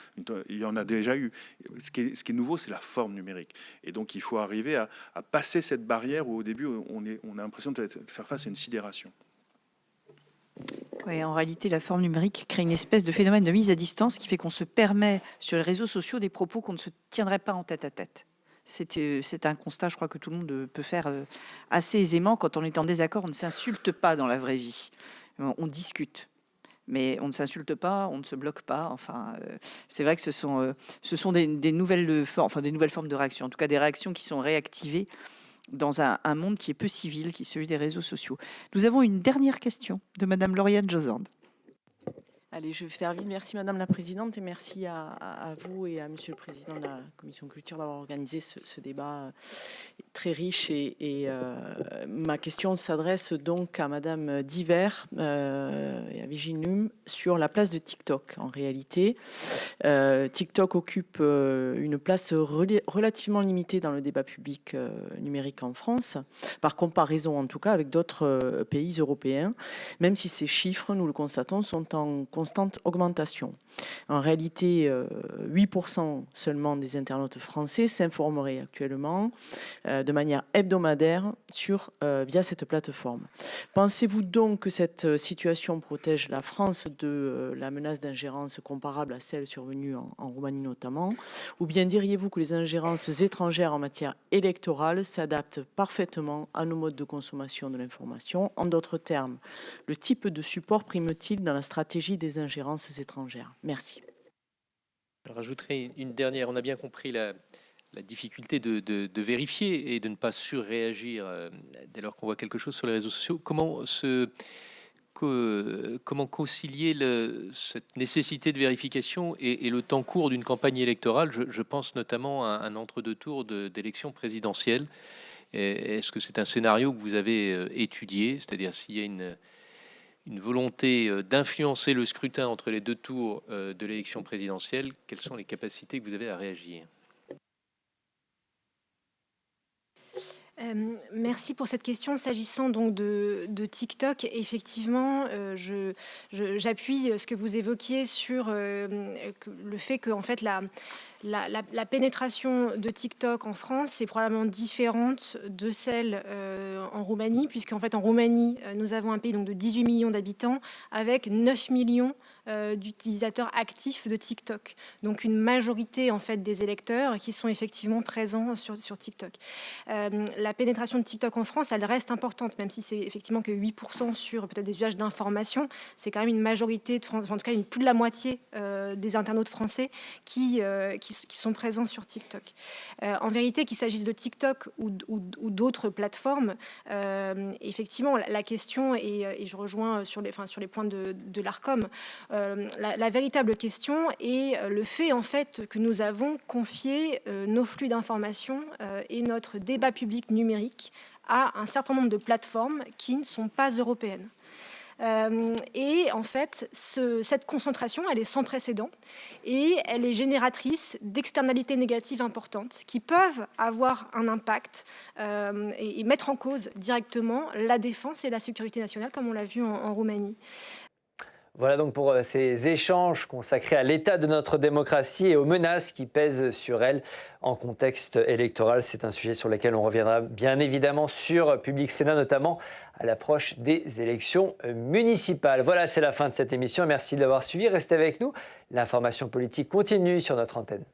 il y en a déjà eu. Ce qui est nouveau, c'est la forme numérique. Et donc, il faut arriver à passer cette barrière où, au début, on a l'impression de faire face à une sidération. Ouais, en réalité, la forme numérique crée une espèce de phénomène de mise à distance qui fait qu'on se permet, sur les réseaux sociaux, des propos qu'on ne se tiendrait pas en tête-à-tête. C'est un constat, je crois, que tout le monde peut faire assez aisément. Quand on est en désaccord, on ne s'insulte pas dans la vraie vie. On discute. Mais on ne s'insulte pas, on ne se bloque pas. Enfin, c'est vrai que ce sont des nouvelles formes de réaction. En tout cas, des réactions qui sont réactivées dans un monde qui est peu civil, qui est celui des réseaux sociaux. Nous avons une dernière question de Madame Lauriane Josande. Allez, je vais faire vite. Merci Madame la Présidente et merci à vous et à Monsieur le Président de la Commission Culture d'avoir organisé ce débat très riche. Et ma question s'adresse donc à Madame Diver et à Viginum sur la place de TikTok. En réalité, TikTok occupe une place relativement limitée dans le débat public numérique en France, par comparaison en tout cas avec d'autres pays européens, même si ces chiffres, nous le constatons, sont en constante augmentation. En réalité, 8% seulement des internautes français s'informeraient actuellement de manière hebdomadaire via cette plateforme. Pensez-vous donc que cette situation protège la France de la menace d'ingérence comparable à celle survenue en Roumanie notamment, ou bien diriez-vous que les ingérences étrangères en matière électorale s'adaptent parfaitement à nos modes de consommation de l'information? En d'autres termes, le type de support prime-t-il dans la stratégie des ingérences étrangères? Merci. Je rajouterai une dernière. On a bien compris la difficulté de vérifier et de ne pas surréagir dès lors qu'on voit quelque chose sur les réseaux sociaux. Comment concilier cette nécessité de vérification et le temps court d'une campagne électorale? Je pense notamment à un entre-deux tours d'élection présidentielle. Est-ce que c'est un scénario que vous avez étudié? C'est-à-dire s'il y a une volonté d'influencer le scrutin entre les deux tours de l'élection présidentielle, quelles sont les capacités que vous avez à réagir? Merci pour cette question. S'agissant donc de TikTok, effectivement, j'appuie ce que vous évoquiez sur le fait que en fait, la pénétration de TikTok en France est probablement différente de celle en Roumanie, puisqu'en fait en Roumanie, nous avons un pays donc, de 18 millions d'habitants avec 9 millions d'utilisateurs actifs de TikTok. Donc une majorité en fait des électeurs qui sont effectivement présents sur TikTok. La pénétration de TikTok en France, elle reste importante, même si c'est effectivement que 8% sur peut-être des usages d'information. C'est quand même une majorité, en tout cas plus de la moitié des internautes français qui sont présents sur TikTok. En vérité, qu'il s'agisse de TikTok ou d'autres plateformes, effectivement, la question, et je rejoins sur les points de l'ARCOM, la véritable question est le fait en fait que nous avons confié nos flux d'informations et notre débat public numérique à un certain nombre de plateformes qui ne sont pas européennes. Et en fait, cette concentration, elle est sans précédent et elle est génératrice d'externalités négatives importantes qui peuvent avoir un impact et mettre en cause directement la défense et la sécurité nationale, comme on l'a vu en Roumanie. Voilà donc pour ces échanges consacrés à l'état de notre démocratie et aux menaces qui pèsent sur elle en contexte électoral. C'est un sujet sur lequel on reviendra bien évidemment sur Public Sénat, notamment à l'approche des élections municipales. Voilà, c'est la fin de cette émission. Merci de l'avoir suivi. Restez avec nous. L'information politique continue sur notre antenne.